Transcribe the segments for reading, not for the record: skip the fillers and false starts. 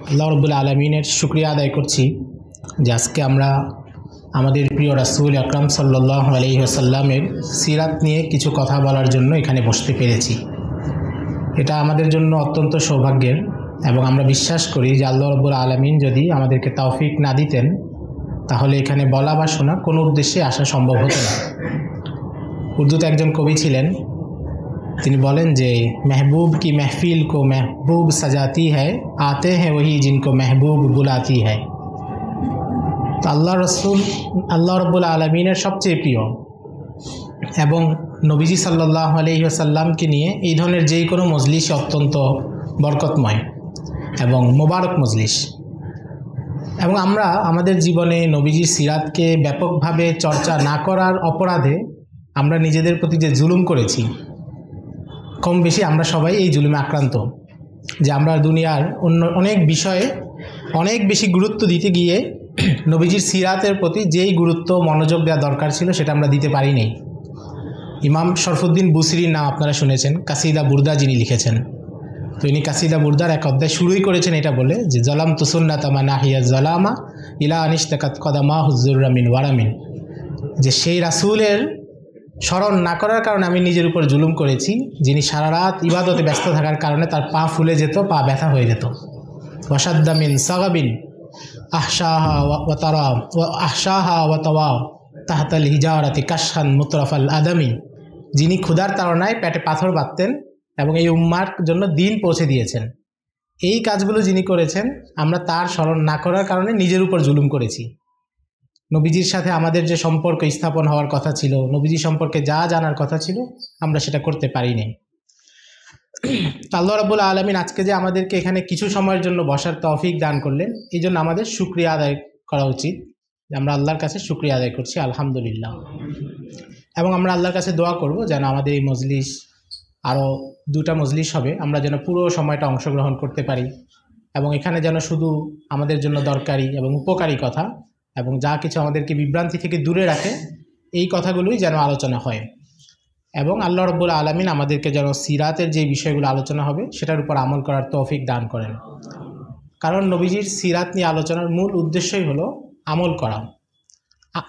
আল্লাহ রাব্বুল আলামিনের শুকরিয়া আদায় করছি যে আজকে আমরা আমাদের প্রিয় রাসূল আকরাম সাল্লাল্লাহু আলাইহি ওয়াসাল্লামের সিরাত নিয়ে কিছু কথা বলার জন্য এখানে বসতে পেরেছি। এটা আমাদের জন্য অত্যন্ত সৌভাগ্যের এবং আমরা বিশ্বাস করি যে আল্লাহ রাব্বুল আলামিন যদি আমাদেরকে তৌফিক না দিতেন তাহলে এখানে বলা বা শোনা কোনো উদ্দেশ্যে আসা সম্ভব হতো না। উর্দুতে একজন কবি ছিলেন, তিনি বলেন যে মেহবুব কি महफिल को महबूब सजाती है, आते हैं वही जिनको महबूब बुलाती है। তো আল্লাহ রসুল আল্লাহ রাব্বুল আলামিনের সবচেয়ে প্রিয় এবং নবীজি সাল্লাল্লাহু আলাইহি ওয়াসাল্লামকে নিয়ে এই ধরনের যেই কোনো মজলিস অত্যন্ত বরকতময় এবং মোবারক মজলিস। এবং আমরা আমাদের জীবনে নবীজির সিরাতকে ব্যাপকভাবে চর্চা না করার অপরাধে আমরা নিজেদের প্রতি যে জুলুম করেছি, কম বেশি আমরা সবাই এই জুলুমে আক্রান্ত, যে আমরা দুনিয়ার অন্য অনেক বিষয়ে অনেক বেশি গুরুত্ব দিতে গিয়ে নবীজির সিরাতের প্রতি যেই গুরুত্ব মনোযোগ দেওয়া দরকার ছিল সেটা আমরা দিতে পারিনি। ইমাম শরফুদ্দিন বুসরির নাম আপনারা শুনেছেন, কাসিদা বুরদা যিনি লিখেছেন। তো ইনি কাসিদা বুরদার এক অধ্যায় শুরুই করেছেন এটা বলে যে জলাম তুসুন্নাতামা নাহিয়া জলামা ইলা আনিশতাকাত কদামা হুজুররা মিন ওয়ারামিন, যে সেই রাসূলের স্মরণ না করার কারণে আমি নিজের উপর জুলুম করেছি, যিনি সারা রাত ইবাদতে ব্যস্ত থাকার কারণে তার পা ফুলে যেত, পা ব্যথা হয়ে যেত। ওয়াসাদ্দামিন সাগাবিন আহশাহা ওয়াতারা আহশাহা ওয়াতাওয়া তাহতাল হিজারাতি কাশহান মুতরাফাল আদামি, যিনি ক্ষুধার তাড়নায় পেটে পাথর বাঁধতেন এবং এই উম্মার জন্য দিন পৌঁছে দিয়েছেন। এই কাজগুলো যিনি করেছেন, আমরা তার স্মরণ না করার কারণে নিজের উপর জুলুম করেছি। নবীজির সাথে আমাদের যে সম্পর্ক স্থাপন হওয়ার কথা ছিল, নবীজি সম্পর্কে যা জানার কথা ছিল, আমরা সেটা করতে পারিনি। আল্লাহ রাব্বুল আলামিন আজকে যে আমাদেরকে এখানে কিছু সময়ের জন্য বসার তৌফিক দান করলেন, এই জন্য আমাদের শুকরিয়া আদায় করা উচিত। আমরা আল্লাহর কাছে শুকরিয়া আদায় করছি, আলহামদুলিল্লাহ। এবং আমরা আল্লাহর কাছে দোয়া করব যেন আমাদের এই মজলিস, আরও 2টা মজলিস হবে, আমরা যেন পুরো সময়টা অংশগ্রহণ করতে পারি এবং এখানে যেন শুধু আমাদের জন্য দরকারি এবং উপকারী কথা এবং যা কিছু আমাদেরকে বিভ্রান্তি থেকে দূরে রাখে এই কথাগুলোই যেন আলোচনা হয়। এবং আল্লাহ রাব্বুল আলামিন আমাদেরকে যেন সিরাতের যে বিষয়গুলো আলোচনা হবে সেটার উপর আমল করার তৌফিক দান করেন। কারণ নবীজির সিরাত নিয়ে আলোচনার মূল উদ্দেশ্যই হলো আমল করা।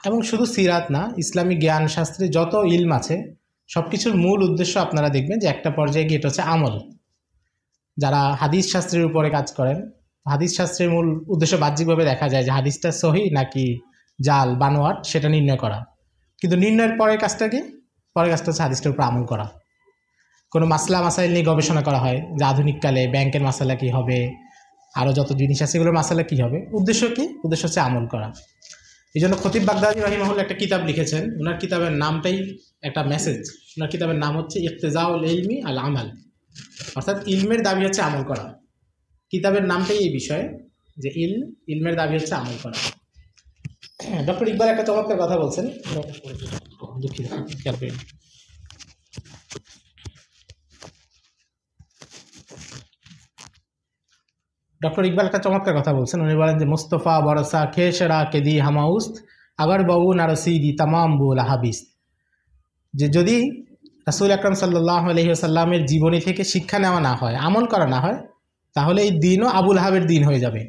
এবং শুধু সিরাত না, ইসলামিক জ্ঞান শাস্ত্রে যত ইলম আছে সব কিছুর মূল উদ্দেশ্য আপনারা দেখবেন যে একটা পর্যায়ে গিয়ে এটা হচ্ছে আমল। যারা হাদিস শাস্ত্রের উপরে কাজ করেন, হাদিস শাস্ত্রের মূল উদ্দেশ্য বাহ্যিকভাবে দেখা যায় যে হাদিসটা সহি নাকি জাল বানোয়াট সেটা নির্ণয় করা, কিন্তু নির্ণয়ের পরের কাজটা কি? পরের কাজটা হচ্ছে হাদিসটার উপর আমল করা। কোনো মাসলা মাসাইল নিয়ে গবেষণা করা হয় যে আধুনিককালে ব্যাংকের মাসালা কী হবে, আরও যত জিনিস আছে এগুলোর মাসালা কী হবে, উদ্দেশ্য কি? উদ্দেশ্য হচ্ছে আমল করা। এই জন্য খতিব বাগদাদি রাহিমাহুল্লাহ একটা কিতাব লিখেছেন, ওনার কিতাবের নামটাই একটা মেসেজ। ওনার কিতাবের নাম হচ্ছে ইক্তেজাউল ইলমি আল আমাল, অর্থাৎ ইলমের দাবি হচ্ছে আমল করা। কিতাবের নামটাই এই বিষয়ে যে ইলমের দাবি হচ্ছে আমল করা। ডক্টর ইকবাল একটা চমৎকার কথা বলছেন, দুঃখিত খেয়াল করি। ডক্টর ইকবাল একটা চমৎকার কথা বলছেন, উনি বলেন যে মুস্তফা বরসা খেসরা কেদি হামাউস্ত আগার বাবু নারসিদি তামাম বুল হাবিস্ত, যে যদি রাসূল আকরাম সাল্লাল্লাহু আলাইহি ওয়াসাল্লামের জীবনী থেকে শিক্ষা নেওয়া না হয়, আমল করা না হয়, তাহলে এই দিনও আবুল আহাবের দিন হয়ে যাবে।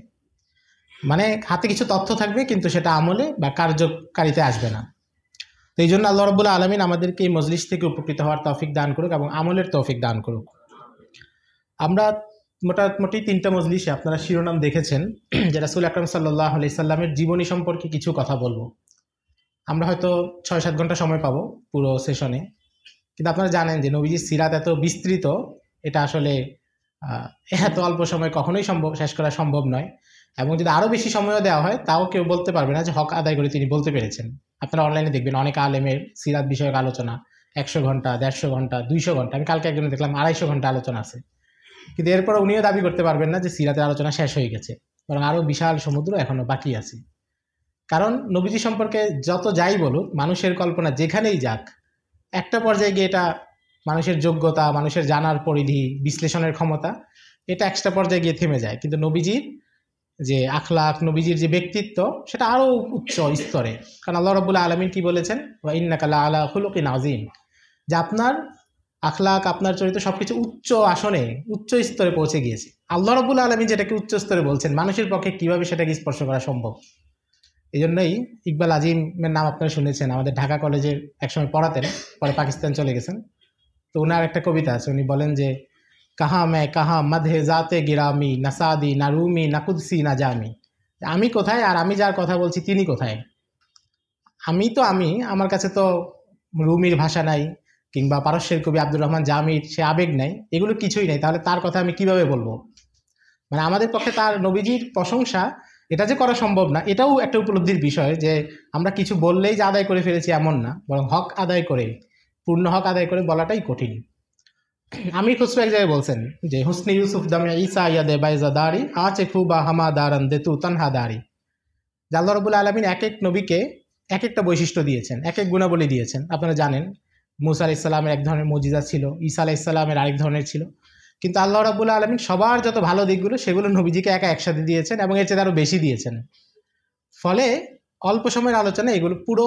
মানে হাতে কিছু তথ্য থাকবে কিন্তু সেটা আমলে বা কার্যকারিতে আসবে না। তো এই জন্য আল্লাহ রাব্বুল আলামিন আমাদেরকে এই মজলিস থেকে উপকৃত হওয়ার তৌফিক দান করুক এবং আমলের তৌফিক দান করুক। আমরা মোটামুটি 3টা মজলিসে আপনারা শিরোনাম দেখেছেন যে রাসূল আকরাম সাল্লাল্লাহু আলাইহি সাল্লামের জীবনী সম্পর্কে কিছু কথা বলবো। আমরা হয়তো 6-7 ঘন্টা সময় পাবো পুরো সেশনে, কিন্তু আপনারা জানেন যে নবীজির সিরাত এত বিস্তৃত, এটা আসলে এত অল্প সময় কখনোই শেষ করা সম্ভব নয়। এবং যদি আরও বেশি সময়ও দেওয়া হয় তাও কেউ বলতে পারবে না যে হক আদায় করে তিনি বলতে পেরেছেন। আপনারা অনলাইনে দেখবেন অনেক আলেমের সিরাত বিষয়ক আলোচনা 100 ঘন্টা, 150 ঘন্টা, 200 ঘন্টা, আমি কালকে একজনে দেখলাম 250 ঘন্টা আলোচনা আছে। কিন্তু এরপর উনিও দাবি করতে পারবেন না যে সিরাতের আলোচনা শেষ হয়ে গেছে, বরং আরও বিশাল সমুদ্র এখনও বাকি আছে। কারণ নবীজি সম্পর্কে যত যাই বলুক, মানুষের কল্পনা যেখানেই যাক, একটা পর্যায়ে গিয়ে এটা মানুষের যোগ্যতা, মানুষের জানার পরিধি, বিশ্লেষণের ক্ষমতা, এটা এক্সট্রা পর্যায়ে গিয়ে থেমে যায়। কিন্তু নবীজির যে আখলাক, নবীজির যে ব্যক্তিত্ব, সেটা আরও উচ্চ স্তরে। কারণ আল্লাহ রাব্বুল আলামিন কি বলেছেন? ওয়া ইন্নাকা লাআলা খুলুকিন আযীম, যে আপনার আখলাক, আপনার চরিত্র সবকিছু উচ্চ আসনে, উচ্চ স্তরে পৌঁছে গিয়েছে। আল্লাহ রাব্বুল আলামিন যেটাকে উচ্চ স্তরে বলছেন, মানুষের পক্ষে কিভাবে সেটাকে স্পর্শ করা সম্ভব? এই জন্যই ইকবাল আজিমের নাম আপনারা শুনেছেন, আমাদের ঢাকা কলেজের একসময় পড়াতেন, পরে পাকিস্তান চলে গেছেন। তো ওনার একটা কবিতা আছে, উনি বলেন যে কাহা মে কাহা মধে জাতে গিরামি না সাদি না রুমি না কুদসি না জামি, আমি কোথায় আর আমি যার কথা বলছি তিনি কোথায়? আমি তো আমি, আমার কাছে তো রুমির ভাষা নাই, কিংবা পারস্যের কবি আব্দুর রহমান জামির সে আবেগ নাই, এগুলো কিছুই নাই, তাহলে তার কথা আমি কিভাবে বলবো? মানে আমাদের পক্ষে তার নবীজির প্রশংসা এটা যে করা সম্ভব না, এটাও একটা উপলব্ধির বিষয় যে আমরা কিছু বললেই যে আদায় করে ফেলেছি এমন না, বরং হক আদায় করে, পূর্ণ হক আদায় করে বলাটাই কঠিন। আমির খুসরো এক জায়গায় বলছেন যে হুসনি ইউসুফ দামে ঈসা ইয়াদে বাইজা দাড়ি আচে খুবা হামা দারান দেতু তানহা দাড়ি। আল্লাহ রাব্বুল আলামিন এক এক নবীকে এক একটা বৈশিষ্ট্য দিয়েছেন, এক এক গুণাবলী দিয়েছেন। আপনারা জানেন মুসা আলাইহিস সালামের এক ধরনের মুজিজা ছিল, ঈসা আলাইহিস সালামের আরেক ধরনের ছিল, কিন্তু আল্লাহ রাব্বুল আলামিন সবার যত ভালো দিকগুলো সেগুলো নবীজিকে একা একসাথে দিয়েছেন এবং এর চেয়ে আরও বেশি দিয়েছেন। ফলে অল্প সময়ের আলোচনা এগুলো পুরো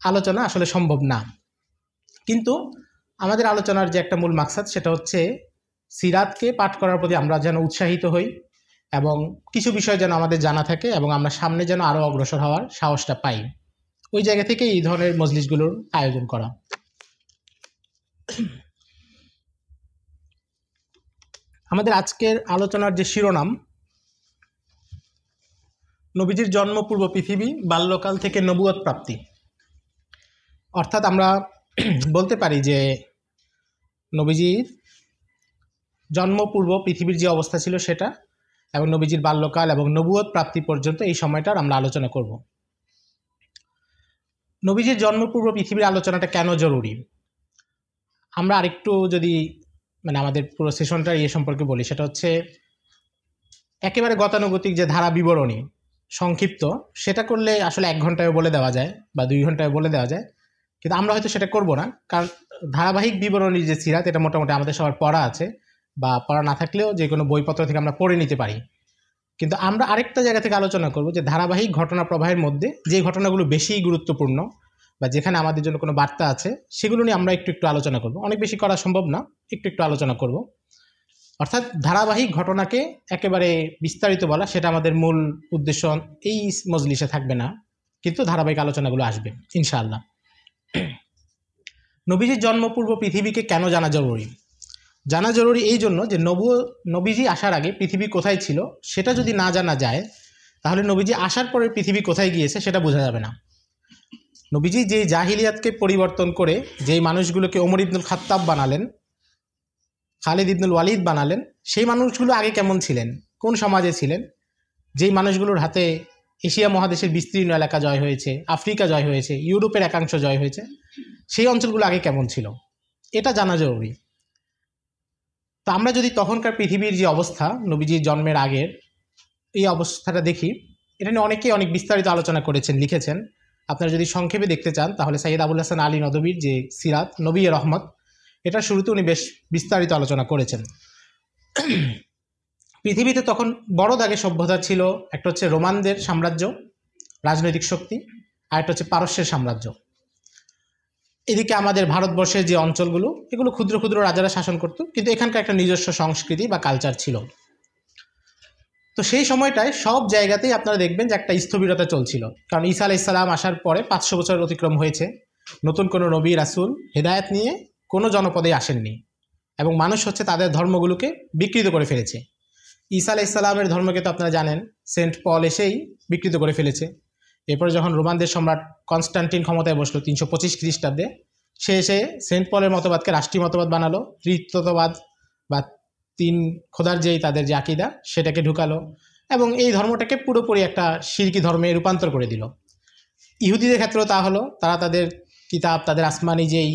আলোচনা আসলে সম্ভব না। কিন্তু আমাদের আলোচনার যে একটা মূল মাকসাদ সেটা হচ্ছে সিরাতকে পাঠ করার প্রতি আমরা যেন উৎসাহিত হই এবং কিছু বিষয় যেন আমাদের জানা থাকে এবং আমরা সামনে যেন আরও অগ্রসর হওয়ার সাহসটা পাই। ওই জায়গা থেকে এই ধরনের মজলিসগুলোর আয়োজন করা। আমাদের আজকের আলোচনার যে শিরোনাম, নবীজির জন্ম পূর্ব পৃথিবী, বাল্যকাল থেকে নবুয়ত প্রাপ্তি। অর্থাৎ আমরা বলতে পারি যে নবীজির জন্মপূর্ব পৃথিবীর যে অবস্থা ছিল সেটা এবং নবীজির বাল্যকাল এবং নবুয়ত প্রাপ্তি পর্যন্ত এই সময়টার আমরা আলোচনা করব। নবীজির জন্মপূর্ব পৃথিবীর আলোচনাটা কেন জরুরি, আমরা আরেকটু যদি আমাদের পুরো সেশনটা সম্পর্কে বলি, সেটা হচ্ছে একেবারে গতানুগতিক যে ধারা বিবরণী সংক্ষিপ্ত, সেটা করলে আসলে 1 ঘন্টায় বলে দেওয়া যায় বা 2 ঘন্টায় বলে দেওয়া যায়, কিন্তু আমরা হয়তো সেটা করব না, কারণ ধারাবাহিক বিবরণীর যে সিরাত এটা মোটামুটি আমাদের সবার পড়া আছে, বা পড়া না থাকলেও যে কোনো বইপত্র থেকে আমরা পড়ে নিতে পারি। কিন্তু আমরা আরেকটা জায়গা থেকে আলোচনা করব যে ধারাবাহিক ঘটনা প্রবাহের মধ্যে যে ঘটনাগুলো বেশি গুরুত্বপূর্ণ বা যেখানে আমাদের জন্য কোনো বার্তা আছে সেগুলো নিয়ে আমরা একটু একটু আলোচনা করব। অনেক বেশি করা সম্ভব না, একটু একটু আলোচনা করব। অর্থাৎ ধারাবাহিক ঘটনাকে একেবারে বিস্তারিত বলা সেটা আমাদের মূল উদ্দেশ্য এই মজলিসে থাকবে না, কিন্তু ধারাবাহিক আলোচনাগুলো আসবে ইনশাআল্লাহ। নবীজির জন্মপূর্ব পৃথিবীকে কেন জানা জরুরি? জানা জরুরি এই জন্য যে নবীজি আসার আগে পৃথিবী কোথায় ছিল সেটা যদি না জানা যায়, তাহলে নবীজি আসার পরে পৃথিবী কোথায় গিয়েছে সেটা বোঝা যাবে না। নবীজি যে জাহিলিয়াতকে পরিবর্তন করে যেই মানুষগুলোকে ওমর ইবনুল খাত্তাব বানালেন, খালিদ ইবনুল ওয়ালিদ বানালেন, সেই মানুষগুলো আগে কেমন ছিলেন, কোন সমাজে ছিলেন, যেই মানুষগুলোর হাতে এশিয়া মহাদেশের বিস্তীর্ণ এলাকা জয় হয়েছে, আফ্রিকা জয় হয়েছে, ইউরোপের একাংশ জয় হয়েছে, সেই অঞ্চলগুলো আগে কেমন ছিল এটা জানা জরুরি। তো আমরা যদি তখনকার পৃথিবীর যে অবস্থা নবীজির জন্মের আগের এই অবস্থাটা দেখি, এটা নিয়ে অনেকেই অনেক বিস্তারিত আলোচনা করেছেন, লিখেছেন। আপনারা যদি সংক্ষেপে দেখতে চান তাহলে সৈয়দ আবুল হাসান আলী নদভীর যে সিরাত নবী রহমত, এটা শুরুতে উনি বেশ বিস্তারিত আলোচনা করেছেন। পৃথিবীতে তখন বড় দাগে সভ্যতা ছিল, একটা হচ্ছে রোমানদের সাম্রাজ্য, রাজনৈতিক শক্তি, আর একটা হচ্ছে পারস্যের সাম্রাজ্য। এদিকে আমাদের ভারতবর্ষের যে অঞ্চলগুলো, এগুলো ক্ষুদ্র ক্ষুদ্র রাজারা শাসন করত, কিন্তু এখানকার একটা নিজস্ব সংস্কৃতি বা কালচার ছিল। তো সেই সময়টায় সব জায়গাতেই আপনারা দেখবেন যে একটা স্থবিরতা চলছিল, কারণ ঈসা আলাইহিস সালাম আসার পরে 500 বছর অতিক্রম হয়েছে, নতুন কোনো নবী রাসূল হেদায়েত নিয়ে কোনো জনপদে আসেননি, এবং মানুষ হচ্ছে তাদের ধর্মগুলোকে বিকৃত করে ফেলেছে। ঈসা আলাইহিস সালামের ধর্মকে তো আপনারা জানেন সেন্ট পল এসেই বিকৃত করে ফেলেছে। এরপরে যখন রোমানদের সম্রাট কনস্টান্টিন ক্ষমতায় বসলো 325 খ্রিস্টাব্দে, সে এসে সেন্ট পলের মতবাদকে রাষ্ট্রীয় মতবাদ বানালো, ত্রিত্ববাদ বা 3 খোদার যেই তাদের যে আকীদা সেটাকে ঢুকালো, এবং এই ধর্মটাকে পুরোপুরি একটা শিরকি ধর্মে রূপান্তর করে দিল। ইহুদিদের ক্ষেত্রেও তা হলো, তারা তাদের কিতাব, তাদের আসমানি যেই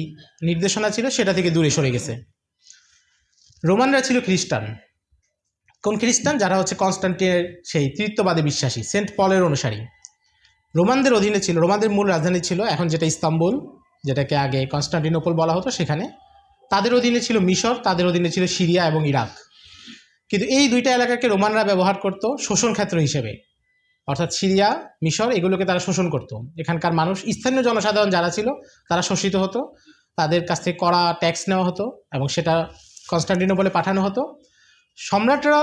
নির্দেশনা ছিল সেটা থেকে দূরে সরে গেছে। রোমানরা ছিল খ্রিস্টান। কোন খ্রিস্টান? যারা হচ্ছে কনস্টান্টিনের সেই ত্রিত্ববাদে বিশ্বাসী, সেন্ট পলের অনুসারী। রোমানদের অধীনে ছিল, রোমানদের মূল রাজধানী ছিল এখন যেটা ইস্তাম্বুল, যেটাকে আগে কনস্টান্টিনোপল বলা হতো, সেখানে। তাদের অধীনে ছিল মিশর, তাদের অধীনে ছিল সিরিয়া এবং ইরাক। কিন্তু এই 2টা এলাকাকে রোমানরা ব্যবহার করত শোষণ ক্ষেত্র হিসেবে, অর্থাৎ সিরিয়া, মিশর এগুলোকে তারা শোষণ করত। এখানকার মানুষ, স্থানীয় জনসাধারণ যারা ছিল তারা শোষিত হতো, তাদের কাছ থেকে কড়া ট্যাক্স নেওয়া হতো এবং সেটা কনস্টান্টিনোপলে পাঠানো হতো। সম্রাটরা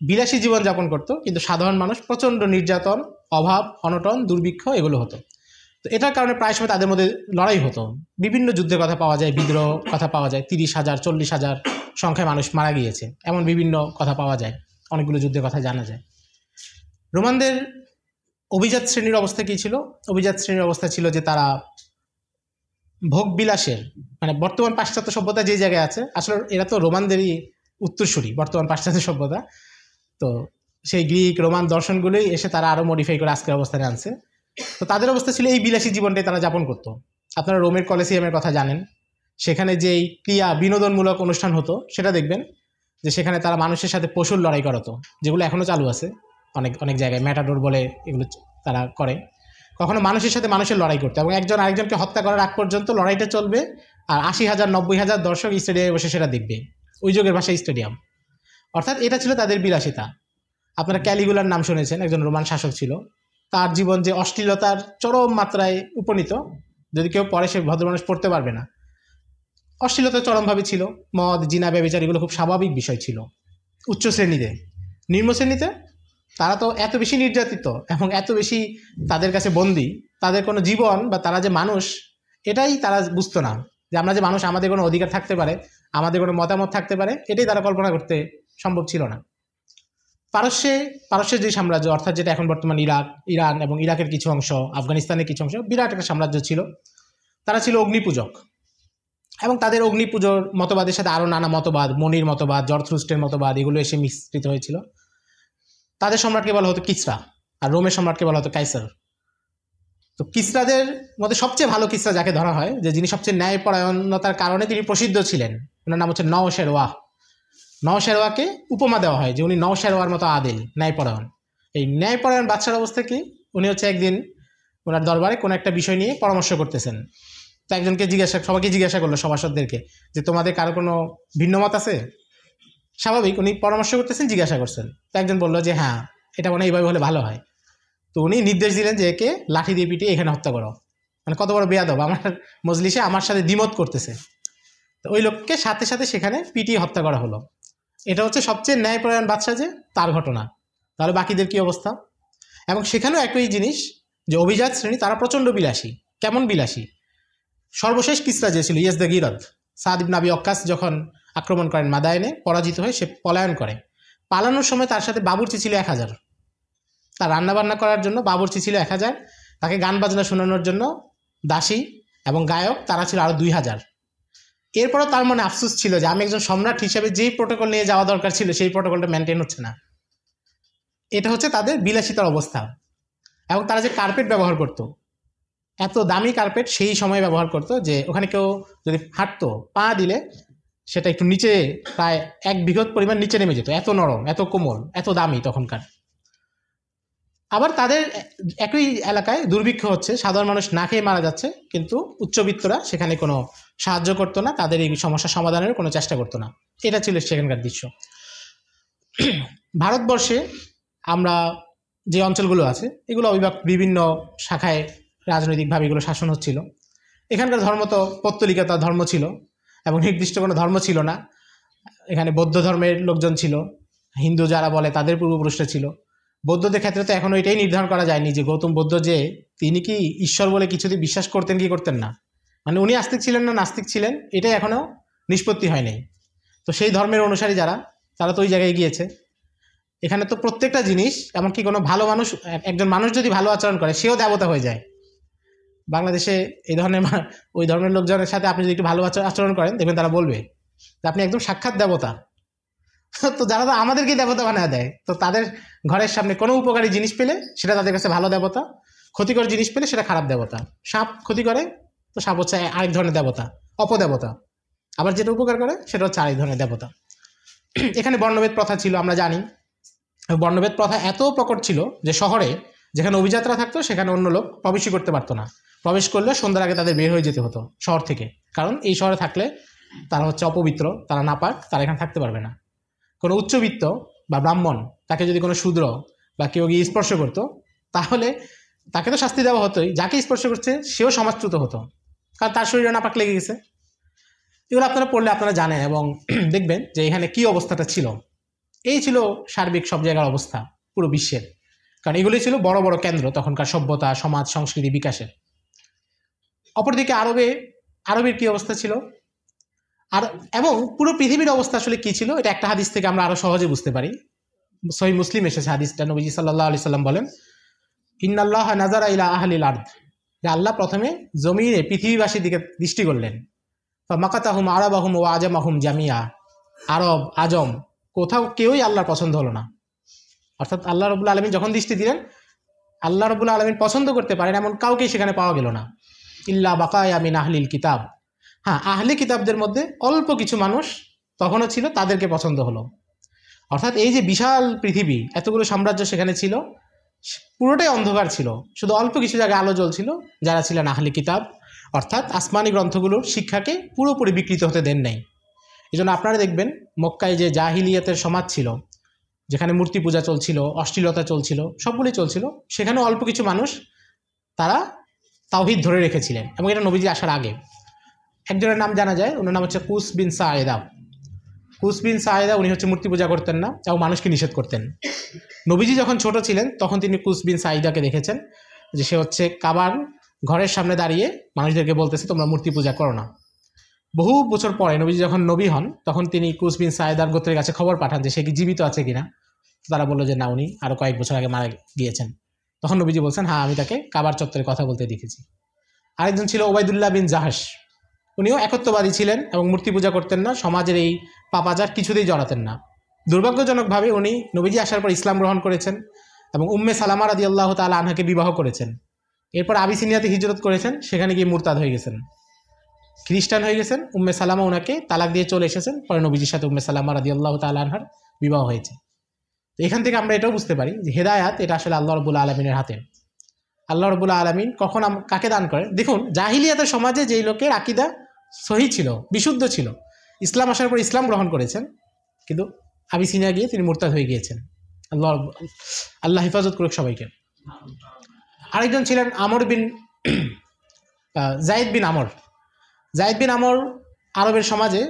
বিলাসী জীবনযাপন করতো, কিন্তু সাধারণ মানুষ প্রচণ্ড নির্যাতন, অভাব, অনটন, দুর্ভিক্ষ এগুলো হতো। তো এটার কারণে প্রায় সময় তাদের মধ্যে লড়াই হতো। বিভিন্ন যুদ্ধের কথা পাওয়া যায়, বিদ্রোহ কথা পাওয়া যায়, 30,000 40,000 সংখ্যায় মানুষ মারা গিয়েছে, এমন বিভিন্ন কথা পাওয়া যায়, অনেকগুলো যুদ্ধের কথা জানা যায়। রোমানদের অভিজাত শ্রেণীর অবস্থা কী ছিল? অভিজাত শ্রেণীর অবস্থা ছিল যে তারা ভোগ বিলাসের, মানে বর্তমান পাশ্চাত্য সভ্যতা যে জায়গায় আছে, আসলে এরা তো রোমানদেরই উত্তরসূরি, বর্তমান পাশ্চাত্য সভ্যতা। তো সেই গ্রিক রোমান দর্শনগুলোই এসে তারা আরও মডিফাই করে আজকের অবস্থানে আনছে। তো তাদের অবস্থা ছিল এই বিলাসী জীবনটাই তারা যাপন করতো। আপনারা রোমের কলিসিয়ামের কথা জানেন, সেখানে যেই ক্রিয়া বিনোদনমূলক অনুষ্ঠান হতো সেটা দেখবেন যে সেখানে তারা মানুষের সাথে পশুর লড়াই করাতো, যেগুলো এখনও চালু আছে অনেক অনেক জায়গায়, ম্যাটাডোর বলে এগুলো তারা করে। কখনো মানুষের সাথে মানুষের লড়াই করতে, এবং একজন আরেকজনকে হত্যা করার আগ পর্যন্ত লড়াইটা চলবে, আর 80,000 90,000 দর্শক স্টেডিয়ামে বসে সেটা দেখবে, ওই যুগের ভাষায় স্টেডিয়াম। অর্থাৎ এটা ছিল তাদের বিলাসিতা। আপনারা ক্যালিগুলার নাম শুনেছেন, একজন রোমান শাসক ছিল। তার জীবন যে অশ্লীলতার চরম মাত্রায় উপনীত, যদি কেউ পড়ে সে ভদ্রমানুষ পড়তে পারবে না। অশ্লীলতা চরমভাবে ছিল, মদ, জিনা, ব্যভিচার এগুলো খুব স্বাভাবিক বিষয় ছিল উচ্চ শ্রেণীতে। নিম্ন শ্রেণীতে তারা তো এত বেশি নির্যাতিত এবং এত বেশি তাদের কাছে বন্দী, তাদের কোনো জীবন বা তারা যে মানুষ এটাই তারা বুঝতো না, যে আমরা যে মানুষ, আমাদের কোনো অধিকার থাকতে পারে, আমাদের কোনো মতামত থাকতে পারে, এটাই তারা কল্পনা করতে সম্ভব ছিল না। পারস্যের যে সাম্রাজ্য, অর্থাৎ যেটা এখন বর্তমান ইরাক, ইরান এবং ইরাকের কিছু অংশ, আফগানিস্তানের কিছু অংশ, বিরাট একটা সাম্রাজ্য ছিল। তারা ছিল অগ্নিপূজক, এবং তাদের অগ্নিপুজোর মতবাদের সাথে আরও নানা মতবাদ, মনির মতবাদ, জরথ্রুস্টের মতবাদ এগুলো এসে মিশ্রিত হয়েছিল। তাদের সম্রাটকে বলা হতো কিসরা, আর রোমের সম্রাটকে বলা হতো কাইসার। তো কিসরাদের মধ্যে সবচেয়ে ভালো কিসরা যাকে ধরা হয়, যে যিনি সবচেয়ে ন্যায়পরায়ণতার কারণে তিনি প্রসিদ্ধ ছিলেন, ওনার নাম হচ্ছে নওশেরওয়াহ। নওশেরওয়াহকে উপমা দেওয়া হয় যে উনি নওশেরওয়ার মতো আদিল, ন্যায়পরায়ণ। এই ন্যায়পরায়ণ বাদশার অবস্থা কি? উনি হচ্ছে একদিন ওনার দরবারে কোনো একটা বিষয় নিয়ে পরামর্শ করতেছেন। তো একজনকে সবাইকে জিজ্ঞাসা করলো, সভাসদদেরকে, যে তোমাদের কারো কোনো ভিন্নমত আছে? স্বাভাবিক, উনি পরামর্শ করতেছেন, জিজ্ঞাসা করছেন। তো একজন বললো যে হ্যাঁ, এটা মনে হয় এইভাবে হলে ভালো হয়। তো উনি নির্দেশ দিলেন যে একে লাঠি দিয়ে পিটিয়ে এখানে হত্যা করো। মানে কত বড় বেয়াদব, আমার মজলিসে আমার সাথে দ্বিমত করতেছে। তো ওই লোককে সাথে সাথে সেখানে পিটিয়ে হত্যা করা হলো। এটা হচ্ছে সবচেয়ে ন্যায়পরায়ণ বাদশা, যে তার ঘটনা। তাহলে বাকিদের কি অবস্থা? এবং সেখানেও একই জিনিস, যে অভিজাত শ্রেণী তারা প্রচণ্ড বিলাসী। কেমন বিলাসী? সর্বশেষ কিসরা যে ছিল ইয়েজদাগিরদ, সাদ ইবনে আবি ওয়াক্কাস যখন আক্রমণ করেন মাদায়েনে, পরাজিত হয়ে সে পলায়ন করে। পালানোর সময় তার সাথে বাবুর্চি ছিল 1000, তার রান্নাবান্না করার জন্য বাবুর্চি ছিল 1000, তাকে গান বাজনা শোনানোর জন্য দাসী এবং গায়ক তারা ছিল আরও 2000। এরপরও তার মনে আফসোস ছিল যে আমি একজন সম্রাট হিসেবে যেই প্রোটোকল নিয়ে যাওয়া দরকার ছিল সেই প্রোটোকলটা মেনটেন হচ্ছে না। এটা হচ্ছে তাদের বিলাসিতার অবস্থা। এবং তারা যে কার্পেট ব্যবহার করতো, এত দামি কার্পেট সেই সময় ব্যবহার করতো যে ওখানে কেউ যদি হাঁটতো, পা দিলে সেটা একটু নিচে, প্রায় 1 বিঘত পরিমাণ নিচে নেমে যেত, এত নরম, এত কোমল, এত দামি তখনকার। আবার তাদের একই এলাকায় দুর্ভিক্ষ হচ্ছে, সাধারণ মানুষ না খেয়ে মারা যাচ্ছে, কিন্তু উচ্চবিত্তরা সেখানে কোনো সাহায্য করতো না, তাদের এই সমস্যা সমাধানের কোনো চেষ্টা করতো না। এটা ছিল সেখানকার দৃশ্য। ভারতবর্ষে আমরা যে অঞ্চলগুলো আছে এগুলো বিভিন্ন শাখায় রাজনৈতিকভাবে এগুলো শাসন হচ্ছিল। এখানকার ধর্ম তো পৌত্তলিকতা ধর্ম ছিল, এবং নির্দিষ্ট কোনো ধর্ম ছিল না। এখানে বৌদ্ধ ধর্মের লোকজন ছিল, হিন্দু যারা বলে তাদের পূর্বপুরুষরা ছিল। বৌদ্ধদের ক্ষেত্রে তো এখনও এটাই নির্ধারণ করা যায়নি যে গৌতম বুদ্ধ যে তিনি কি ঈশ্বর বলে কিছুতে বিশ্বাস করতেন কি করতেন না, মানে উনি আস্তিক ছিলেন না নাস্তিক ছিলেন, এটাই এখনও নিষ্পত্তি হয় নাই। তো সেই ধর্মের অনুসারী যারা, তারা তো ওই জায়গায় গিয়েছে। এখানে তো প্রত্যেকটা জিনিস, এমনকি কোনো ভালো মানুষ, একজন মানুষ যদি ভালো আচরণ করে সেও দেবতা হয়ে যায়। বাংলাদেশে এই ধরনের ওই ধর্মের লোকজনের সাথে আপনি যদি একটু ভালো আচরণ করেন, দেখবেন তারা বলবে যে আপনি একদম সাক্ষাৎ দেবতা। তো যারা তো আমাদেরকেই দেবতা বানায় দেয়, তো তাদের ঘরের সামনে কোনো উপকারী জিনিস পেলে সেটা তাদের কাছে ভালো দেবতা, ক্ষতিকর জিনিস পেলে সেটা খারাপ দেবতা। সাপ ক্ষতি করে, তো সাপ হচ্ছে আরেক ধরনের দেবতা, অপদেবতা। আবার যেটা উপকার করে সেটা হচ্ছে আরেক ধরনের দেবতা। এখানে বর্ণভেদ প্রথা ছিল, আমরা জানি। বর্ণভেদ প্রথা এত প্রকট ছিল যে শহরে যেখানে অভিজাতরা থাকতো সেখানে অন্য লোক প্রবেশই করতে পারতো না। প্রবেশ করলে সন্ধ্যার আগে তাদের বের হয়ে যেতে হতো শহর থেকে, কারণ এই শহরে থাকলে তারা হচ্ছে অপবিত্র, তারা নাপাক, তারা এখানে থাকতে পারবে না। কোনো উচ্চবিত্ত বা ব্রাহ্মণ তাকে যদি কোনো শূদ্র বা কেউ গিয়ে স্পর্শ করতো, তাহলে তাকে তো শাস্তি দেওয়া হতোই, যাকে স্পর্শ করছে সেও সমাজচ্যুত হতো, কারণ তার শরীরে নাপাক লেগে গেছে। এগুলো আপনারা পড়লে আপনারা জানেন এবং দেখবেন যে এখানে কি অবস্থাটা ছিল। এই ছিল সার্বিক সব জায়গার অবস্থা পুরো বিশ্বের, কারণ এগুলি ছিল বড় বড় কেন্দ্র তখনকার সভ্যতা, সমাজ, সংস্কৃতি বিকাশের। অপরদিকে আরবের কি অবস্থা ছিল, আর এবং পুরো পৃথিবীর অবস্থা আসলে কি ছিল, এটা একটা হাদিস থেকে আমরা আরো সহজে বুঝতে পারি। সহিহ মুসলিম এসেছে হাদিসটা, নবীজি সাল্লাল্লাহু আলাইহি সাল্লাম বলেন, ইন্নাল্লাহ নাযারা ইলা আহলিল আরদ, যে আল্লাহ প্রথমে জমিনে পৃথিবীবাসীর দিকে দৃষ্টি করলেন। ফামাকাতাহুম আরাবাহুম ওয়া আজামাহুম জামিয়া, আরব আজম কোথাও কেউই আল্লাহর পছন্দ হলো না। অর্থাৎ আল্লাহ রাব্বুল আলামিন যখন দৃষ্টি দিলেন, আল্লাহ রাব্বুল আলামিন পছন্দ করতে পারেন এমন কাউকেই সেখানে পাওয়া গেল না। ইল্লা বাকায়া মিন আহলিল কিতাব, হ্যাঁ আহলি কিতাবদের মধ্যে অল্প কিছু মানুষ তখনও ছিল, তাদেরকে পছন্দ হলো। অর্থাৎ এই যে বিশাল পৃথিবী, এতগুলো সাম্রাজ্য সেখানে ছিল, পুরোটাই অন্ধকার ছিল, শুধু অল্প কিছু জায়গায় আলো জ্বলছিল, যারা ছিলেন আহলি কিতাব, অর্থাৎ আসমানি গ্রন্থগুলোর শিক্ষাকে পুরোপুরি বিকৃত হতে দেন নাই। এই জন্য আপনারা দেখবেন মক্কায় যে জাহিলিয়াতের সমাজ ছিল, যেখানে মূর্তি পূজা চলছিল, অশ্লীলতা চলছিল, সবগুলি চলছিল, সেখানে অল্প কিছু মানুষ তারা তাওহীদ ধরে রেখেছিলেন। এবং এটা নবীজি আসার আগে। একজনের নাম জানা যায়, ওনার নাম হচ্ছে কুস বিন সায়েদা। কুস বিন সায়েদা উনি হচ্ছে মূর্তি পূজা করতেন না এবং মানুষকে নিষেধ করতেন। নবীজি যখন ছোট ছিলেন তখন তিনি কুস বিন সাইদাকে দেখেছেন যে সে হচ্ছে কাবার ঘরের সামনে দাঁড়িয়ে মানুষদেরকে বলতেছে তোমরা মূর্তি পূজা করো না। বহু বছর পরে নবীজি যখন নবী হন তখন তিনি কুস বিন সাইদার গোত্রের কাছে খবর পাঠান যে সে কি জীবিত আছে কিনা। তারা বললো যে না, উনি আরো কয়েক বছর আগে মারা গিয়েছেন। তখন নবীজি বলছেন হ্যাঁ আমি তাকে কাবার চত্বরে কথা বলতে দেখেছি। আরেকজন ছিল ওবায়দুল্লাহ বিন জাহাস, উনিও একত্ববাদী ছিলেন এবং মূর্তি পূজা করতেন না, সমাজের এই পাপাচার কিছুতেই জড়াতেন না। দুর্ভাগ্যজনকভাবে উনি নবীজি আসার পর ইসলাম গ্রহণ করেছেন এবং উম্মে সালামা রাদিয়াল্লাহু তাআলা আনহাকে বিবাহ করেছেন। এরপর আবিসিনিয়াতে হিজরত করেছেন, সেখানে গিয়ে মুরতাদ হয়ে গেছেন, খ্রিস্টান হয়ে গেছেন। উম্মে সালামা ওনাকে তালাক দিয়ে চলে এসেছেন, পরে নবীজির সাথে উম্মে সালামা রাদিয়াল্লাহু তাআলা আনহার বিবাহ হয়েছে। তো এখান থেকে আমরা এটাও বুঝতে পারি যে হেদায়াত এটা আসলে আল্লাহ রাব্বুল আলামিনের হাতে। আল্লাহ রাব্বুল আলামিন কখন কাকে দান করেন। দেখুন জাহিলিয়াতের সমাজে যেই লোকের আকীদা সহি ছিল, বিশুদ্ধ ছিল, ইসলাম আসার পর ইসলাম গ্রহণ করেছেন, কিন্তু আবিসিনিয়া গিয়ে তিনি মুরতাদ হয়ে গিয়েছেন। আল্লাহ হেফাজত করুক সবাইকে। আরেকজন ছিলেন আমর বিন জায়েদ বিন আমর। জায়েদ বিন আমর আরবের সমাজে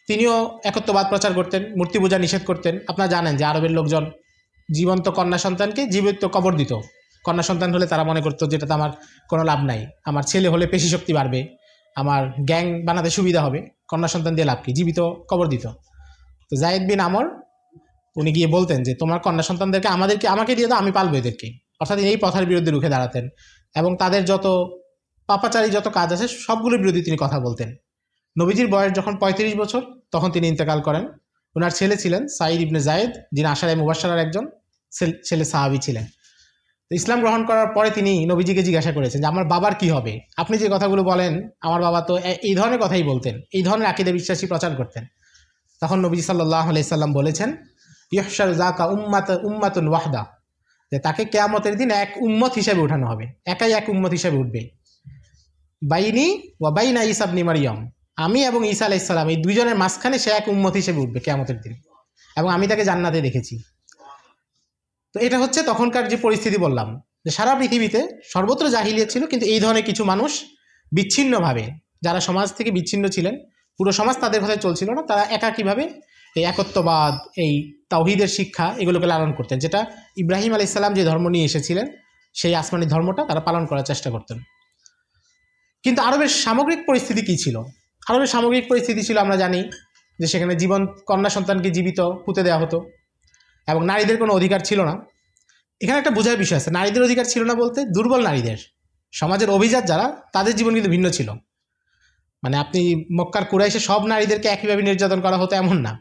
তিনিও একত্ববাদ প্রচার করতেন, মূর্তি পূজা নিষেধ করতেন। আপনারা জানেন যে আরবের লোকজন জীবন্ত কন্যা সন্তানকে জীবিত কবর দিত। কন্যা সন্তান হলে তারা মনে করতো যেটাতে আমার কোনো লাভ নাই, আমার ছেলে হলে পেশি শক্তি বাড়বে, আমার গ্যাং বানাতে সুবিধা হবে, কন্যা সন্তান দিয়ে লাভ কি, জীবিত কবর দিত। তো জায়েদ বিন আমর উনি গিয়ে বলতেন যে তোমার কন্যা সন্তানদেরকে আমাকে দিয়ে দাও, আমি পালবো এদেরকে। অর্থাৎ এই প্রথার বিরুদ্ধে রুখে দাঁড়াতেন এবং তাদের যত পাপাচারী যত কাজ আছে সবগুলোর বিরুদ্ধে তিনি কথা বলতেন। নবীজির বয়স যখন ৩৫ বছর তখন তিনি ইন্তেকাল করেন। ওনার ছেলে ছিলেন সাঈদ ইবনে জায়েদ, যিনি আশারায়ে মুবাশশারার একজন ছেলে সাহাবী ছিলেন। তো ইসলাম গ্রহণ করার পরে তিনি নবীজিকে জিজ্ঞাসা করেছেন যে আমার বাবার কি হবে, আপনি যে কথাগুলো বলেন আমার বাবা তো এই ধরনের কথাই বলতেন, এই ধরনের আকীদা বিশ্বাসী প্রচার করতেন। তখন নবীজি সাল্লাল্লাহু আলাইহি সাল্লাম বলেছেন ইহশার যাকা উম্মাতুন ওয়াহদা, যে তাকে কিয়ামতের দিন এক উম্মত হিসেবে উঠানো হবে, একাই এক উম্মত হিসেবে উঠবে। বাইনি ওয়া বাইনা ঈসা ইবনে মারইয়াম, আমি এবং ঈসা আলাইহিস সালাম এই দুইজনের মাঝখানে সে এক উম্মত হিসেবে উঠবে কিয়ামতের দিন, এবং আমি তাকে জান্নাতে দেখেছি। তো এটা হচ্ছে তখনকার যে পরিস্থিতি বললাম, যে সারা পৃথিবীতে সর্বত্র জাহিলিয়াত ছিল, কিন্তু এই ধরনের কিছু মানুষ বিচ্ছিন্নভাবে, যারা সমাজ থেকে বিচ্ছিন্ন ছিলেন, পুরো সমাজ তাদের কথায় চলছিল না, তারা একাকীভাবে এই একত্ববাদ, এই তাওহীদের শিক্ষা এগুলোকে লালন করতেন, যেটা ইব্রাহিম আলাইহিস সালাম যে ধর্ম নিয়ে এসেছিলেন সেই আসমানি ধর্মটা তারা পালন করার চেষ্টা করতেন। কিন্তু আরবের সামগ্রিক পরিস্থিতি কী ছিল? আরবের সামগ্রিক পরিস্থিতি ছিল আমরা জানি যে সেখানে কন্যা সন্তানকে জীবিত পুঁতে দেওয়া হতো এবং নারীদের কোনো অধিকার ছিল না। এখানে একটা বোঝার বিষয় আছে, নারীদের অধিকার ছিল না বলতে দুর্বল নারীদের, সমাজের অভিজাত যারা, তাদের জীবন কিন্তু ভিন্ন ছিল। মানে আপনি মক্কার কুরাইশে সব নারীদেরকে একইভাবে নির্যাতন করা হতো এমন না।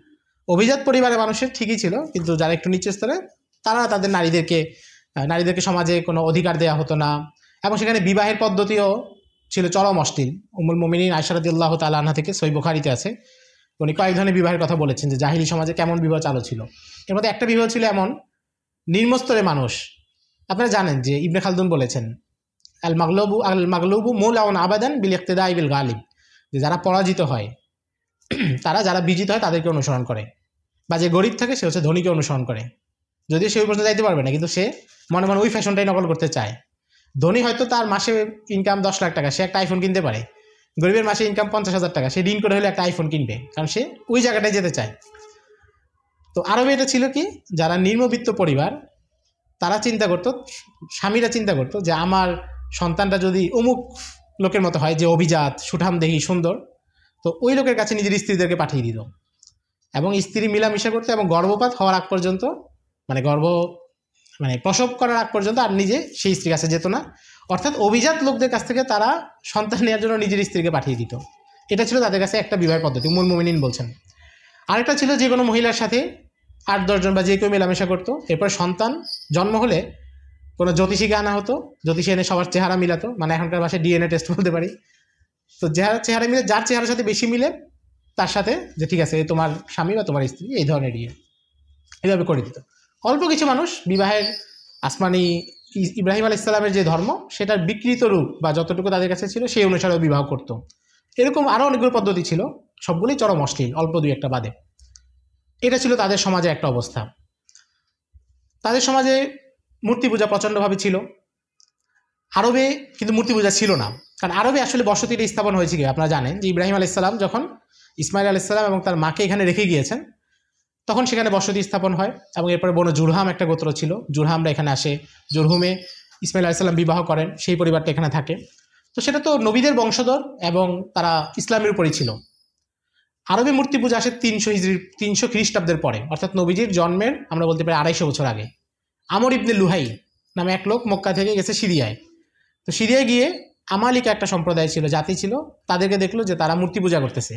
অভিজাত পরিবারের মানুষের ঠিকই ছিল, কিন্তু যারা একটু নিচু স্তরে তারা তাদের নারীদেরকে সমাজে কোনো অধিকার দেওয়া হতো না। এবং সেখানে বিবাহের পদ্ধতিও ছিল চরম অশ্লীল। উম্মুল মুমিনিন আয়েশা রাদিয়াল্লাহু তাআলা আনহা থেকে সহিহ বুখারীতে আছে, উনি কয়েক ধরনের বিবাহের কথা বলেছেন যে জাহিলি সমাজে কেমন বিবাহ চালু ছিল। এর মধ্যে একটা বিবাহ ছিল এমন, নিম্নস্তরের মানুষ, আপনারা জানেন যে ইবনে খালদুন বলেছেন আল মাগলুবু মৌলাউন আবাদান বিল ইক্তিদাই বিল গালিব, যে যারা পরাজিত হয় তারা যারা বিজিত হয় তাদেরকে অনুসরণ করে, বা যে গরিব থাকে সে হচ্ছে ধনীকে অনুসরণ করে। যদিও সে ওই পর্যন্ত যাইতে পারবে না, কিন্তু সে মনে মনে ওই ফ্যাশনটাই নকল করতে চায়। ধনী হয়তো তার মাসে ইনকাম 10 লাখ টাকা, সে একটা আইফোন কিনতে পারে। গরিবের মাসে ইনকাম 50,000 টাকা, সে ঋণ করে হলে একটা আইফোন কিনবে, কারণ সে ওই জায়গাটায় যেতে চায়। তো আরবে এটা ছিল কি, যারা নিম্নবিত্ত পরিবার তারা চিন্তা করতো, স্বামীরা চিন্তা করতো যে আমার সন্তানটা যদি অমুক লোকের মতো হয়, যে অভিজাত, সুঠামদেহী, সুন্দর, তো ওই লোকের কাছে নিজের স্ত্রীদেরকে পাঠিয়ে দিত এবং স্ত্রী মিলামিশা করতো এবং গর্ভপাত হওয়ার আগ পর্যন্ত, মানে প্রসব করার আগ পর্যন্ত আর নিজে সেই স্ত্রীর কাছে যেত না। অর্থাৎ অভিজাত লোকদের কাছ থেকে তারা সন্তান নেওয়ার জন্য নিজের স্ত্রীকে পাঠিয়ে দিত। এটা ছিল তাদের কাছে একটা বিবাহের পদ্ধতি, উম্মুল মুমিনিন বলছেন। আরেকটা ছিল যে কোনো মহিলার সাথে 8-10 জন বা যে কেউ মেলামেশা করতো, এরপর সন্তান জন্ম হলে কোনো জ্যোতিষীকে আনা হতো, জ্যোতিষী এনে সবার চেহারা মিলাতো, মানে এখনকার ভাষায় ডিএনএ টেস্ট বলতে পারি। তো চেহারা মিলে, যার চেহারার সাথে বেশি মিলে তার সাথে যে ঠিক আছে তোমার স্বামী বা তোমার স্ত্রী, এই ধরনের এইভাবে করে দিত। অল্প কিছু মানুষ বিবাহের আসমানি ইব্রাহিম আলাইহিস সালামের যে ধর্ম, সেটার বিকৃত রূপ বা যতটুকু তাদের কাছে ছিল সেই অনুসারে বিবাহ করত। এরকম আরও অনেকগুলো পদ্ধতি ছিল, সবগুলোই চরম অশ্লীল, অল্প দুই একটা বাদে। এটা ছিল তাদের সমাজে একটা অবস্থা। তাদের সমাজে মূর্তি পূজা প্রচণ্ডভাবে ছিল। আরবে কিন্তু মূর্তি পূজা ছিল না, কারণ আরবে আসলে বসতিটা স্থাপন হয়েছে কি আপনারা জানেন যে ইব্রাহিম আলাইহিস সালাম যখন ইসমাইল আলাইহিস সালাম এবং তার মাকে এখানে রেখে গিয়েছেন, তখন সেখানে বসতি স্থাপন হয় এবং এরপরে বনো জুরহাম একটা গোত্র ছিল, জুরহামরা এখানে আসে, জুরহুমে ইসমাইল আলাইহিস সালাম বিবাহ করেন, সেই পরিবারটা এখানে থাকে। তো সেটা তো নবীদের বংশধর এবং তারা ইসলামের উপরই ছিল। আরবে মূর্তি পূজা আসে 300 খ্রিস্টাব্দের পরে, অর্থাৎ নবীজির জন্মের আমরা বলতে পারি 250 বছর আগে। আমর ইবনে লুহাই নামে এক লোক মক্কা থেকে গেছে সিরিয়ায়। তো সিরিয়ায় গিয়ে আমালিকা একটা সম্প্রদায় ছিল, জাতি ছিল, তাদেরকে দেখলো যে তারা মূর্তি পূজা করতেছে।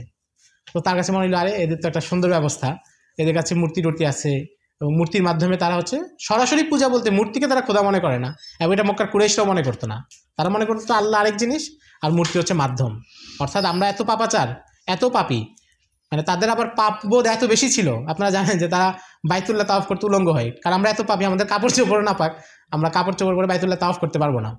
তো তার কাছে মনে হলো আরে এদের তো একটা সুন্দর ব্যবস্থা, এদের কাছে মূর্তি টূর্তি আছে এবং মূর্তির মাধ্যমে তারা সরাসরি পূজা বলতে মূর্তিকে তারা খোদা মনে করে না, এবং এটা মক্কার কুরাইশরাও মনে করতো না। তারা মনে করতো আল্লাহ আরেক জিনিস আর মূর্তি হচ্ছে মাধ্যম। অর্থাৎ আমরা এত পাপাচার, এত পাপী, মানে তাদের আবার পাপবোধ এত বেশি ছিল। আপনারা জানেন যে তারা বাইতুল্লাহ তাওয়াফ করতে উলঙ্গ হয়, কারণ আমরা এত পাপী, আমাদের কাপড় চোপড় না পাক, আমরা কাপড় চোপড় পরে বাইতুল্লাহ তাওয়াফ করতে পারবো না।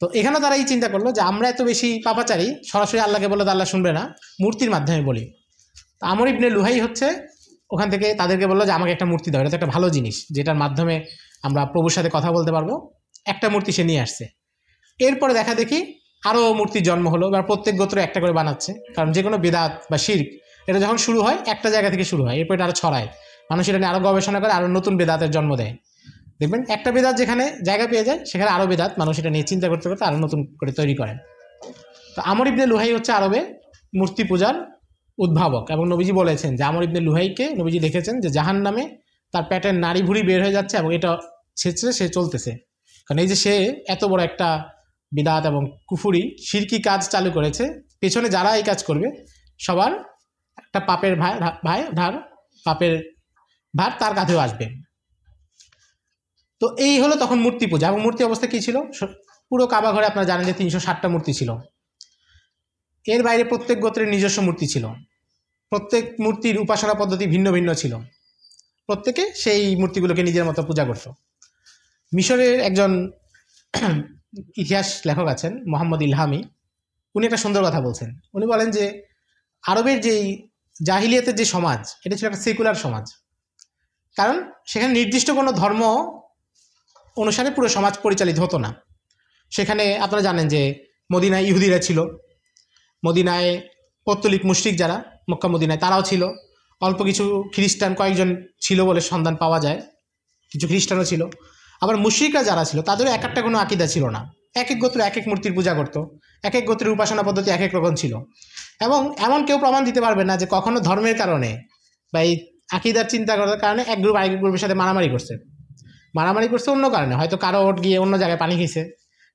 তো এখানে তারা এই চিন্তা করলো যে আমরা এত বেশি পাপাচারী, সরাসরি আল্লাহকে বললে তো আল্লাহ শুনবে না, মূর্তির মাধ্যমে বলি। তো আমর ইবনে লুহাই ওখান থেকে তাদেরকে বললো যে আমাকে একটা মূর্তি দাও, এটা তো একটা ভালো জিনিস যেটার মাধ্যমে আমরা প্রভুর সাথে কথা বলতে পারবো। একটা মূর্তি সে নিয়ে আসছে। এরপরে দেখা দেখি আরও মূর্তির জন্ম হলো, এবার প্রত্যেক গোত্র একটা করে বানাচ্ছে, কারণ যে কোনো বিদআত বা শিরক এটা যখন শুরু হয় একটা জায়গা থেকে শুরু হয়, এরপর এটা আরও ছড়ায়, মানুষ এটা নিয়ে আরও গবেষণা করে, আরও নতুন বেদাতের জন্ম দেয়। দেখবেন একটা বেদাত যেখানে জায়গা পেয়ে যায় সেখানে আরও বেদাত মানুষ এটা নিয়ে চিন্তা করতে করতে আরও নতুন করে তৈরি করেন। তো আমর ইবনে লুহাই আরবে মূর্তি পূজার উদ্ভাবক, এবং নবীজি বলেছেন যে আমর ইবনে লুহাইকে নবীজি দেখেছেন যে জাহান্নামে তার পেটের নাড়ি ভুড়ি বের হয়ে যাচ্ছে এবং এটা ছেঁচড়ে সে চলতেছে, কারণ এই যে সে এত বড় একটা বিদাত এবং কুফুরি শিরকি কাজ চালু করেছে, পেছনে যারা এই কাজ করবে সবার একটা পাপের পাপের ভার তার কাঁধেও আসবে। তো এই হলো তখন মূর্তি পূজা। এবং মূর্তি অবস্থা কী ছিল, পুরো কাবা ঘরে আপনারা জানেন যে 360টা মূর্তি ছিল। এর বাইরে প্রত্যেক গোত্রের নিজস্ব মূর্তি ছিল, প্রত্যেক মূর্তির উপাসনা পদ্ধতি ভিন্ন ভিন্ন ছিল, প্রত্যেকে সেই মূর্তিগুলোকে নিজের মতো পূজা করত। মিশরের একজন ইতিহাস লেখক আছেন মোহাম্মদ ইলহামি, উনি একটা সুন্দর কথা বলছেন। উনি বলেন যে আরবের যেই জাহিলিয়াতের যে সমাজ, এটা ছিল একটা সেকুলার সমাজ, কারণ সেখানে নির্দিষ্ট কোনো ধর্ম অনুসারে পুরো সমাজ পরিচালিত হতো না। সেখানে আপনারা জানেন যে মদিনায় ইহুদিরা ছিল, মদিনায় পৌত্তলিক মুশরিক যারা মক্কা মদিনায় তারাও ছিল, অল্প কিছু খ্রিস্টান কয়েকজন ছিল বলে সন্ধান পাওয়া যায়, কিছু খ্রিস্টানও ছিল। আবার মুশরিকরা যারা ছিল তাদেরও এক একটা কোনো আকিদা ছিল না, এক এক গোত্র এক এক মূর্তির পূজা করতো, এক এক গোত্রের উপাসনা পদ্ধতি এক এক রকম ছিল। এবং এমন কেউ প্রমাণ দিতে পারবে না যে কখনো ধর্মের কারণে বা এই আকিদার চিন্তা করার কারণে এক গ্রুপ আরেক গ্রুপের সাথে মারামারি করছে অন্য কারণে, হয়তো কারো ওট গিয়ে অন্য জায়গায় পানি খেয়েছে,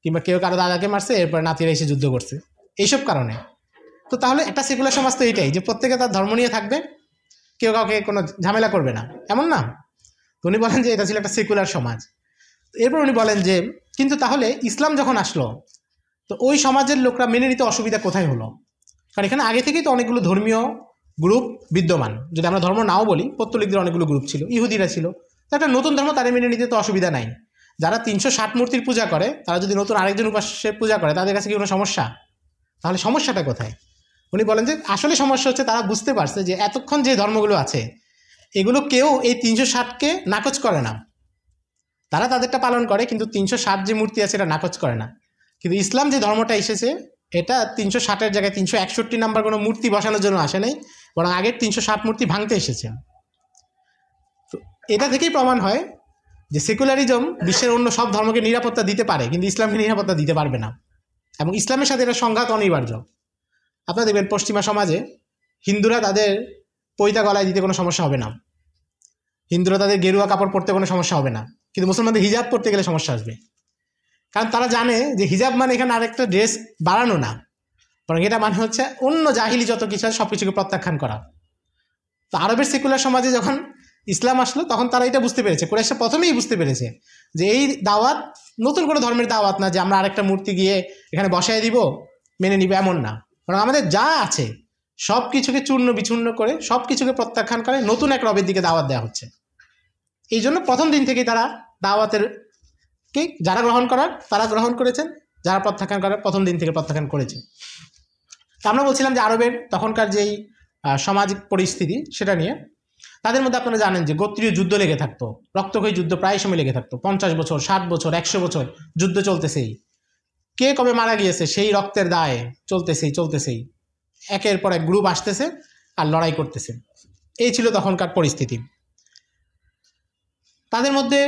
কিংবা কেউ কারো দাদাকে মারছে, এরপর নাতিরা এসে যুদ্ধ করছে, এইসব কারণে। তো তাহলে একটা সেকুলার সমাজ তো এইটাই, যে প্রত্যেকে তার ধর্ম নিয়ে থাকবে, কেউ কাউকে কোনো ঝামেলা করবে না, এমন না। তো উনি বলেন যে এটা ছিল একটা সেকুলার সমাজ। এরপর উনি বলেন যে কিন্তু তাহলে ইসলাম যখন আসলো তো ওই সমাজের লোকরা মেনে নিতে অসুবিধা কোথায় হলো, কারণ এখানে আগে থেকেই তো অনেকগুলো ধর্মীয় গ্রুপ বিদ্যমান, যদি আমরা ধর্ম নাও বলি, পৌত্তলিকদের অনেকগুলো গ্রুপ ছিল, ইহুদিরা ছিল, তো একটা নতুন ধর্ম তাদের মেনে নিতে তো অসুবিধা নাই। যারা 360 মূর্তির পূজা করে তারা যদি নতুন আরেকজন উপাস্যের পূজা করে তাদের কাছে কি কোনো সমস্যা? তাহলে সমস্যাটা কোথায়? উনি বলেন যে আসলে সমস্যা হচ্ছে তারা বুঝতে পারছে যে এতক্ষণ যে ধর্মগুলো আছে এগুলো কেউ এই 360কে নাকচ করে না, তারা তাদেরটা পালন করে, কিন্তু 360 যে মূর্তি আছে এটা নাকচ করে না। কিন্তু ইসলাম যে ধর্মটা এসেছে এটা 360-এর জায়গায় 361 নাম্বার কোনো মূর্তি বসানোর জন্য আসে নাই, বরং আগের 360 মূর্তি ভাঙতে এসেছে। তো এটা থেকেই প্রমাণ হয় যে সেকুলারিজম বিশ্বের অন্য সব ধর্মকে নিরাপত্তা দিতে পারে, কিন্তু ইসলামকে নিরাপত্তা দিতে পারবে না, এবং ইসলামের সাথে এটা সংঘাত অনিবার্য। আপনারা দেখবেন পশ্চিমা সমাজে হিন্দুরা তাদের পৈতা গলায় দিতে কোনো সমস্যা হবে না, হিন্দুরা তাদের গেরুয়া কাপড় পরতে কোনো সমস্যা হবে না, কিন্তু মুসলমানদের হিজাব পরতে গেলে সমস্যা আসবে। কারণ তারা জানে যে হিজাব মানে এখানে আরেকটা ড্রেস বাড়ানো না, বরং এটা মানে হচ্ছে অন্য জাহিলি যত কিছু আছে সব কিছুকে প্রত্যাখ্যান করা। তো আরবের সেকুলার সমাজে যখন ইসলাম আসলো তখন তারা এটা বুঝতে পেরেছে, কুরাইশরা প্রথমেই বুঝতে পেরেছে যে এই দাওয়াত নতুন কোনো ধর্মের দাওয়াত না, যে আমরা আরেকটা মূর্তি গিয়ে এখানে বসায় দিব মেনে নিব, এমন না, বরং আমাদের যা আছে সব কিছুকে চূর্ণ বিচূর্ণ করে সব কিছুকে প্রত্যাখ্যান করে নতুন এক রবের দিকে দাওয়াত দেওয়া হচ্ছে। এই জন্য প্রথম দিন থেকেই তারা দাওয়াতের কে যারা গ্রহণ করার তারা গ্রহণ করেছেন, যারা প্রত্যাখ্যান করার প্রথম দিন থেকে প্রত্যাখ্যান করেছেন। তা আমরা বলছিলাম যে আরবের তখনকার যেই সামাজিক পরিস্থিতি সেটা নিয়ে, তাদের মধ্যে আপনারা জানেন যে গোত্রীয় যুদ্ধ লেগে থাকতো, রক্তক্ষয়ী যুদ্ধ প্রায় সময় লেগে থাকতো, 50 বছর 60 বছর 100 বছর যুদ্ধ চলতেছেই, কে কবে মারা গিয়েছে সেই রক্তের দায়ে চলতেছেই, একের পর এক গ্রুপ আসতেছে আর লড়াই করতেছে। এই ছিল তখনকার পরিস্থিতি। তাদের মধ্যে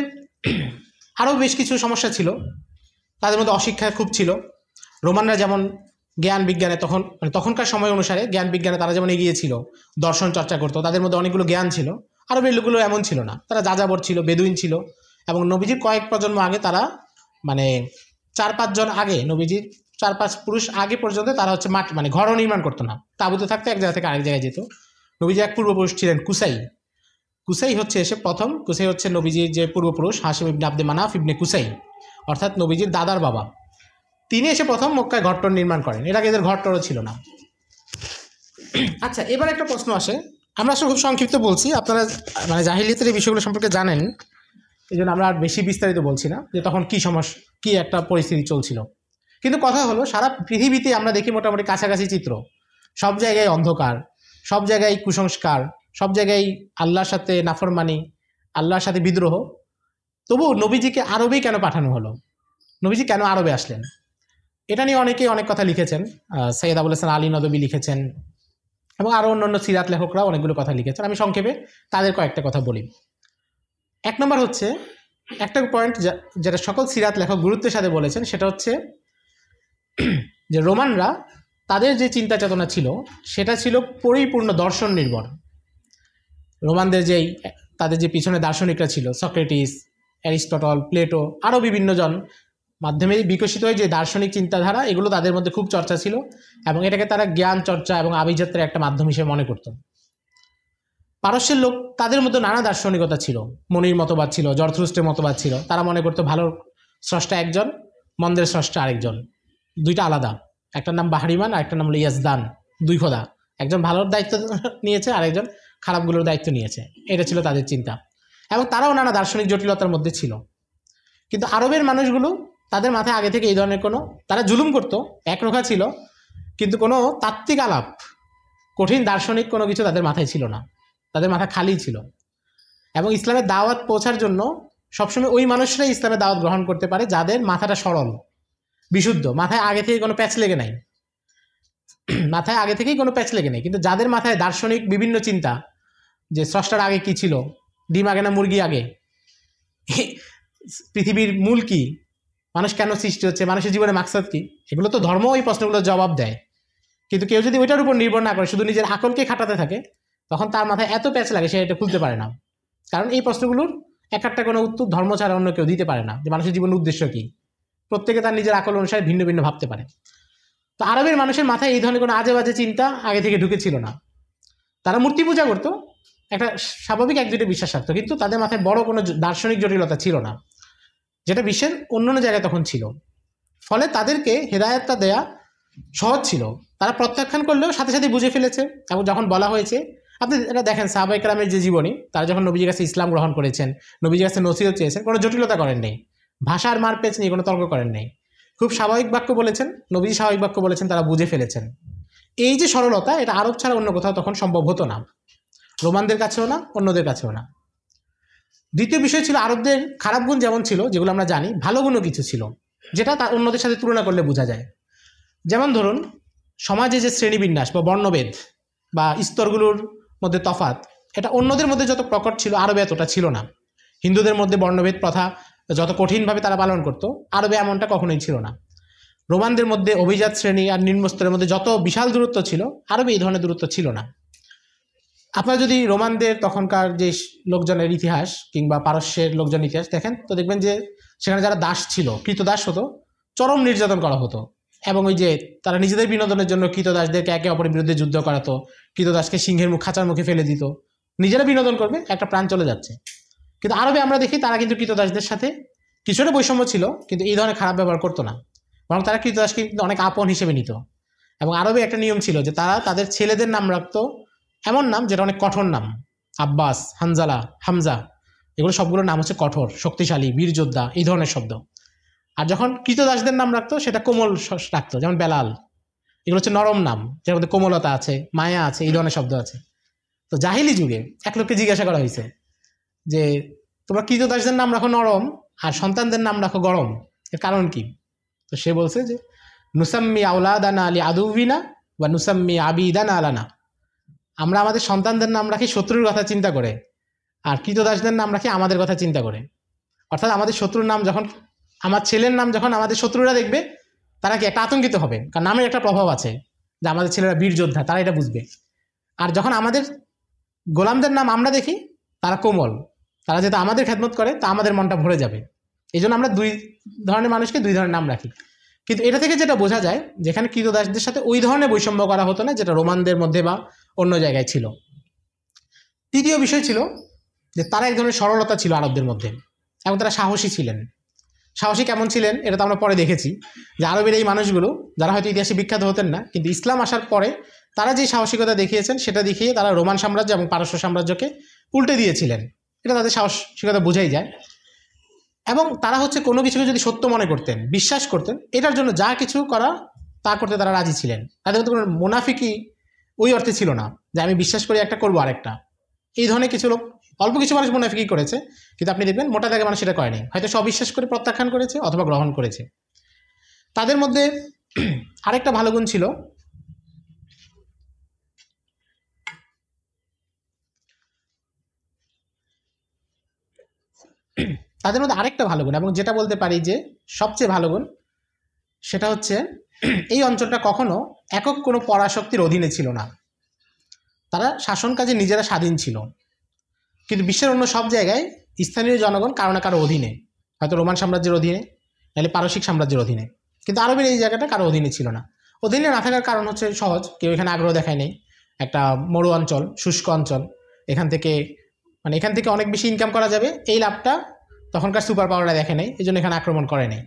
আরও বেশ কিছু সমস্যা ছিল, তাদের মধ্যে অশিক্ষা খুব ছিল। রোমানরা যেমন জ্ঞান বিজ্ঞানে তখনকার সময় অনুসারে জ্ঞান বিজ্ঞানে তারা যেমন এগিয়ে ছিল, দর্শন চর্চা করতো, তাদের মধ্যে অনেকগুলো জ্ঞান ছিল। আরবের লোকগুলো এমন ছিল না, তারা যাযাবর ছিল, বেদুইন ছিল, এবং নবীজির কয়েক প্রজন্ম আগে তারা মানে 4-5 জন আগে, নবীজির 4-5 পুরুষ আগে পর্যন্ত তারা হচ্ছে মানে ঘরও নির্মাণ করতো না, তাঁবুতে থাকতে এক জায়গা থেকে আরেক জায়গায় যেত। নবীজির এক পূর্বপুরুষ ছিলেন কুসাই হচ্ছে কুসাই হচ্ছে নবীজির যে পূর্বপুরুষ হাশিম ইবনে আব্দে মানাফ ইবনে কুসাই, অর্থাৎ নবীজির দাদার বাবা। তিনি এসে প্রথম মক্কায় ঘরটর নির্মাণ করেন, এর আগে এদের ঘরটরও ছিল না। আচ্ছা, এবার একটা প্রশ্ন আসে, আমরা আসলে খুব সংক্ষিপ্ত বলছি, আপনারা মানে জাহিলিয়াতের এই বিষয়গুলো সম্পর্কে জানেন, এই জন্য আমরা আর বেশি বিস্তারিত বলছি না যে তখন কী একটা পরিস্থিতি চলছিল। কিন্তু কথা হলো, সারা পৃথিবীতে আমরা দেখি মোটামুটি কাছাকাছি চিত্র, সব জায়গায় অন্ধকার, সব জায়গায় কুসংস্কার, সব জায়গায় আল্লাহর সাথে নাফরমানি, আল্লাহর সাথে বিদ্রোহ। তবু নবীজিকে আরবেই কেন পাঠানো হলো, নবীজি কেন আরবে আসলেন, এটা নিয়ে অনেকেই অনেক কথা লিখেছেন। সৈয়দ আবুল হাসান আলী নদভী লিখেছেন, এবং আরও অন্যান্য সিরাত লেখকরা অনেকগুলো কথা লিখেছেন। আমি সংক্ষেপে তাদের কয়েকটা কথা বলি। এক নম্বর হচ্ছে, একটা পয়েন্ট যেটা সকল সিরাত লেখক গুরুত্বের সাথে বলেছেন, সেটা হচ্ছে যে রোমানরা তাদের যে চিন্তা চেতনা ছিল সেটা ছিল পরিপূর্ণ দর্শন নির্ভর। রোমানদের তাদের যে পিছনে দার্শনিকরা ছিল, সক্রেটিস, অ্যারিস্টটল, প্লেটো, আরও বিভিন্ন জন মাধ্যমে বিকশিত হয়ে যে দার্শনিক চিন্তাধারা, এগুলো তাদের মধ্যে খুব চর্চা ছিল, এবং এটাকে তারা জ্ঞান চর্চা এবং আভিজাত্যের একটা মাধ্যম হিসেবে মনে করত। পারস্যের লোক, তাদের মধ্যে নানা দার্শনিকতা ছিল, মনির মতবাদ ছিল, জরথ্রুস্টের মতবাদ ছিল। তারা মনে করতো ভালোর স্রষ্টা একজন, মন্দের স্রষ্টা আরেকজন, দুইটা আলাদা, একটার নাম বাহারিমান আর একটার নাম হলো ইয়াজদান, দুই খোদা, একজন ভালোর দায়িত্ব নিয়েছে আরেকজন খারাপগুলোর দায়িত্ব নিয়েছে, এটা ছিল তাদের চিন্তা। এবং তারাও নানা দার্শনিক জটিলতার মধ্যে ছিল। কিন্তু আরবের মানুষগুলো, তাদের মাথায় আগে থেকে এই ধরনের তারা জুলুম করতো, একরোখা ছিল, কিন্তু কোনো তাত্ত্বিক আলাপ, কঠিন দার্শনিক কোনো কিছু তাদের মাথায় ছিল না, তাদের মাথা খালি ছিল। এবং ইসলামের দাওয়াত পৌঁছার জন্য সবসময় ওই মানুষরাই ইসলামের দাওয়াত গ্রহণ করতে পারে যাদের মাথাটা সরল, বিশুদ্ধ, মাথায় আগে থেকে কোনো প্যাচ লেগে নাই, কিন্তু যাদের মাথায় দার্শনিক বিভিন্ন চিন্তা, যে স্রষ্টার আগে কি ছিল, ডিম আগে না মুরগি আগে, পৃথিবীর মূল কি, মানুষ কেন সৃষ্টি হচ্ছে, মানুষের জীবনে মাকসাদ কি, এগুলো তো ধর্ম ওই প্রশ্নগুলোর জবাব দেয়। কিন্তু কেউ যদি ওইটার উপর নির্ভর না করে, শুধু নিজের আকলকে খাটাতে থাকে, তখন তার মাথায় এত প্যাচ লাগে সে এটা খুলতে পারে না। কারণ এই প্রশ্নগুলোর এক একটা কোনো উত্তর ধর্ম ছাড়া অন্য কেউ দিতে পারে না, যে মানুষের জীবনের উদ্দেশ্য কি, প্রত্যেকে তার নিজের আকল অনুসারে ভিন্ন ভিন্ন ভাবতে পারে। তো আরবের মানুষের মাথায় এই ধরনের কোনো আজে বাজে চিন্তা আগে থেকে ঢুকেছিল না। তারা মূর্তি পূজা করতো, একটা স্বাভাবিক একজোটে বিশ্বাস রাখতো, কিন্তু তাদের মাথায় বড় কোনো দার্শনিক জটিলতা ছিল না, যেটা বিশ্বের অন্যান্য জায়গায় তখন ছিল। ফলে তাদেরকে হেদায়েতটা দেয়া সহজ ছিল, তারা প্রত্যাখ্যান করলেও সাথে সাথে বুঝে ফেলেছে। এবং যখন বলা হয়েছে, আপনি এটা দেখেন সাহাবায়ে কেরামের যে জীবনী, তারা যখন নবীজির কাছে ইসলাম গ্রহণ করেছেন, নবীজির কাছে নসিহত চেয়েছেন, কোনো জটিলতা করেন নাই, ভাষার মারপ্যাচ নিয়ে কোনো তর্ক করেন নাই, খুব স্বাভাবিক বাক্য বলেছেন, নবীজি স্বাভাবিক বাক্য বলেছেন, তারা বুঝে ফেলেছেন। এই যে সরলতা, এটা আরব ছাড়া অন্য কোথাও তখন সম্ভব হতো না, রোমানদের কাছেও না, অন্যদের কাছেও না। দ্বিতীয় বিষয় ছিল, আরবদের খারাপ গুণ যেমন ছিল, যেগুলো আমরা জানি, ভালো গুণও কিছু ছিল, যেটা তার অন্যদের সাথে তুলনা করলে বোঝা যায়। যেমন ধরুন, সমাজে যে শ্রেণীবিন্যাস বা বর্ণভেদ বা স্তরগুলোর মধ্যে তফাৎ, এটা অন্যদের মধ্যে যত প্রকট ছিল আরবে এতটা ছিল না। হিন্দুদের মধ্যে বর্ণভেদ প্রথা যত কঠিনভাবে তারা পালন করতো, আরবে এমনটা কখনোই ছিল না। রোমানদের মধ্যে অভিজাত শ্রেণী আর নিম্ন স্তরের মধ্যে যত বিশাল দূরত্ব ছিল, আরবে এই ধরনের দূরত্ব ছিল না। আপনারা যদি রোমানদের তখনকার যে লোকজনের ইতিহাস কিংবা পারস্যের লোকজনের ইতিহাস দেখেন, তো দেখবেন যে সেখানে যারা দাস ছিল, কৃতদাস হতো, চরম নির্যাতন করা হতো। এবং ওই যে তারা নিজেদের বিনোদনের জন্য কৃতদাসদেরকে একে অপরের বিরুদ্ধে যুদ্ধ করাতো, কৃতদাসকে সিংহের খাঁচার মুখে ফেলে দিত, নিজেরা বিনোদন করবে, একটা প্রাণ চলে যাচ্ছে। কিন্তু আরবে আমরা দেখি তারা কিন্তু কৃতদাসদের সাথে কিছুটা বৈষম্য ছিল, কিন্তু এই ধরনের খারাপ ব্যবহার করতো না, বরং তারা কৃতদাসকে কিন্তু অনেক আপন হিসেবে নিত। এবং আরবে একটা নিয়ম ছিল যে তারা তাদের ছেলেদের নাম রাখতো এমন নাম যেটা অনেক কঠোর নাম। আব্বাস, হানজালা, হামজা, এগুলো সবগুলোর নাম হচ্ছে কঠোর, শক্তিশালী, বীর যোদ্ধা, এই ধরনের শব্দ। আর যখন কৃতদাসদের নাম রাখতো সেটা কোমল রাখতো, যেমন বেলাল, এগুলো হচ্ছে নরম নাম, যার মধ্যে কোমলতা আছে, মায়া আছে, এই ধরনের শব্দ আছে। তো জাহিলি যুগে এক লোককে জিজ্ঞাসা করা হয়েছে যে তোমরা কৃতদাসদের নাম রাখো নরম আর সন্তানদের নাম রাখো গরম, এর কারণ কি? তো সে বলছে যে নুসাম্মি আউলাদানা আলী আদুবিনা বা নুসাম্মি আবিদানা আলানা, আমরা আমাদের সন্তানদের নাম রাখি শত্রুর কথা চিন্তা করে, আর কৃতদাসদের নাম রাখি আমাদের কথা চিন্তা করে। অর্থাৎ আমাদের শত্রুর নাম যখন, আমার ছেলের নাম যখন আমাদের শত্রুরা দেখবে, তারা কি একটা আতঙ্কিত হবে, কারণ নামের একটা প্রভাব আছে যে আমাদের ছেলেরা বীর যোদ্ধা, তারা এটা বুঝবে। আর যখন আমাদের গোলামদের নাম আমরা দেখি, তারা কোমল, তারা যেটা আমাদের খেদমত করে, তা আমাদের মনটা ভরে যাবে। এই জন্য আমরা দুই ধরনের মানুষকে দুই ধরনের নাম রাখি। কিন্তু এটা থেকে যেটা বোঝা যায়, যেখানে কৃতদাসদের সাথে ওই ধরনের বৈষম্য করা হতো না যেটা রোমানদের মধ্যে বা অন্য জায়গায় ছিল। তৃতীয় বিষয় ছিল যে তারা এক ধরনের সরলতা ছিল আরবদের মধ্যে, এবং তারা সাহসী ছিলেন। সাহসী কেমন ছিলেন এটা তো আমরা পরে দেখেছি, যে আরবের এই মানুষগুলো যারা হয়তো ইতিহাসে বিখ্যাত হতেন না, কিন্তু ইসলাম আসার পরে তারা যে সাহসিকতা দেখিয়েছেন সেটা দেখিয়ে তারা রোমান সাম্রাজ্য এবং পারস্য সাম্রাজ্যকে উল্টে দিয়েছিলেন। এটা তাদের সাহসিকতা বোঝাই যায়। এবং তারা হচ্ছে কোনো কিছুকে যদি সত্য মনে করতেন, বিশ্বাস করতেন, এটার জন্য যা কিছু করা তা করতে তারা রাজি ছিলেন। তাদের মধ্যে কোনো মুনাফিকি ওই অর্থে ছিল না যে আমি বিশ্বাস করি একটা করবো আরেকটা। এই ধরনের কিছু লোক, অল্প কিছু মানুষ মুনাফিকি করেছে, কিন্তু আপনি দেখবেন মোটা দাগে মানুষ সেটা করেনি, হয়তো সব বিশ্বাস করে প্রত্যাখ্যান করেছে অথবা গ্রহণ করেছে। তাদের মধ্যে আরেকটা ভালো গুণ ছিল, তাদের মধ্যে আরেকটা ভালো গুণ, এবং যেটা বলতে পারি যে সবচেয়ে ভালো গুণ, সেটা হচ্ছে এই অঞ্চলটা কখনো একক কোনো পরাশক্তির অধীনে ছিল না। তারা শাসন কাজে নিজেরা স্বাধীন ছিল। কিন্তু বিশ্বের অন্য সব জায়গায় স্থানীয় জনগণ কারো না কারো অধীনে, হয়তো রোমান সাম্রাজ্যের অধীনে, নাহলে পারসিক সাম্রাজ্যের অধীনে। কিন্তু আরবের এই জায়গাটা কারো অধীনে ছিল না। অধীনে না থাকার কারণ হচ্ছে সহজ, কেউ এখানে আগ্রহ দেখায় নেই। একটা মরু অঞ্চল, শুষ্ক অঞ্চল, এখান থেকে অনেক বেশি ইনকাম করা যাবে, এই লাভটা তখনকার সুপার পাওয়াররা দেখে নেই, এই জন্য এখানে আক্রমণ করে নেই।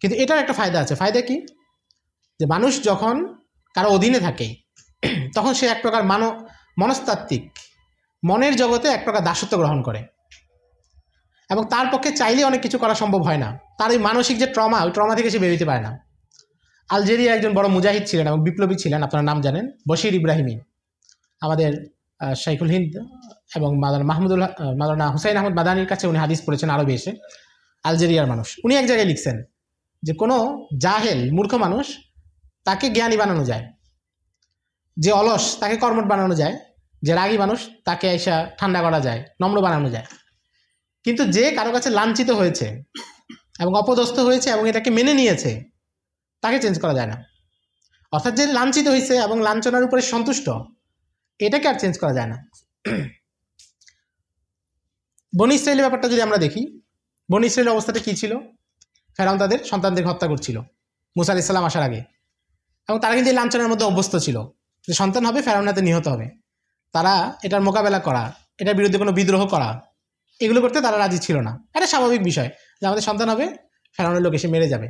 কিন্তু এটার একটা ফায়দা আছে। ফায়দা কি? যে মানুষ যখন কারো অধীনে থাকে তখন সে এক প্রকার মনস্তাত্ত্বিক, মনের জগতে এক প্রকার দাসত্ব গ্রহণ করে, এবং তার পক্ষে চাইলে অনেক কিছু করা সম্ভব হয় না। তার এই মানসিক যে ট্রমা, ওই ট্রমা থেকে সে বেরোতে পারে না। আলজেরিয়া একজন বড় মুজাহিদ ছিলেন এবং বিপ্লবী ছিলেন, আপনার নাম জানেন, বশির ইব্রাহিমি। আমাদের শাইখুল হিন্দ এবং মাওলানা হুসাইন আহমদ মাদানির কাছে উনি হাদিস পড়েছেন আরবে এসে। আলজেরিয়ার মানুষ, উনি এক জায়গায় লিখছেন যে কোনো জাহেল, মূর্খ মানুষ, তাকে জ্ঞানী বানানো যায়, যে অলস তাকে কর্মঠ বানানো যায়, যে রাগী মানুষ তাকে এসে ঠান্ডা করা যায়, নম্র বানানো যায়। কিন্তু যে কারো কাছে লাঞ্ছিত হয়েছে এবং অপদস্থ হয়েছে এবং এটাকে মেনে নিয়েছে, তাকে চেঞ্জ করা যায় না। অর্থাৎ যে লাঞ্ছিত হয়েছে এবং লাঞ্ছনার উপরে সন্তুষ্ট, এটাকে আর চেঞ্জ করা যায় না। বনী ইসরায়েলের ব্যাপারটা যদি আমরা দেখি, বনী ইসরায়েলের অবস্থাটা কী ছিল? ফেরাউন তাদের সন্তানদের হত্যা করছিল মুসা আলাইহিস সালাম আসার আগে, এবং তারা কিন্তু এই লাঞ্ছনার মধ্যে অভ্যস্ত ছিল যে সন্তান হবে, ফেরাউন হাতে নিহত হবে। তারা এটার মোকাবেলা করা, এটার বিরুদ্ধে কোনো বিদ্রোহ করা, এগুলো করতে তারা রাজি ছিল না। এটা স্বাভাবিক বিষয় যে আমাদের সন্তান হবে, ফেরাউনের লোক এসে মেরে যাবে।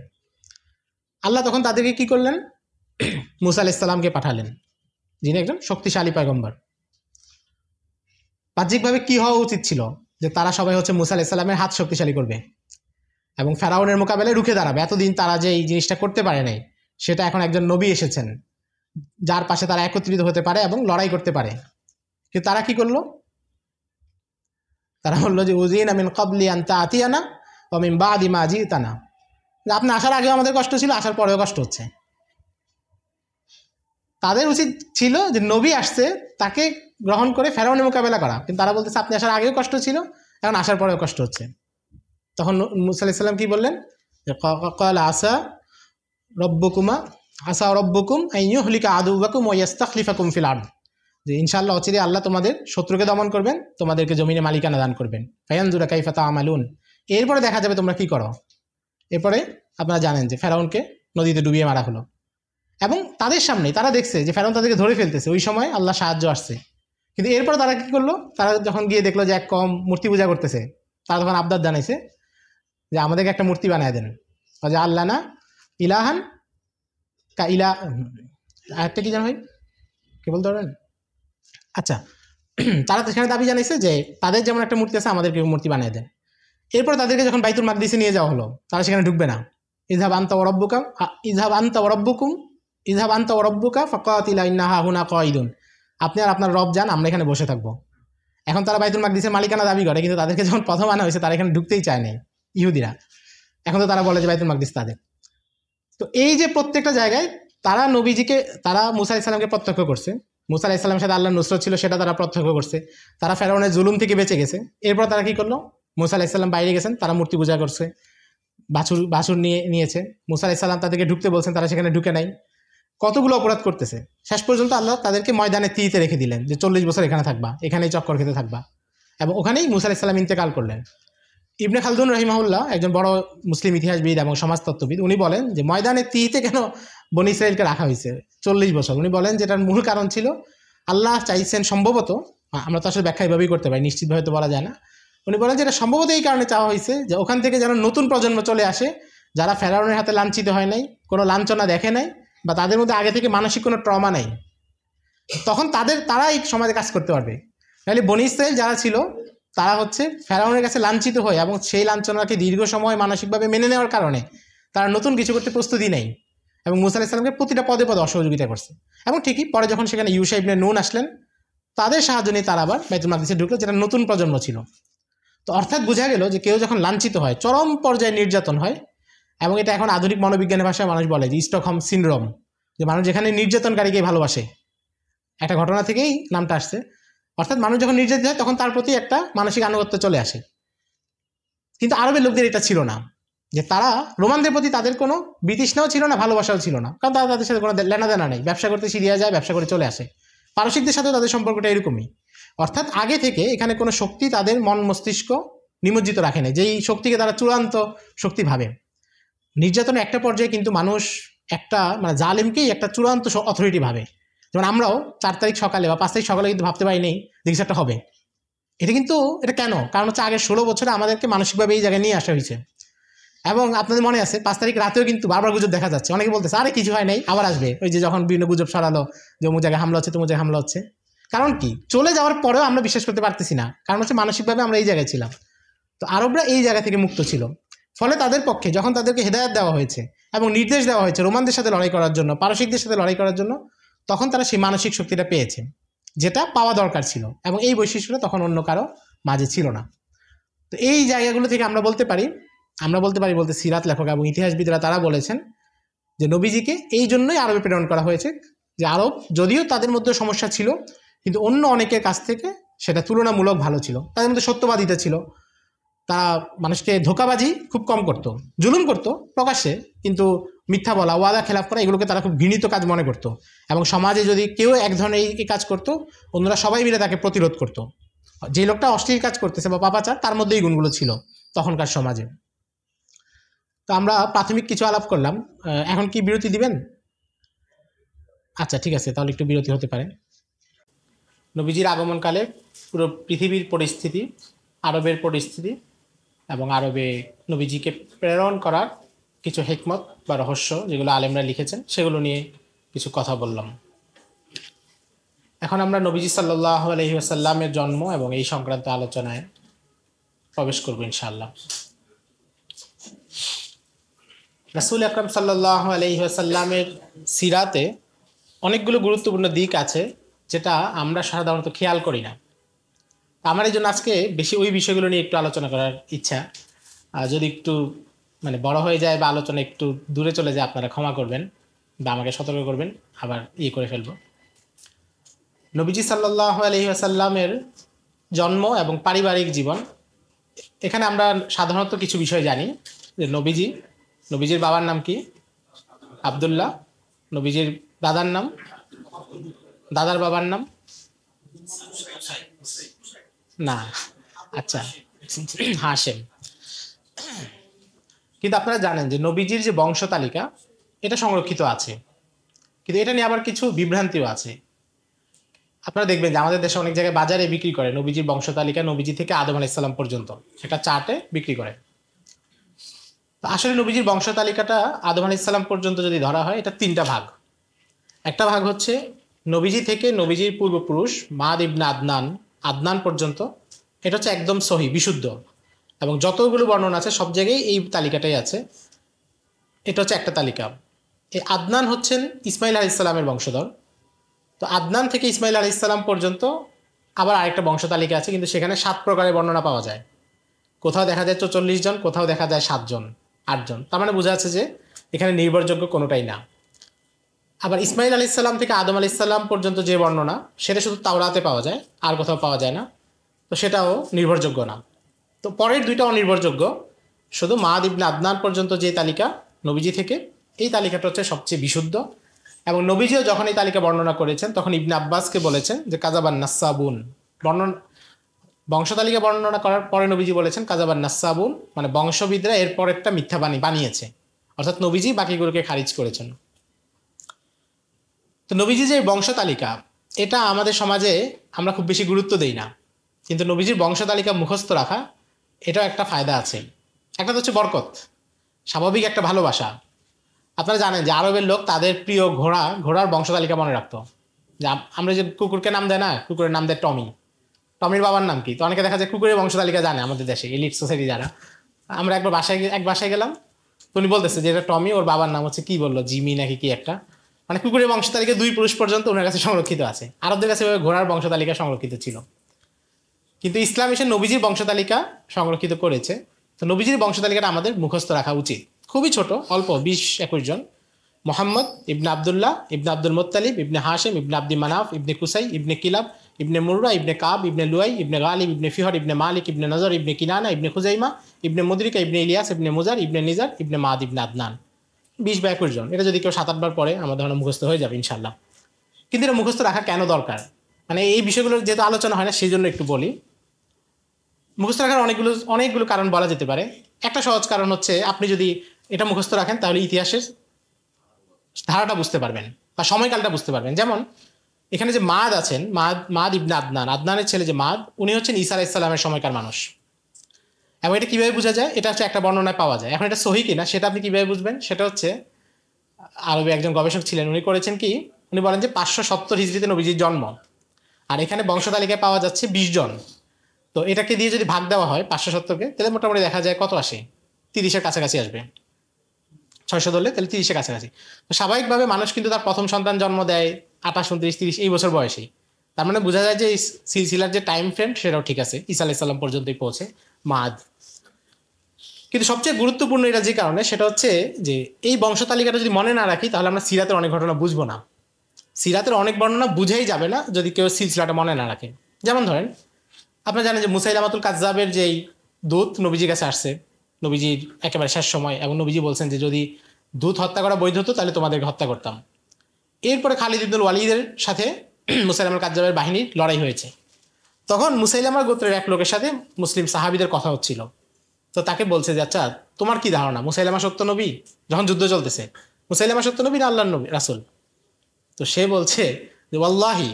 আল্লাহ তখন তাদেরকে কি করলেন? মুসা আলাইহিস সালামকে পাঠালেন, যিনি একজন শক্তিশালী পয়গম্বর। বাহ্যিকভাবে কি হওয়া উচিত ছিল? যে তারা সবাই হচ্ছে মুসা আলাইহিস সালামের হাত শক্তিশালী করবে এবং ফেরাউনের মোকাবেলায় রুখে দাঁড়াবে। এতদিন তারা যে এই জিনিসটা করতে পারে নাই, সেটা এখন একজন নবী এসেছেন যার পাশে তারা একত্রিত হতে পারে এবং লড়াই করতে পারে। কিন্তু তারা কি করলো? তারা বললো যে উযিনা মিন ক্বাবলি আন তা'তিয়ানা ওয়া মিন বা'দি মা জি'তানা, আপনি আসার আগেও আমাদের কষ্ট ছিল, আসার পরেও কষ্ট হচ্ছে। তাদের উচিত ছিল যে নবী আসছে তাকে গ্রহণ করে ফেরাউনের মোকাবেলা করা, কিন্তু তারা বলতেছে আপনি আসার আগেও কষ্ট ছিল, এখন আসার পরেও কষ্ট হচ্ছে। তখন মুসা আলাইহিস সালাম কি বললেন, যে ক্বালা আসা রব্বুকুম আন ইউহলিকা আদুওয়াকুম ওয়া ইস্তাখলিফাকুম ফিল আরদ, যে ইনশাআল্লাহ অচিরে আল্লাহ তোমাদের শত্রুকে দমন করবেন, তোমাদেরকে জমিনে মালিকানা দান করবেন। ফায়ানজুরা কাইফা তা'মালুন, এরপরে দেখা যাবে তোমরা কি করো। এরপরে আপনারা জানেন যে ফেরাউনকে নদীতে ডুবিয়ে মারা হলো, এবং তাদের সামনে তারা দেখছে যে ফেরাউন তাদেরকে ধরে ফেলতেছে, ওই সময় আল্লাহ সাহায্য আসছে। কিন্তু এরপর তারা কি করলো, তারা যখন গিয়ে দেখলো যে এক কম মূর্তি পূজা করতেছে, তারা তখন আবদার জানাইছে যে আমাদেরকে একটা মূর্তি বানায় দেন, যে আল্লাহ না ইলাহান কা ইলা, আরেকটা কি জানো ভাই, কি বলতে পারবেন? আচ্ছা, তারা তো সেখানে দাবি জানাইছে যে তাদের যেমন একটা মূর্তি আছে আমাদেরকে মূর্তি বানিয়ে দেন। এরপর তাদেরকে যখন বাইতুল মাকদিসে নিয়ে যাওয়া হলো, তারা সেখানে ঢুকবে না। ইযহাব আনতা ওয়া রাব্বুকা ইযহাব আনতা ওয়া রাব্বুকুম ইযহাব আনতা ওয়া রাব্বুকা ফাকাতিলা ইন্না হাহুনা কাঈদুন, আপনি আর আপনার রব যান, আমরা এখানে বসে থাকবো। এখন তারা বাইতুল মাকদিসের মালিকানা দাবি করে, কিন্তু তাদেরকে যখন প্রথম আনা হয়েছে তারা এখানে ঢুকতেই চায় নাই ইহুদিরা। এখন তো তারা বলে যে বাইতুল মাকদিস তাদের। তো এই যে প্রত্যেকটা জায়গায় তারা নবীজিকে, তারা মুসা আলাইহিস সালামকে প্রত্যক্ষ করছে, মুসা আলাইহিস সালামের সাথে আল্লাহর নুসরত ছিল সেটা তারা প্রত্যক্ষ করছে, তারা ফেরাউনের জুলুম থেকে বেঁচে গেছে। এরপর তারা কি করলো, মুসা আলাইহিস সালাম বাইরে গেছেন, তারা মূর্তি পূজা করছে, বাছুর নিয়েছে। মুসা আলাইহিস সালাম তাদেরকে ঢুকতে বলছেন, তারা সেখানে ঢুকে নাই। কতগুলো অপরাধ করতেছে, শেষ পর্যন্ত আল্লাহ তাদেরকে ময়দানে তিতে রেখে দিলেন যে 40 বছর এখানে থাকবা, এখানেই চক্কর খেতে থাকবা, এবং ওখানেই মুসা আলাইহিস সালাম ইন্তেকাল করলেন। ইবনে খালদুন রাহিমাহুল্লাহ, একজন বড় মুসলিম ইতিহাসবিদ এবং সমাজতত্ত্ববিদ, উনি বলেন যে ময়দানে তিতে কেন বনী ইসরাইলকে রাখা হয়েছে 40 বছর। উনি বলেন যে এটার মূল কারণ ছিল আল্লাহ চাইছেন সম্ভবত, আমরা তো আসলে ব্যাখ্যা এভাবেই করতে পারি, নিশ্চিতভাবে তো বলা যায় না। উনি বলেন যে এটা সম্ভবত এই কারণে চাওয়া হয়েছে যে ওখান থেকে যেন নতুন প্রজন্ম চলে আসে, যারা ফেরাউনের হাতে লাঞ্ছিত হয় নাই, কোনো লাঞ্ছনা দেখে নাই, বা তাদের মধ্যে আগে থেকে মানসিক কোনো ট্রমা নাই, তখন তারা এই সমাজে কাজ করতে পারবে। নাহলে বনী ইসরাইল যারা ছিল তারা হচ্ছে ফেরাউনের কাছে লাঞ্ছিত হয়, এবং সেই লাঞ্ছনাকে দীর্ঘ সময় মানসিকভাবে মেনে নেওয়ার কারণে তারা নতুন কিছু করতে প্রস্তুতি নেই, এবং মুসা আলাইহিস সালামকে প্রতিটা পদে পদে অসহযোগিতা করছে। এবং ঠিকই পরে যখন সেখানে ইউশা ইবনে নুন আসলেন, তাদের সাহায্য নিয়ে তারা আবার বাইতুল মাকদিসে ঢুকলো, যেটা নতুন প্রজন্ম ছিল। তো অর্থাৎ বোঝা গেল যে কেউ যখন লাঞ্ছিত হয়, চরম পর্যায়ে নির্যাতন হয়, এবং এটা এখন আধুনিক মনোবিজ্ঞানের ভাষায় মানুষ বলে যে স্টকহোম সিনড্রোম, যে মানুষ যেখানে নির্যাতনকারীকে ভালোবাসে, একটা ঘটনা থেকেই নামটা আসছে। অর্থাৎ মানুষ যখন নির্যাতিত হয় তখন তার প্রতি একটা মানসিক আনুগত্য চলে আসে। কিন্তু আরবের লোকদের এটা ছিল না, যে তারা রোমানদের প্রতি তাদের কোনো বিতৃষ্ণাও ছিল না, ভালোবাসাও ছিল না, কারণ তারা তাদের সাথে কোনো লেনাদেনা নেই, ব্যবসা করতে সিরিয়া যায়, ব্যবসা করে চলে আসে। পারসিকদের সাথেও তাদের সম্পর্কটা এরকমই। অর্থাৎ আগে থেকে এখানে কোনো শক্তি তাদের মন মস্তিষ্ক নিমজ্জিত রাখে না, যেই শক্তিকে তারা চূড়ান্ত শক্তি ভাবে। নির্যাতনের একটা পর্যায়ে কিন্তু মানুষ একটা মানে জালিমকেই একটা চূড়ান্ত অথরিটি ভাবে। যেমন আমরাও 4 তারিখ সকালে বা 5 তারিখ সকালে কিন্তু ভাবতে পারি নেই যে কিছু একটা হবে। এটা কেন? কারণ হচ্ছে আগের 16 বছরে আমাদেরকে মানসিকভাবে এই জায়গায় নিয়ে আসা হয়েছে। এবং আপনাদের মনে আছে 5 তারিখ রাতেও কিন্তু বারবার গুজব দেখা যাচ্ছে, অনেকে বলতেছে আরে কিছু হয় নাই, আবার আসবে। ওই যে যখন বিভিন্ন গুজব ছড়ালো যে অমুক জায়গায় হামলা হচ্ছে, তমুক জায়গায় হামলা হচ্ছে, কারণ কি চলে যাওয়ার পরেও আমরা বিশ্বাস করতে পারতেছি না, কারণ হচ্ছে মানসিকভাবে আমরা এই জায়গায় ছিলাম। তো আরবরা এই জায়গা থেকে মুক্ত ছিল, ফলে তাদের পক্ষে যখন তাদেরকে হেদায়েত দেওয়া হয়েছে এবং নির্দেশ দেওয়া হয়েছে রোমানদের সাথে লড়াই করার জন্য, পারসিকদের সাথে লড়াই করার জন্য, তখন তারা সেই মানসিক শক্তিটা পেয়েছে, যেটা পাওয়া দরকার ছিল, এবং এই বৈশিষ্ট্যটা তখন অন্য কারো মাঝে ছিল না। তো এই জায়গাগুলো থেকে আমরা বলতে পারি বলতে সিরাত লেখক এবং ইতিহাসবিদরা তারা বলেছেন যে নবীজিকে এই জন্যই আরবে প্রেরণ করা হয়েছে, যে আরব যদিও তাদের মধ্যে সমস্যা ছিল, কিন্তু অন্য অনেকের কাছ থেকে সেটা তুলনামূলক ভালো ছিল। তাদের মধ্যে সত্যবাদিতা ছিল, তারা মানুষকে ধোঁকাবাজি খুব কম করতো, জুলুম করতো প্রকাশ্যে, কিন্তু মিথ্যা বলা, ওয়াদা খেলাপ করা, এগুলোকে তারা খুব ঘৃণিত কাজ মনে করতো। এবং সমাজে যদি কেউ এক ধরনের এই কাজ করতো, অন্যরা সবাই মিলে তাকে প্রতিরোধ করতো। যে লোকটা অশ্লীল কাজ করতেছে বা পাপাচার, তার মধ্যে এই গুণগুলো ছিল তখনকার সমাজে। তো আমরা প্রাথমিক কিছু আলাপ করলাম, এখন কি বিরতি দিবেন? আচ্ছা ঠিক আছে, তাহলে একটু বিরতি হতে পারে। নবীজির আগমনকালে পুরো পৃথিবীর পরিস্থিতি, আরবের পরিস্থিতি এবং আরবে নবীজিকে প্রেরণ করার কিছু হিকমত বা রহস্য যেগুলো আলেমরা লিখেছেন সেগুলো নিয়ে কিছু কথা বললাম। এখন আমরা নবীজি সাল্লাল্লাহু আলাইহি ওয়াসাল্লামের জন্ম এবং এই সংক্রান্ত আলোচনায় প্রবেশ করব ইনশাআল্লাহ। রাসূল আকরাম সাল্লাল্লাহু আলাইহি ওয়াসাল্লামের সিরাতে অনেকগুলো গুরুত্বপূর্ণ দিক আছে যেটা আমরা সাধারণত খেয়াল করি না। আমার এই জন্য আজকে বেশি ওই বিষয়গুলো নিয়ে একটু আলোচনা করার ইচ্ছা। যদি একটু বড় হয়ে যায় বা আলোচনা একটু দূরে চলে যায় আপনারা ক্ষমা করবেন। বা আমাকে সতর্ক করবেন, আবার করে ফেলবো। নবীজি সাল্লাল্লাহু আলাইহি ওয়াসাল্লামের জন্ম এবং পারিবারিক জীবন, এখানে আমরা সাধারণত কিছু বিষয় জানি যে নবীজির বাবার নাম কি? আব্দুল্লাহ। নবীজির দাদার নাম, দাদার বাবার নাম না, আচ্ছা হাশেম। কিন্তু আপনারা জানেন যে নবীজির যে বংশ তালিকা এটা সংরক্ষিত আছে, কিন্তু এটা নিয়ে আবার কিছু বিভ্রান্তিও আছে। আপনারা দেখবেন যে আমাদের দেশে অনেক জায়গায় বাজারে বিক্রি করে নবীজির বংশ তালিকা, নবীজি থেকে আদম আলাইহিস সালাম পর্যন্ত একটা চার্টে বিক্রি করে। তো আসলে নবীজির বংশ তালিকাটা আদম আলাইহিস সালাম পর্যন্ত যদি ধরা হয়, এটা তিনটা ভাগ। একটা ভাগ হচ্ছে নবীজি থেকে নবীজির পূর্বপুরুষ মাদ ইবনে আদনান, আদনান পর্যন্ত, এটা হচ্ছে একদম সহি, বিশুদ্ধ, এবং যতগুলো বর্ণনা আছে সব জায়গায় এই তালিকাটাই আছে। এটা হচ্ছে একটা তালিকা। এই আদনান হচ্ছেন ইসমাইল আলাইহিস সালামের বংশধর। তো আদনান থেকে ইসমাইল আলাইহিস সালাম পর্যন্ত আবার আরেকটা বংশ তালিকা আছে, কিন্তু সেখানে 7 প্রকারের বর্ণনা পাওয়া যায়। কোথাও দেখা যায় 44 জন, কোথাও দেখা যায় 7 জন, 8 জন। তার মানে বোঝা যাচ্ছে যে এখানে নির্ভরযোগ্য কোনোটাই না। আবার ইসমাইল আলাইহিস সালাম থেকে আদম আলাইহিস সালাম পর্যন্ত যে বর্ণনা, সেটা শুধু তাওরাতে পাওয়া যায়, আর কোথাও পাওয়া যায় না। তো সেটাও নির্ভরযোগ্য না। তো পরের দুইটা অনির্ভরযোগ্য। শুধু মাদ ইবনে আদনান পর্যন্ত যে তালিকা নবীজি থেকে, এই তালিকাটা হচ্ছে সবচেয়ে বিশুদ্ধ। এবং নবীজিও যখন এই তালিকা বর্ণনা করেছেন, তখন ইবনে আব্বাসকে বলেছেন যে কাযাবান নাসাবুন। বংশ তালিকা বর্ণনা করার পরে নবীজি বলেছেন কাযাবান নাসাবুন, মানে বংশবিদরা এরপর একটা মিথ্যা বানিয়েছে, অর্থাৎ নবীজি বাকিগুলোকে খারিজ করেছেন। তো নবীজি যে বংশ তালিকা, এটা আমাদের সমাজে আমরা খুব বেশি গুরুত্ব দেই না, কিন্তু নবীজির বংশ তালিকা মুখস্থ রাখা, এটাও একটা ফায়দা আছে। একটা হচ্ছে বরকত, স্বাভাবিক একটা ভালোবাসা। আপনারা জানেন যে আরবের লোক তাদের প্রিয় ঘোড়ার বংশ তালিকা মনে রাখতো। যে আমরা যে কুকুরকে নাম দেয় না, কুকুরের নাম দেয় টমি, টমির বাবার নাম কি? তো অনেকে দেখা যায় কুকুরের বংশ তালিকা জানে আমাদের দেশে, এলিট সোসাইটি যারা। আমরা এক বাসায় গেলাম, তো উনি বলতেছে যে এটা টমি, ওর বাবার নাম হচ্ছে কি বললো, জিমি নাকি কি একটা, মানে কুকুরের বংশ তালিকা 2 পুরুষ পর্যন্ত ওনার কাছে সংরক্ষিত আছে। আরবদের কাছে ঘোড়ার বংশ তালিকা সংরক্ষিত ছিল, কিন্তু ইসলাম এসে নবীজির বংশ তালিকা সংরক্ষিত করেছে। তো নবীজির বংশ তালিকাটা আমাদের মুখস্থ রাখা উচিত। খুবই ছোট, অল্প 20-21 জন। মোহাম্মদ ইবনে আবদুল্লাহ ইবনে আব্দুল মুত্তালিব ইবনে হাশিম ইবনে আব্দি মানাফ ইবনে কুসাই ইবনে কিলাব ইবনে মুররা ইবনে কাব ইবনে লুয়াই ইবনে গালিব ইবনে ফিহর ইবনে মালিক ইবনে নজর ইবনে কিনানা ইবনে খুজাইমা ইবনে মুদরিকা ইবনে ইলিয়াস ইবনে মুজার ইবনে নিজার ইবনে মাদ ইবনে আদনান। 20-21 জন। এটা যদি কেউ 7-8 বার পড়ে আমাদের মুখস্থ হয়ে যাবে ইনশাল্লাহ। কিন্তু এটা মুখস্থ রাখা কেন দরকার, মানে এই বিষয়গুলোর যেহেতু আলোচনা হয় না, সেই জন্য একটু বলি। মুখস্থ রাখার অনেকগুলো কারণ বলা যেতে পারে। একটা সহজ কারণ হচ্ছে, আপনি যদি এটা মুখস্থ রাখেন তাহলে ইতিহাসের ধারাটা বুঝতে পারবেন বা সময়কালটা বুঝতে পারবেন। যেমন এখানে যে মাদ আছেন, মাদ ইবনে আদনান, আদনানের ছেলে যে মাদ, উনি হচ্ছেন ঈসা আলাইহিস সালামের সময়কার মানুষ। এবং এটা কীভাবে বোঝা যায়? এটা হচ্ছে একটা বর্ণনায় পাওয়া যায়। এখন এটা সহি কিনা সেটা আপনি কীভাবে বুঝবেন? সেটা হচ্ছে, আরবে একজন গবেষক ছিলেন, উনি করেছেন কি, উনি বলেন যে 570 হিজরিতে নবীজির জন্ম, আর এখানে বংশ তালিকায় পাওয়া যাচ্ছে 20 জন। তো এটাকে দিয়ে যদি ভাগ দেওয়া হয় 570-কে, তাহলে মোটামুটি দেখা যায় কত আসে, 30-এর কাছাকাছি আসবে। 600 ধরলে তাহলে 30-এর কাছাকাছি। তো স্বাভাবিকভাবে মানুষ কিন্তু তার প্রথম সন্তান জন্ম দেয় 28, 29, 30 এই বছর বয়সেই। তার মানে বোঝা যায় যে এই সিলসিলার যে টাইম ফ্রেম সেটাও ঠিক আছে, ঈসা আলাইহিস সালাম পর্যন্তই পৌঁছে মাদ। কিন্তু সবচেয়ে গুরুত্বপূর্ণ এটা যে কারণে, সেটা হচ্ছে যে এই বংশ তালিকাটা যদি মনে না রাখি, তাহলে আমরা সিরাতের অনেক ঘটনা বুঝবো না। সিরাতের অনেক বর্ণনা বুঝেই যাবে না যদি কেউ সিলসিলাটা মনে না রাখে। যেমন ধরেন, আপনারা জানেন যে মুসাইলামাতুল কাজ্জাবের যেই দূত নবীজির কাছে আসছে নবীজির একেবারে শেষ সময়, এবং নবীজি বলছেন যে যদি দূত হত্যা করা বৈধ হতো তাহলে তোমাদেরকে হত্যা করতাম। এরপরে খালিদ ইবনুল ওয়ালিদের সাথে মুসাইলামাতুল কাজ্জাবের বাহিনীর লড়াই হয়েছে। তখন মুসাইলামার গোত্রের এক লোকের সাথে মুসলিম সাহাবীদের কথা হচ্ছিল। তো তাকে বলছে যে আচ্ছা, তোমার কি ধারণা, মুসাইলামা সত্য নবী? যখন যুদ্ধ চলতেছে, মুসাইলামা সত্য নবী না আল্লাহর নবী রাসূল? তো সে বলছে যে ওয়াল্লাহি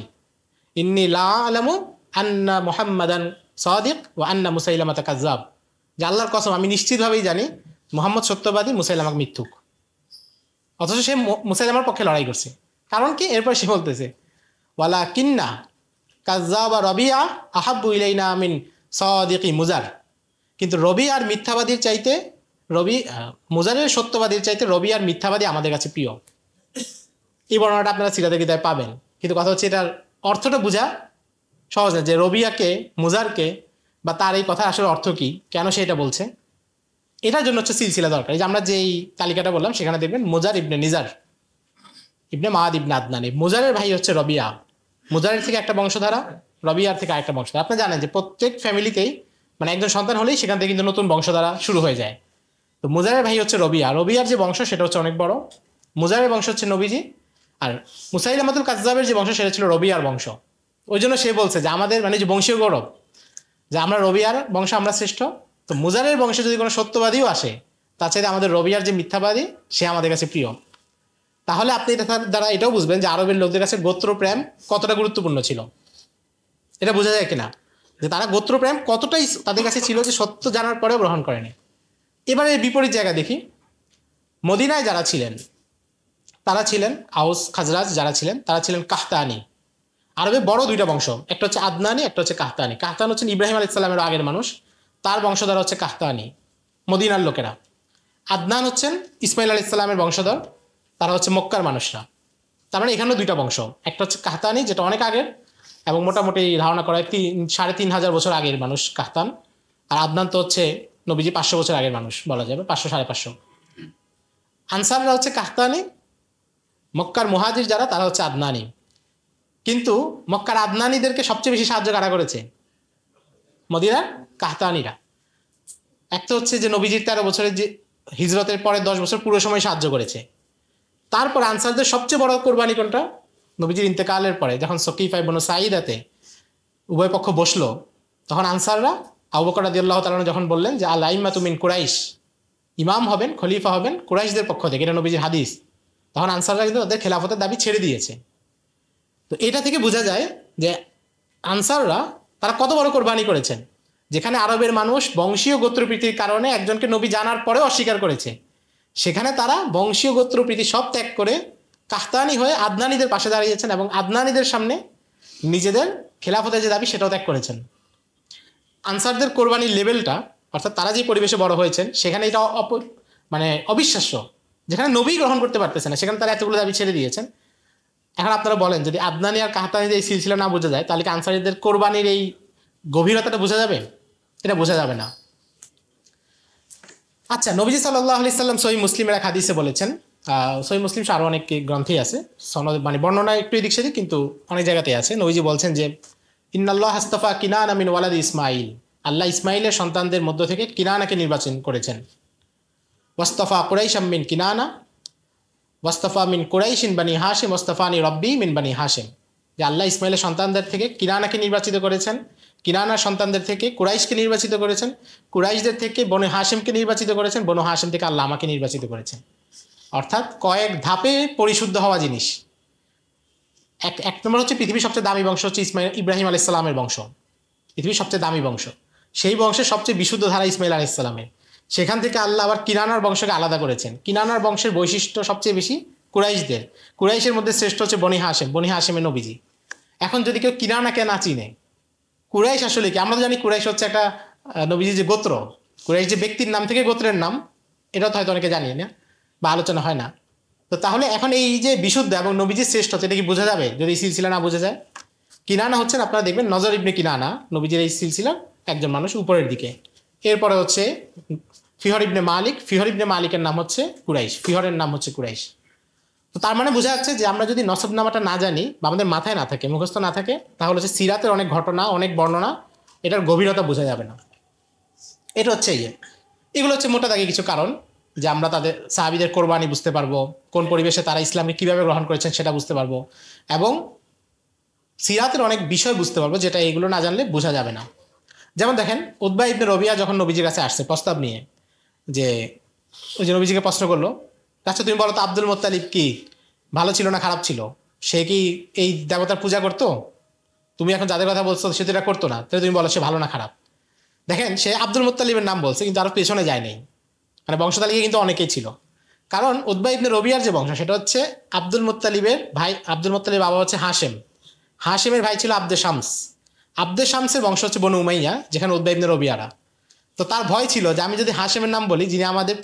ইন্নী লা আলামু আন্না মুহাম্মাদান সাদিক ওয়া আন্না মুসাইলামাতা কাযযাব। যে আল্লাহর কসম, আমি নিশ্চিতভাবেই জানি মুহাম্মদ সত্যবাদী, মুসাইলামা মিথ্যুক। অথচ সে মুসাইলামার পক্ষে লড়াই করছে। কারণ কি? এরপর সে বলতেছে ওয়ালাকিন্না কাযযাবা রবিয়া আহাব্বু ইলাইনা মিন সাদিকি মুজার। কিন্তু রবি আর মিথ্যাবাদীর চাইতে মুজারের সত্যবাদীর চাইতে রবি আর মিথ্যাবাদী আমাদের কাছে প্রিয়। এই বর্ণনাটা আপনারা সিরাতে কিতাবে পাবেন। কিন্তু কথা হচ্ছে, এটার অর্থটা বোঝা সহজ না, যে রবিয়াকে, মুজারকে, বা তার এই কথা আসলে অর্থ কি, কেন সে এটা বলছে। এটার জন্য হচ্ছে সিলসিলা দরকার। এই যে আমরা যেই তালিকাটা বললাম, সেখানে দেখবেন মুজার ইবনে নিজার, ইবনে মাআদ ইবনে আদনান। মুজারের ভাই হচ্ছে রবিয়া, মুজারের থেকে একটা বংশধারা, রবিয়ার থেকে আরেকটা বংশধারা। আপনি জানেন যে প্রত্যেক ফ্যামিলিতেই মানে একজন সন্তান হলেই সেখান থেকে কিন্তু নতুন বংশধারা শুরু হয়ে যায়। তো মুজারের ভাই হচ্ছে রবিয়া, রবিয়ার যে বংশ সেটা হচ্ছে অনেক বড়। মুজারের বংশ হচ্ছে নবীজি, আর মুসাইলামাতুল কাযযাবের যে বংশ সেটা ছিল রবিয়ার বংশ। ওই জন্য সে বলছে যে আমাদের মানে যে বংশীয় গৌরব, যে আমরা রবিয়ার বংশ আমরা শ্রেষ্ঠ। তো মুজারের বংশে যদি কোনো সত্যবাদীও আসে, তার চাইতে আমাদের রবিয়ার যে মিথ্যাবাদী সে আমাদের কাছে প্রিয়। তাহলে আপনি এটা দ্বারা এটাও বুঝবেন যে আরবের লোকদের কাছে গোত্রপ্রেম কতটা গুরুত্বপূর্ণ ছিল। এটা বোঝা যায় কিনা যে তারা গোত্রপ্রেম কতটাই তাদের কাছে ছিল যে সত্য জানার পরেও গ্রহণ করেনি। এবারে বিপরীত জায়গা দেখি, মদিনায় যারা ছিলেন তারা ছিলেন আউস খাজরাজ, যারা ছিলেন তারা ছিলেন কাহতানি। আরবে বড় দুইটা বংশ, একটা হচ্ছে আদনানি, একটা হচ্ছে কাহতানি। কাহতান হচ্ছেন ইব্রাহিম আলাইহিস সালামের আগের মানুষ, তার বংশধর হচ্ছে কাহতানি, মদিনার লোকেরা। আদনান হচ্ছেন ইসমাইল আলাইহিস সালামের বংশধর, তারা হচ্ছে মক্কার মানুষরা। তার মানে এখানেও দুইটা বংশ, একটা হচ্ছে কাহতানি যেটা অনেক আগের এবং মোটামুটি ধারণা করা ৩,৫০০ বছর আগের মানুষ কাহতান, আর আদনান তো হচ্ছে নবীজি ৫০০ বছর আগের মানুষ বলা যাবে, ৫০০ ৫৫০। আনসাররা হচ্ছে কাহতানি, মক্কার মুহাজির যারা তারা হচ্ছে আদনানি। কিন্তু মক্কার আদনানিদেরকে সবচেয়ে বেশি সাহায্য কারা করেছে? মদিনার কাহতানিরা। একটা হচ্ছে যে নবীজির ১৩ বছরের যে হিজরতের পরে ১০ বছর পুরো সময় সাহায্য করেছে। তারপর আনসারদের সবচেয়ে বড় কোরবানি কোনটা? নবীজির ইন্তেকালের পরে যখন সকিফা বনু সাঈদাতে উভয় পক্ষ বসলো, তখন আনসাররা আবু বকর রাদিয়াল্লাহু তাআলা যখন বললেন যে আল আইম্মাতু মিন কুরাইশ, ইমাম হবেন খলিফা হবেন কুরাইশদের পক্ষ থেকে, এটা নবীজির হাদিস, তখন আনসাররা কিন্তু তাদের খেলাফতের দাবি ছেড়ে দিয়েছে। তো এটা থেকে বোঝা যায় যে আনসাররা তারা কত বড় কোরবানি করেছেন। যেখানে আরবের মানুষ বংশীয় গোত্রপ্রীতির কারণে একজনকে নবী জানার পরেও অস্বীকার করেছে, সেখানে তারা বংশীয় গোত্রপ্রীতি সব ত্যাগ করে কাহতানি হয়ে আদনানিদের পাশে দাঁড়িয়েছেন এবং আদনানিদের সামনে নিজেদের খেলাফতের যে দাবি সেটাও ত্যাগ করেছেন। আনসারদের কোরবানির লেভেলটা, অর্থাৎ তারা যে পরিবেশে বড় হয়েছেন সেখানে এটা মানে অবিশ্বাস্য। যেখানে নবী গ্রহণ করতে পারতেছে না সেখানে তারা এতগুলো দাবি ছেড়ে দিয়েছেন। এখন আপনারা বলেন যদি আদনানি আর কাহতানিদের এই সিলসিলা না বোঝা যায়, তাহলে কি আনসারীদের কোরবানির এই গভীরতাটা বোঝা যাবে? এটা বোঝা যাবে না। আচ্ছা, নবীজি সাল্লাল্লাহু আলাইহি সাল্লাম সহিহ মুসলিমের এক হাদিসে বলেছেন, সহিহ মুসলিম আরও অনেক গ্রন্থেই আছে, সনদ মানে বর্ণনা একটু এদিক সেদিক কিন্তু অনেক জায়গাতেই আছে। নবীজি বলছেন যে ইন্নাল্লাহ আস্তাফা কিনানা মিন ওয়ালাদি ইসমাইল, আল্লাহ ইসমাইলের সন্তানদের মধ্য থেকে কিনানাকে নির্বাচন করেছেন। ওয়াস্তাফা কুরাইশাম মিন কিনানা ওয়াস্তাফা মিন কুরাইশিন বানি হাশিম ওয়াস্তাফানি রব্বি মিন বানি হাশিম, যে আল্লাহ ইসমাইলের সন্তানদের থেকে কিনানাকে নির্বাচিত করেছেন, কিনানার সন্তানদের থেকে কুরাইশকে নির্বাচিত করেছেন, কুরাইশদের থেকে বনু হাশিমকে নির্বাচিত করেছেন, বনু হাশিম থেকে আল্লাহ আমাকে নির্বাচিত করেছেন। অর্থাৎ কয়েক ধাপে পরিশুদ্ধ হওয়া জিনিস। এক নম্বর হচ্ছে পৃথিবীর সবচেয়ে দামি বংশ হচ্ছে ইব্রাহিম আলাইহিস সালামের বংশ, পৃথিবীর সবচেয়ে দামি বংশ, সেই বংশের সবচেয়ে বিশুদ্ধ ধারা ইসমাইল আলাইহিস সালামের। সেখান থেকে আল্লাহ আবার কিনানার বংশকে আলাদা করেছেন। কিনানার বংশের বৈশিষ্ট্য সবচেয়ে বেশি কুরাইশদের, কুরাইশের মধ্যে শ্রেষ্ঠ হচ্ছে বনি হাশিম, বনি হাশিমের নবীজি। এখন যদি কেউ কিনানাকে না চিনে, কুরাইশ আসলে কি? আমরা তো জানি কুরাইশ হচ্ছে একটা নবীজি যে গোত্র, কুরাইশ যে ব্যক্তির নাম থেকে গোত্রের নাম, এটাও তো হয়তো অনেকে জানি না বা আলোচনা হয় না। তো তাহলে এখন এই যে বিশুদ্ধ এবং নবীজির শ্রেষ্ঠ, এটা কি বোঝা যাবে যদি এই সিলসিলা না বোঝা যায়? কিনানা হচ্ছেন, আপনারা দেখবেন নজর ইবনে কিনানা, নবীজির এই সিলসিলার একজন মানুষ উপরের দিকে। এরপরে হচ্ছে ফিহর ইবনে মালিক, ফিহর ইবনে মালিকের নাম হচ্ছে কুরাইশ, ফিহরের নাম হচ্ছে কুরাইশ। তো তার মানে বোঝা যাচ্ছে যে আমরা যদি নসবনামাটা না জানি বা আমাদের মাথায় না থাকে, মুখস্থ না থাকে, তাহলে হচ্ছে সিরাতের অনেক ঘটনা, অনেক বর্ণনা, এটার গভীরতা বোঝা যাবে না। এটা হচ্ছে এগুলো হচ্ছে মোটা দাগে কিছু কারণ যে আমরা তাদের সাহাবীদের কোরবানি বুঝতে পারবো, কোন পরিবেশে তারা ইসলামকে কীভাবে গ্রহণ করেছেন সেটা বুঝতে পারবো, এবং সিরাতের অনেক বিষয় বুঝতে পারবো যেটা এগুলো না জানলে বোঝা যাবে না। যেমন দেখেন, উতবা ইবনে রবিয়া যখন নবীজির কাছে আসছে প্রস্তাব নিয়ে, যে ওই যে নবীজিকে প্রশ্ন করলো, আচ্ছা তুমি বলো তো আব্দুল মুত্তালিব কি ভালো ছিল না খারাপ ছিল? সে কি এই দেবতার পূজা করতো? তুমি এখন যাদের কথা বলছো সে তো এটা করতো না, তাহলে তুমি বলো সে ভালো না খারাপ? দেখেন, সে আব্দুল মুত্তালিবের নাম বলছে কিন্তু আরও পেছনে যায় নাই, মানে বংশতালিকা কিন্তু অনেকেই ছিল। কারণ উতবা ইবনে রবিয়ার যে বংশ সেটা হচ্ছে আব্দুল মুত্তালিবের ভাই, আব্দুল মুত্তালিব বাবা হচ্ছে হাশেম, হাশেমের ভাই ছিল আব্দে শামস, আব্দে শামসের বংশ হচ্ছে বনু উমাইয়া, যেখানে উতবা ইবনে রবিয়ারা। তো তার ভয় ছিল যে আমি যদি হাশেমের নাম বলি, যিনি আমাদের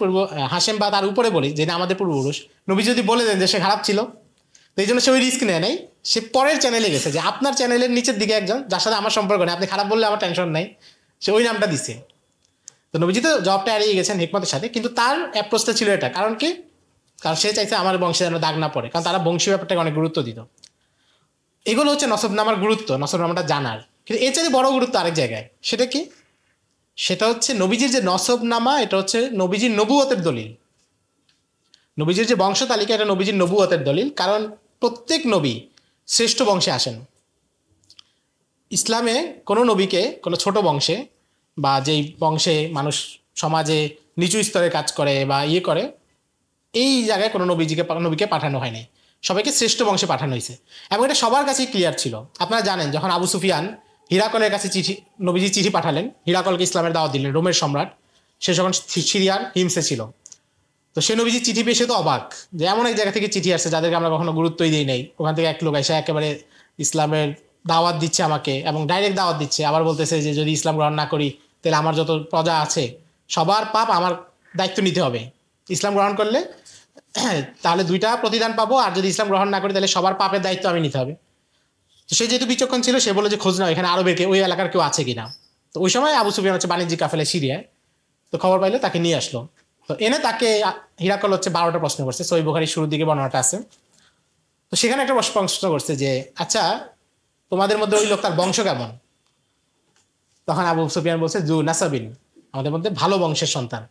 হাশেম বা তার উপরে বলি যিনি আমাদের পূর্বপুরুষ, নবী যদি বলে দেন যে সে খারাপ ছিল, তো এই জন্য সে ওই রিস্ক নেয় নাই। সে পরের চ্যানেলে গেছে যে আপনার চ্যানেলের নিচের দিকে একজন যার সাথে আমার সম্পর্ক নেই, আপনি খারাপ বললে আমার টেনশন নাই, সে ওই নামটা দিছে। তো নবীজি তো জবাবটা এড়িয়ে গেছেন হিকমতের সাথে, কিন্তু তার অ্যাপ্রোচটা ছিল এটা। কারণ কি? কারণ সে চাইছে আমার বংশে যেন দাগ না পড়ে, কারণ তারা বংশীয় ব্যাপারটাকে অনেক গুরুত্ব দিত। এগুলো হচ্ছে নসবনামার গুরুত্ব, নসবনামাটা জানার। কিন্তু এর চাইতে বড় গুরুত্ব আরেক জায়গায়। সেটা কি? সেটা হচ্ছে নবীজির যে নসবনামা, এটা হচ্ছে নবীজির নবুয়তের দলিল। নবীজির যে বংশ তালিকা, এটা নবীজির নবুয়তের দলিল। কারণ প্রত্যেক নবী শ্রেষ্ঠ বংশে আসেন। ইসলামে কোনো নবীকে কোনো ছোট বংশে বা যেই বংশে মানুষ সমাজে নিচু স্তরে কাজ করে বা ইয়ে করে, এই জায়গায় কোনো নবীকে পাঠানো হয়নি। সবাইকে শ্রেষ্ঠ বংশে পাঠানো হয়েছে, এবং এটা সবার কাছেই ক্লিয়ার ছিল। আপনারা জানেন, যখন আবু সুফিয়ান হিরাকলের কাছে নবীজি চিঠি পাঠালেন, হিরাকলকে ইসলামের দাওয়াত দিলেন, রোমের সম্রাট, সে যখন সিরিয়ার হিমসে ছিল, তো সে নবীজি চিঠি পেয়ে সে তো অবাক যে এমন এক জায়গা থেকে চিঠি আসছে যাদেরকে আমরা কখনো গুরুত্বই দিই নাই, ওখান থেকে এক লোক এসে একেবারে ইসলামের দাওয়াত দিচ্ছে আমাকে, এবং ডাইরেক্ট দাওয়াত দিচ্ছে। আবার বলতেছে যে যদি ইসলাম গ্রহণ না করি তাহলে আমার যত প্রজা আছে সবার পাপ আমার দায়িত্ব নিতে হবে। ইসলাম গ্রহণ করলে তাহলে 2টা প্রতিদান পাবো, আর যদি ইসলাম গ্রহণ না করি তাহলে সবার পাপের দায়িত্ব আমি নিতে হবে। তো সে যেহেতু বিচক্ষণ ছিল, সে বলে যে খোঁজ নাও এখানে আরবের ওই এলাকার কেউ আছে কিনা। তো ওই সময় আবু সুফিয়ান হচ্ছে বাণিজ্যিক কাফেলায় সিরিয়ায়, তো খবর পাইলে তাকে নিয়ে আসলো। তো এনে তাকে হিরাকল হচ্ছে 12টা প্রশ্ন করছে, সহিহ বুখারীর শুরুর দিকে বর্ণনাটা আছে। তো সেখানে একটা প্রশ্ন করছে যে আচ্ছা, তোমাদের মধ্যে ওই লোক, তার বংশ কেমন? তখন আবু সুফিয়ান বলছে জু নাসাবিন, আমাদের মধ্যে ভালো বংশের সন্তান।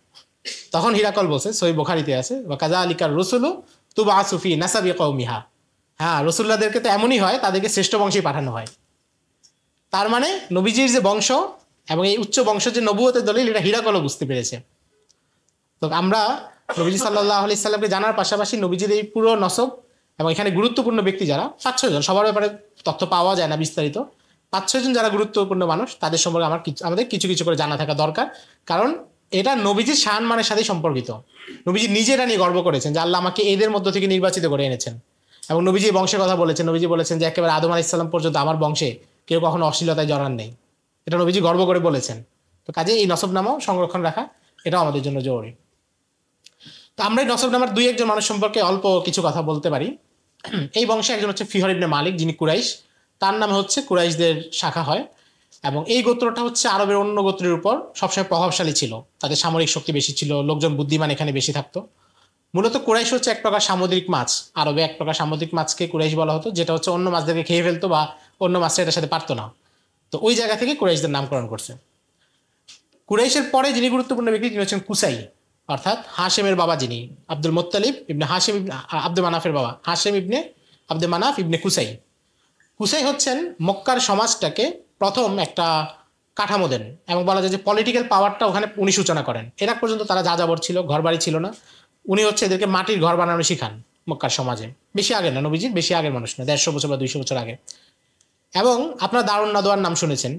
তখন হিরাকল বলছে, সহিহ বুখারীতে আছে, ওয়া কাযালিকার রাসূলু তুবআসু ফি নাসাবি কওমিহা, হ্যাঁ রাসূলুল্লাহদেরকে তো এমনই হয়, তাদেরকে শ্রেষ্ঠ বংশেই পাঠানো হয়। তার মানে নবীজির যে বংশ এবং এই উচ্চ বংশ যে নবুয়তের দলিল, এটা হিরাকলও বুঝতে পেরেছে। তো আমরা নবীজি সাল্লাল্লাহু আলাইহি সাল্লামকে জানার পাশাপাশি নবীজির এই পুরো নসব এবং এখানে গুরুত্বপূর্ণ ব্যক্তি যারা 5-6 জন, সবার ব্যাপারে তথ্য পাওয়া যায় না বিস্তারিত, 5-6 জন যারা গুরুত্বপূর্ণ মানুষ, তাদের সম্পর্কে আমাদের কিছু কিছু করে জানা থাকা দরকার। কারণ এটা নবীজির সম্মানের সাথেই সম্পর্কিত। নবীজি নিজেরা নিয়ে গর্ব করেছেন যে আল্লাহ আমাকে এদের মধ্য থেকে নির্বাচিত করে এনেছেন, এবং নবীজি বংশের কথা বলেছেন। নবীজি বলেছেন যে একেবারে আদম আলাইহিস সালাম পর্যন্ত আমার বংশে কেউ কখনো অশ্লীলতায় জড়ান নেই, এটা নবীজি গর্ব করে বলেছেন। তো কাজে এই নসবনামাও সংরক্ষণ রাখা এটাও আমাদের জন্য জরুরি। তো আমরা এই নসবনামার 2-1 জন মানুষ সম্পর্কে অল্প কিছু কথা বলতে পারি। এই বংশে একজন হচ্ছে ফিহর ইবনে মালিক, যিনি কুরাইশ, তার নামে হচ্ছে কুরাইশদের শাখা হয়, এবং এই গোত্রটা হচ্ছে আরবের অন্য গোত্রের উপর সবসময় প্রভাবশালী ছিল। তাদের সামরিক শক্তি বেশি ছিল, লোকজন বুদ্ধিমান এখানে বেশি থাকতো। মূলত কুরাইশ হচ্ছে এক প্রকার সামুদ্রিক মাছ, আরবে এক প্রকার সামুদ্রিক মাছকে কুরাইশ বলা হতো, যেটা হচ্ছে অন্য মাছদেরকে খেয়ে ফেলতো বা অন্য মাছটা এটার সাথে পারতো না। তো ওই জায়গা থেকে কুরাইশদের নামকরণ করছে। কুরাইশের পরে যিনি গুরুত্বপূর্ণ ব্যক্তি, তিনি হচ্ছেন কুসাই, অর্থাৎ হাশেমের বাবা, যিনি আব্দুল মুত্তালিব ইবনে হাশেম ইবনে আব্দুল মানাফের বাবা, হাশেম ইবনে আব্দুল মানাফ ইবনে কুসাই। কুসাই হচ্ছেন মক্কার সমাজটাকে প্রথম একটা কাঠামো দেন, এবং বলা যায় যে পলিটিক্যাল পাওয়ারটা ওখানে উনি সূচনা করেন। এর আগ পর্যন্ত তারা যাযাবর ছিল, ঘর বাড়ি ছিল না। উনি হচ্ছে এদেরকে মাটির ঘর বানানো শিখান মক্কার সমাজে। বেশি আগে না, নবীজির বেশি আগের মানুষ না, 150 বছর বা 200 বছর আগে। এবং আপনারা দারুন নাদওয়ার নাম শুনেছেন,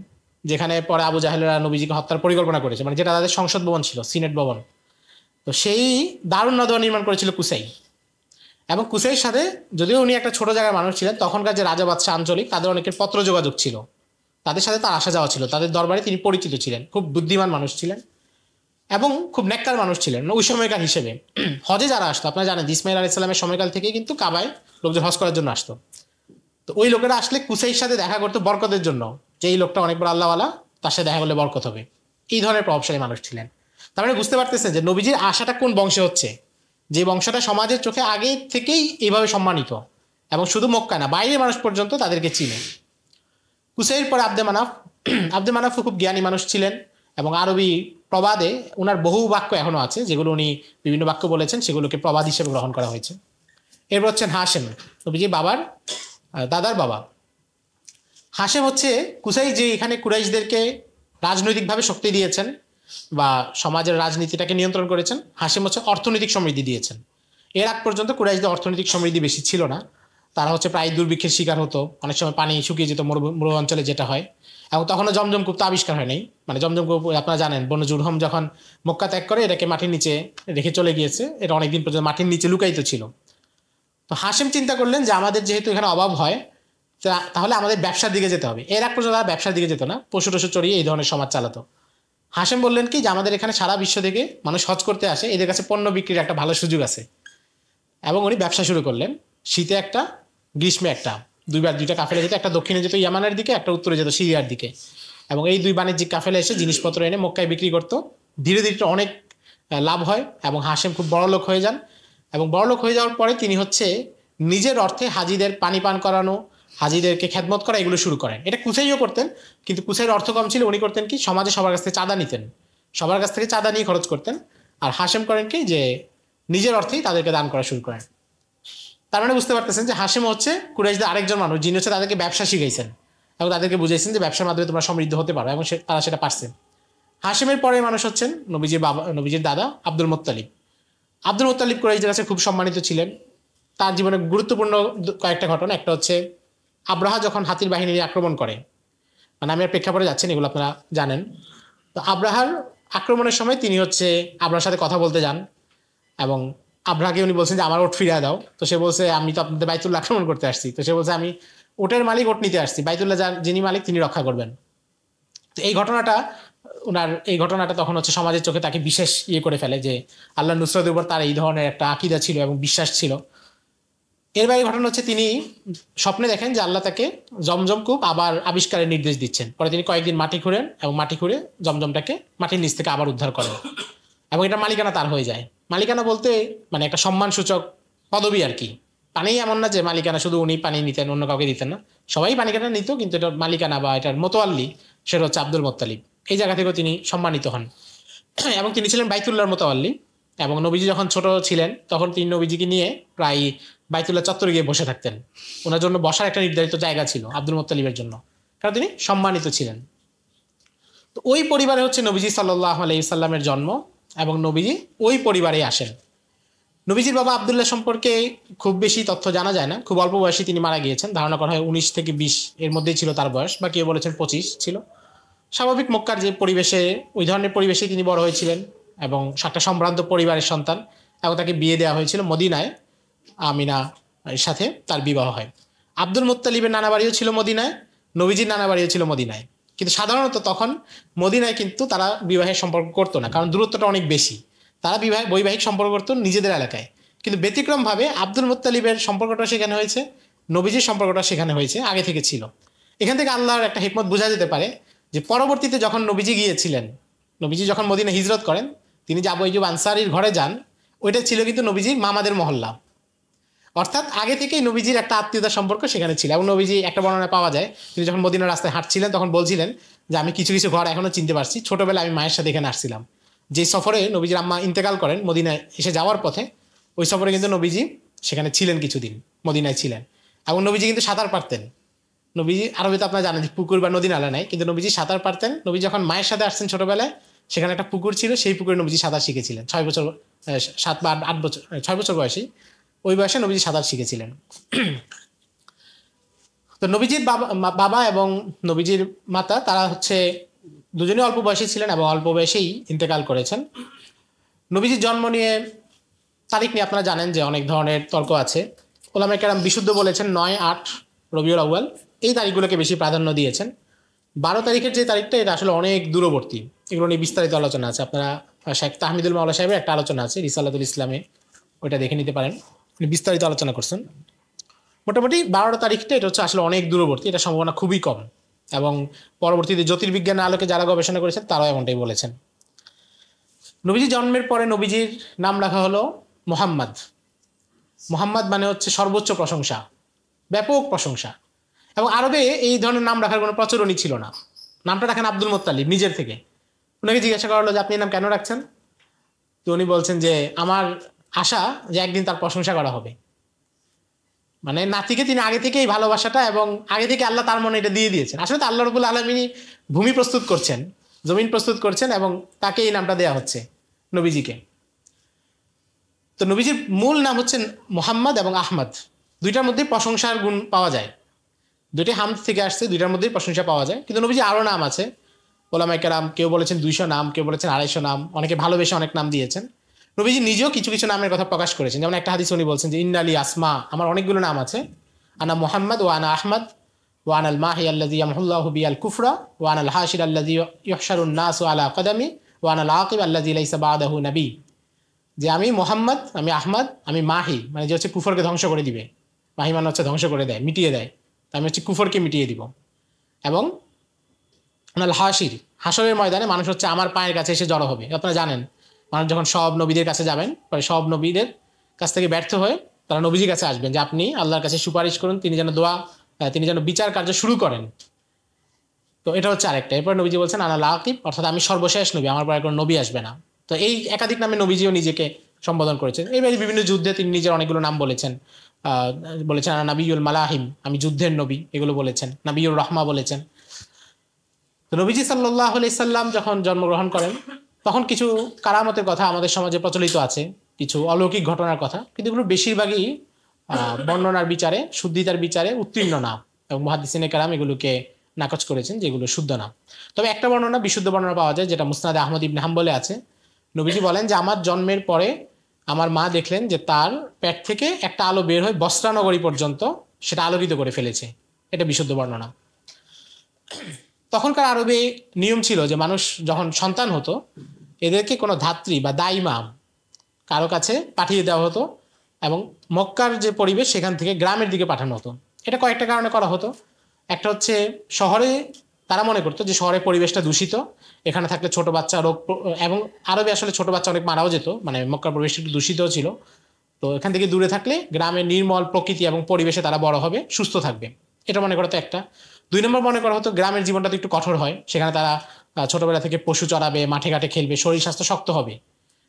যেখানে পরে আবু জাহেলরা নবীজিকে হত্যার পরিকল্পনা করেছে, মানে যেটা তাদের সংসদ ভবন ছিল, সিনেট ভবন। তো সেই দারুন নাদওয়া নির্মাণ করেছিল কুসাই। এবং কুসাইয়ের সাথে, যদিও উনি একটা ছোট জায়গার মানুষ ছিলেন, তখনকার যে রাজা বাদশাহ আঞ্চলিক, তাদের অনেকের পত্র যোগাযোগ ছিল, তাদের সাথে তার আসা যাওয়া ছিল, তাদের দরবারে তিনি পরিচিত ছিলেন, খুব বুদ্ধিমান মানুষ ছিলেন এবং খুব নেককার মানুষ ছিলেন ওই সময়কার হিসেবে। হজে যারা আসতো, আপনারা জানেন ইসমাইল আলাইহিস সালামের সময়কাল থেকে কিন্তু কাবায় লোকজন হজ করার জন্য আসতো। তো ওই লোকেরা আসলে কুসাইয়ের সাথে দেখা করতো বরকতের জন্য, যে এই লোকটা অনেক বড় আল্লাহওয়ালা, তার সাথে দেখা করলে বরকত হবে। এই ধরনের প্রভাবশালী মানুষ ছিলেন। তার মানে বুঝতে পারতেছেন যে নবীজির আশাটা কোন বংশে হচ্ছে, যে বংশটা সমাজের চোখে আগে থেকেই এইভাবে সম্মানিত, এবং শুধু মক্কা না, বাইরের মানুষ পর্যন্ত তাদেরকে চিনে। কুসাইয়ের পরে আব্দে মানাফ। আব্দে মানাফও খুব জ্ঞানী মানুষ ছিলেন, এবং আরবি প্রবাদে ওনার বহু বাক্য এখনো আছে, যেগুলো উনি বিভিন্ন বাক্য বলেছেন, সেগুলোকে প্রবাদ হিসেবে গ্রহণ করা হয়েছে। এরপর হচ্ছেন হাশেম, নবীজি বাবার দাদার বাবা। হাশেম হচ্ছে কুসাই, যে এখানে কুরাইশদেরকে রাজনৈতিকভাবে শক্তি দিয়েছেন বা সমাজের রাজনীতিটাকে নিয়ন্ত্রণ করেছেন। হাশেম হচ্ছে অর্থনৈতিক সমৃদ্ধি দিয়েছেন। এর আগ পর্যন্ত কুরাইশদের অর্থনৈতিক সমৃদ্ধি বেশি ছিল না, তারা হচ্ছে প্রায় দুর্ভিক্ষের শিকার হতো, অনেক সময় পানি শুকিয়ে যেত মরু অঞ্চলে, যেটা হয়। এবং তখনও জমজম কূপ তো আবিষ্কার হয় নাই, মানে জমজম কূপ আপনারা জানেন, বনু জুরহম যখন মক্কা ত্যাগ করে এটাকে মাটির নিচে রেখে চলে গিয়েছে, এটা অনেকদিন পর্যন্ত মাটির নিচে লুকায়িত ছিল। তো হাশেম চিন্তা করলেন যে আমাদের যেহেতু এখানে অভাব হয়, তাহলে আমাদের ব্যবসার দিকে যেতে হবে। এর আগ পর্যন্ত তারা ব্যবসার দিকে যেত না, পশু টশু চড়িয়ে এই ধরনের সমাজ চালাতো। হাশেম বললেন কি যে আমাদের এখানে সারা বিশ্ব থেকে মানুষ হজ করতে আসে, এদের কাছে পণ্য বিক্রির একটা ভালো সুযোগ আছে। এবং উনি ব্যবসা শুরু করলেন, শীতে একটা, গ্রীষ্মে একটা, 2টা কাফেলা যেত, একটা দক্ষিণে যেত ইয়ামানের দিকে, একটা উত্তরে যেত সিরিয়ার দিকে। এবং এই 2 বাণিজ্যিক কাফেলা এসে জিনিসপত্র এনে মক্কায় বিক্রি করতো। ধীরে ধীরে অনেক লাভ হয় এবং হাশেম খুব বড় লোক হয়ে যান। এবং বড়লোক হয়ে যাওয়ার পরে তিনি হচ্ছে নিজের অর্থে হাজিদের পানি পান করানো, হাজিদেরকে খেদমত করা, এগুলো শুরু করেন। এটা কুসাইও করতেন, কিন্তু কুসাইয়ের অর্থ কম ছিল, উনি করতেন কি সমাজে সবার কাছ থেকে চাঁদা নিতেন, সবার কাছ থেকে চাঁদা নিয়ে খরচ করতেন। আর হাশেম করেন কি যে নিজের অর্থেই তাদেরকে দান করা শুরু করেন। তার মানে বুঝতে পারতেছেন যে হাশেম হচ্ছে কুরাইশদের আরেকজন মানুষ, যিনি হচ্ছে তাদেরকে ব্যবসা শিখাইছেন এবং তাদেরকে বুঝাইছেন যে ব্যবসার মাধ্যমে তোমরা সমৃদ্ধ হতে পারো, এবং তারা সেটা পারছেন। হাশেমের পরে মানুষ হচ্ছেন নবীজির বাবা, নবীজির দাদা আব্দুল মুত্তালিব। আব্দুল মুত্তালিব কুরাইশদের কাছে খুব সম্মানিত ছিলেন। তার জীবনে গুরুত্বপূর্ণ কয়েকটা ঘটনা, একটা হচ্ছে আব্রাহা যখন হাতির বাহিনী নিয়ে আক্রমণ করে, মানে আমি আর প্রেক্ষাপটে যাচ্ছেন, এগুলো আপনারা জানেন। তো আব্রাহার আক্রমণের সময় তিনি হচ্ছে আব্রাহার সাথে কথা বলতে যান এবং আব্রাহাকে উনি বলছেন যে আমার ওট ফিরিয়ে দাও। তো সে বলছে আমি তো আপনাদের বাইতুল্লাহ আক্রমণ করতে আসছি। তো সে বলছে আমি ওটের মালিক, ওট নিতে আসছি, বাইতুল্লাহ যিনি মালিক তিনি রক্ষা করবেন। তো এই ঘটনাটা তখন হচ্ছে সমাজের চোখে তাকে বিশেষ করে ফেলে যে আল্লাহ নুসরতের উপর তার এই ধরনের একটা আকীদা ছিল এবং বিশ্বাস ছিল। এর বাইরে ঘটনা হচ্ছে তিনি স্বপ্নে দেখেন যে আল্লাহ তাকে জমজম কূপ আবার আবিষ্কারের নির্দেশ দিচ্ছেন। পরে তিনি কয়েকদিন মাটি খুঁড়েন এবং মাটি খুঁড়ে জমজমটাকে মাটির নিচ থেকে আবার উদ্ধার করেন এবং এটা মালিকানা তার হয়ে যায়। মালিকানা বলতে মানে একটা সম্মানসূচক পদবি আর কি। পানি এমন না যে মালিকানা শুধু উনি পানি নিতেন, অন্য কাউকে দিতেন না, সবাই পানিকানা নিত, কিন্তু এটা মালিকানা বা এটার মোতোয়াল্লি সেটা হচ্ছে আব্দুল মুত্তালিব। এই জায়গা থেকেও তিনি সম্মানিত হন এবং তিনি ছিলেন বাইতুল্লাহর মোতোয়াল্লি। এবং নবীজি যখন ছোট ছিলেন তখন তিনি নবীজিকে নিয়ে প্রায় বাইতুল্লাহ চত্বরে গিয়ে বসে থাকতেন। ওনার জন্য বসার একটা নির্ধারিত জায়গা ছিল আব্দুল মুত্তালিবের জন্য, কারণ তিনি সম্মানিত ছিলেন। তো ওই পরিবারে হচ্ছে নবীজি সাল্লাল্লাহু আলাইহি সাল্লামের জন্ম এবং নবীজি ওই পরিবারে আসেন। নবীজির বাবা আবদুল্লাহ সম্পর্কে খুব বেশি তথ্য জানা যায় না। খুব অল্প বয়সে তিনি মারা গিয়েছেন, ধারণা করা হয় 19 থেকে 20 এর মধ্যেই ছিল তার বয়স, বা কেউ বলেছেন 25 ছিল। স্বাভাবিক মক্কার যে পরিবেশে, ওই ধরনের পরিবেশে তিনি বড় হয়েছিলেন এবং একটা সম্ভ্রান্ত পরিবারের সন্তান, এবং তাকে বিয়ে দেওয়া হয়েছিল মদিনায়। আমিনা এর সাথে তার বিবাহ হয়। আব্দুল মুত্তালিবের নানা বাড়িও ছিল মদিনায়, নবীজির নানা বাড়িও ছিল মদিনায়। কিন্তু সাধারণত তখন মদিনায় কিন্তু তারা বিবাহের সম্পর্ক করতো না, কারণ দূরত্বটা অনেক বেশি। তারা বৈবাহিক সম্পর্ক করতো নিজেদের এলাকায়। কিন্তু ব্যতিক্রমভাবে আব্দুল মুত্তালিবের সম্পর্কটা সেখানে হয়েছে, নবীজির সম্পর্কটা সেখানে হয়েছে, আগে থেকে ছিল। এখান থেকে আল্লাহর একটা হিকমত বোঝা যেতে পারে যে পরবর্তীতে যখন নবীজি গিয়েছিলেন, নবীজি যখন মদিনা হিজরত করেন, তিনি যে আবু আইয়ুব আনসারীর ঘরে যান, ওইটা ছিল কিন্তু নবীজির মামাদের মহল্লা। অর্থাৎ আগে থেকেই নবীজির একটা আত্মীয়তার সম্পর্ক সেখানে ছিল। এবং নবীজি একটা বর্ণনা পাওয়া যায়, তিনি যখন মদিনার রাস্তায় হাঁটছিলেন তখন বলছিলেন যে আমি কিছু কিছু ঘর এখনো চিনতে পারছি, ছোটবেলায় আমি মায়ের সাথে এখানে আসছিলাম। যে সফরে নবীজির আম্মা ইন্তেকাল করেন মদিনায় এসে যাওয়ার পথে, ওই সফরে কিন্তু নবীজি সেখানে ছিলেন, কিছুদিন মদিনায় ছিলেন। এবং নবীজি কিন্তু সাঁতার পারতেন। নবীজি আরবে তো আপনারা জানেন পুকুর বা নদী নালা নাই, কিন্তু নবীজি সাঁতার পারতেন। নবী যখন মায়ের সাথে আসছেন ছোটবেলায়, সেখানে একটা পুকুর ছিল, সেই পুকুরে নবীজি সাঁতার শিখেছিলেন 6 বছর, 7 বা 8 বছর, 6 বছর বয়সী, ওই বয়সে নবীজি সাঁতার শিখেছিলেন। তো নবীজির বাবা এবং নবীজির মাতা, তারা হচ্ছে দুজনেই অল্প বয়সী ছিলেন এবং অল্প বয়সেই ইন্তেকাল করেছেন। নবীজির জন্ম নিয়ে, তারিখ নিয়ে আপনারা জানেন যে অনেক ধরনের তর্ক আছে। ওলামায়ে কেরাম বিশুদ্ধ বলেছেন 9-8 রবিউল আউয়াল, এই তারিখগুলোকে বেশি প্রাধান্য দিয়েছেন। 12 তারিখের যে তারিখটা, এটা আসলে অনেক দূরবর্তী। এগুলো নিয়ে বিস্তারিত আলোচনা আছে, আপনারা শেখ তাহমিদুল মাওলা সাহেবের একটা আলোচনা আছে রিসালাতুল ইসলামে, ওইটা দেখে নিতে পারেন, বিস্তারিত আলোচনা করছেন। মোটামুটি 12 তারিখটা এটা হচ্ছে আসলে অনেক দূরবর্তী, এটা সম্ভাবনা খুবই কম। এবং পরবর্তীতে জ্যোতির্বিজ্ঞানের আলোকে যারা গবেষণা করেছেন তারাও এমনটাই বলেছেন। নবীজির জন্মের পরে নবীজির নাম রাখা হলো মোহাম্মদ। মোহাম্মদ মানে হচ্ছে সর্বোচ্চ প্রশংসা, ব্যাপক প্রশংসা। এবং আরবে এই ধরনের নাম রাখার কোনো প্রচলনই ছিল না। নামটা রাখেন আব্দুল মুত্তালিব নিজের থেকে। ওনাকে জিজ্ঞাসা করা হলো যে আপনি এই নাম কেন রাখছেন? তো উনি বলছেন যে আমার আশা যে একদিন তার প্রশংসা করা হবে। মানে নাতিকে তিনি আগে থেকে এই ভালোবাসাটা, এবং আগে থেকে আল্লাহ তার মনে এটা দিয়ে দিয়েছেন। আসলে তো আল্লাহ রাব্বুল আলামিনই ভূমি প্রস্তুত করছেন, জমিন প্রস্তুত করছেন, এবং তাকে এই নামটা দেওয়া হচ্ছে নবীজিকে। তো নবীজির মূল নাম হচ্ছে মোহাম্মদ এবং আহমদ, দুইটার মধ্যে প্রশংসার গুণ পাওয়া যায়। দুইটি হামদ থেকে আসছে, দুইটার মধ্যেই প্রশংসা পাওয়া যায়। কিন্তু নবীজি আরও নাম আছে, ওলামায়ে কেরাম কেউ বলেছেন 200 নাম, কেউ বলেছেন 250 নাম, অনেকে ভালোবেসে অনেক নাম দিয়েছেন। নবীজি নিজেও কিছু কিছু নামের কথা প্রকাশ করেছেন। যেমন একটা হাদিস উনি বলছেন যে ইন্নালি আসমা, আমার অনেকগুলো নাম আছে। আনা মোহাম্মদ ওয়া আনা আহমদ ওয়া আনাল মাহি আল্লাযী ইয়ামহুল্লাহু বিয়াল কুফরা ওয়া আনাল হাশির আল্লাযী ইহশারুন নাসু আলা কদামি ওয়া আনাল আকিব আল্লাযী লাইসা বাদাহু নবী। যে আমি মোহাম্মদ, আমি আহমদ, আমি মাহি, মানে যে হচ্ছে কুফরকে ধ্বংস করে দিবে। মাহি মানে হচ্ছে ধ্বংস করে দেয়, মিটিয়ে দেয়। আমি হচ্ছে কুফরকে মিটিয়ে দিব। এবং আনাল হাশির, হাসরের ময়দানে মানুষ হচ্ছে আমার পায়ের কাছে এসে জড়ো হবে। আপনারা জানেন মানুষ যখন সব নবীদের কাছে যাবেন, পরে সব নবীদের কাছ থেকে ব্যর্থ হয়ে তারা নবীজির কাছে আসবেন যে আপনি আল্লাহর কাছে সুপারিশ করুন, তিনি যেন বিচার কার্য শুরু করেন। তো এটা হচ্ছে আরেকটা। এরপর নবীজি বলছেন আনা লাকিব, অর্থাৎ আমি সর্বশেষ নবী, আমার পরে কোনো নবী আসবে না। তো এই একাধিক নামে নবীজিও নিজেকে সম্বোধন করেছেন। এইভাবে বিভিন্ন যুদ্ধে তিনি নিজের অনেকগুলো নাম বলেছেন। বলেছেন আনা নাবিউল মালাহিম, আমি যুদ্ধের নবী, এগুলো বলেছেন। নাবিউর রহমা বলেছেন। তো নবীজি সাল্লাল্লাহু আলাইহি সাল্লাম যখন জন্মগ্রহণ করেন তখন কিছু কারামতের কথা আমাদের সমাজে প্রচলিত আছে, কিছু অলৌকিক ঘটনার কথা, কিন্তু এগুলো বেশিরভাগই বর্ণনার বিচারে, শুদ্ধিতার বিচারে উত্তীর্ণ না, এবং মুহাদ্দিসিনে কেরাম এগুলোকে নাকচ করেছেন যেগুলো শুদ্ধ না। তবে একটা বর্ণনা, বিশুদ্ধ বর্ণনা পাওয়া যায়, যেটা মুসনাদে আহমদ ইবনে হাম্বলে আছে। নবীজি বলেন যে আমার জন্মের পরে আমার মা দেখলেন যে তার পেট থেকে একটা আলো বের হয়ে বস্ত্রানগরী পর্যন্ত সেটা আলোকিত করে ফেলেছে। এটা বিশুদ্ধ বর্ণনা। তখনকার আরবে নিয়ম ছিল যে মানুষ যখন সন্তান হতো এদেরকে কোনো ধাত্রী বা দাইমা কারো কাছে পাঠিয়ে দেওয়া হতো, এবং মক্কার যে পরিবেশ সেখান থেকে গ্রামের দিকে পাঠানো হতো। এটা কয়েকটা কারণে করা হতো। একটা হচ্ছে শহরে তারা মনে করতো যে শহরের পরিবেশটা দূষিত, এখানে থাকলে ছোট বাচ্চা রোগ, এবং আরবে আসলে ছোট বাচ্চা অনেক মারাও যেত, মানে মক্কার পরিবেশটা একটু দূষিতও ছিল। তো এখান থেকে দূরে থাকলে গ্রামের নির্মল প্রকৃতি এবং পরিবেশে তারা বড় হবে, সুস্থ থাকবে, এটা মনে করা তো একটা। 2 নম্বর মনে করা হতো গ্রামের জীবনটা তো একটু কঠোর হয়, সেখানে তারা ছোটবেলা থেকে পশু চড়াবে, মাঠে ঘাটে খেলবে, শরীর স্বাস্থ্য শক্ত হবে।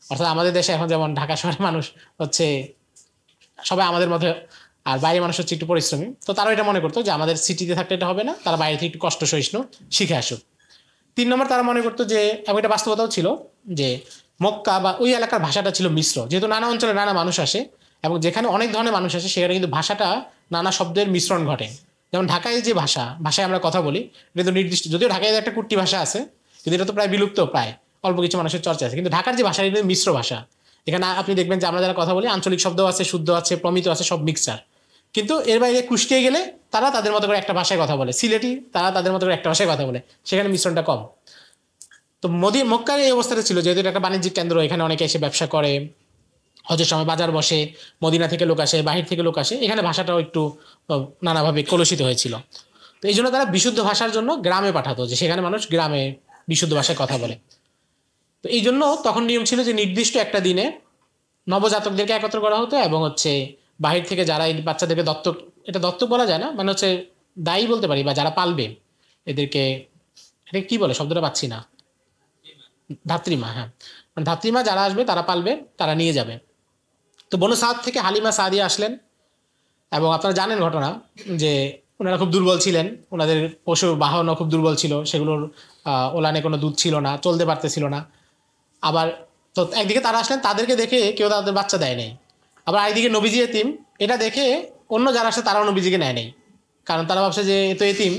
অর্থাৎ আমাদের দেশে এখন যেমন ঢাকা শহরের মানুষ হচ্ছে সবাই আমাদের মধ্যে, আর বাইরের মানুষ হচ্ছে একটু পরিশ্রমী, তো তারা এটা মনে করতো যে আমাদের সিটিতে থাকলে এটা হবে না, তারা বাইরে থেকে একটু কষ্ট সহিষ্ণু শিখে আসুক। 3 নম্বর তারা মনে করতো যে, এবং এটা বাস্তবতাও ছিল, যে মক্কা বা ওই এলাকার ভাষাটা ছিল মিশ্র, যেহেতু নানা অঞ্চলে নানা মানুষ আসে এবং যেখানে অনেক ধরনের মানুষ আসে সেখানে কিন্তু ভাষাটা নানা শব্দের মিশ্রণ ঘটে। যেমন ঢাকায় যে ভাষায় আমরা কথা বলি এটা তো নির্দিষ্ট, যদিও ঢাকায় একটা কুট্টি ভাষা আছে কিন্তু এটা তো প্রায় বিলুপ্ত, প্রায় অল্প কিছু মানুষের চর্চা আছে, কিন্তু ঢাকার যে ভাষা এটা মিশ্র ভাষা। এখানে আপনি দেখবেন যে আমরা যারা কথা বলি আঞ্চলিক শব্দ আছে, শুদ্ধ আছে, প্রমিত আছে, সব মিক্সচার। কিন্তু এর বাইরে কুষ্টিয়ে গেলে তারা তাদের মতো করে একটা ভাষায় কথা বলে, সিলেটি তারা তাদের মতো করে একটা ভাষায় কথা বলে, সেখানে মিশ্রণটা কম। তো মক্কার এই অবস্থাটা ছিল, যেহেতু এটা একটা বাণিজ্যিক কেন্দ্র, এখানে অনেকে এসে ব্যবসা করে, হজের সময় বাজার বসে, মদিনা থেকে লোক আসে, বাহির থেকে লোক আসে, এখানে ভাষাটাও একটু নানাভাবে কলুষিত হয়েছিল। তো এই জন্য তারা বিশুদ্ধ ভাষার জন্য গ্রামে পাঠাতো, যে সেখানে মানুষ গ্রামে বিশুদ্ধ ভাষায় কথা বলে। তো এই জন্য তখন নিয়ম ছিল যে নির্দিষ্ট একটা দিনে নবজাতকদেরকে একত্র করা হতো, এবং হচ্ছে বাহির থেকে যারা এই বাচ্চাদেরকে দত্তক, এটা দত্তক বলা যায় না, মানে হচ্ছে দায়ী বলতে পারি, বা যারা পালবে এদেরকে, এটা কি বলে শব্দটা পাচ্ছি না, ধাত্রীমা, হ্যাঁ, মানে ধাত্রীমা যারা আসবে তারা পালবে, তারা নিয়ে যাবে। তো বনু সাদ থেকে হালিমা সাদিয়া আসলেন, এবং আপনারা জানেন ঘটনা যে ওনারা খুব দুর্বল ছিলেন, ওনাদের পশু বাহনও খুব দুর্বল ছিল, সেগুলোর ওলানে কোনো দুধ ছিল না, চলতে পারতেছিল না। আবার তো একদিকে তারা আসলেন, তাদেরকে দেখে কেউ তাদের বাচ্চা দেয় নাই। আবার একদিকে নবীজি এতিম, এটা দেখে অন্য যারা আসে তারাও নবীজিকে নেয় নাই, কারণ তারা ভাবছে যে এ তো এতিম,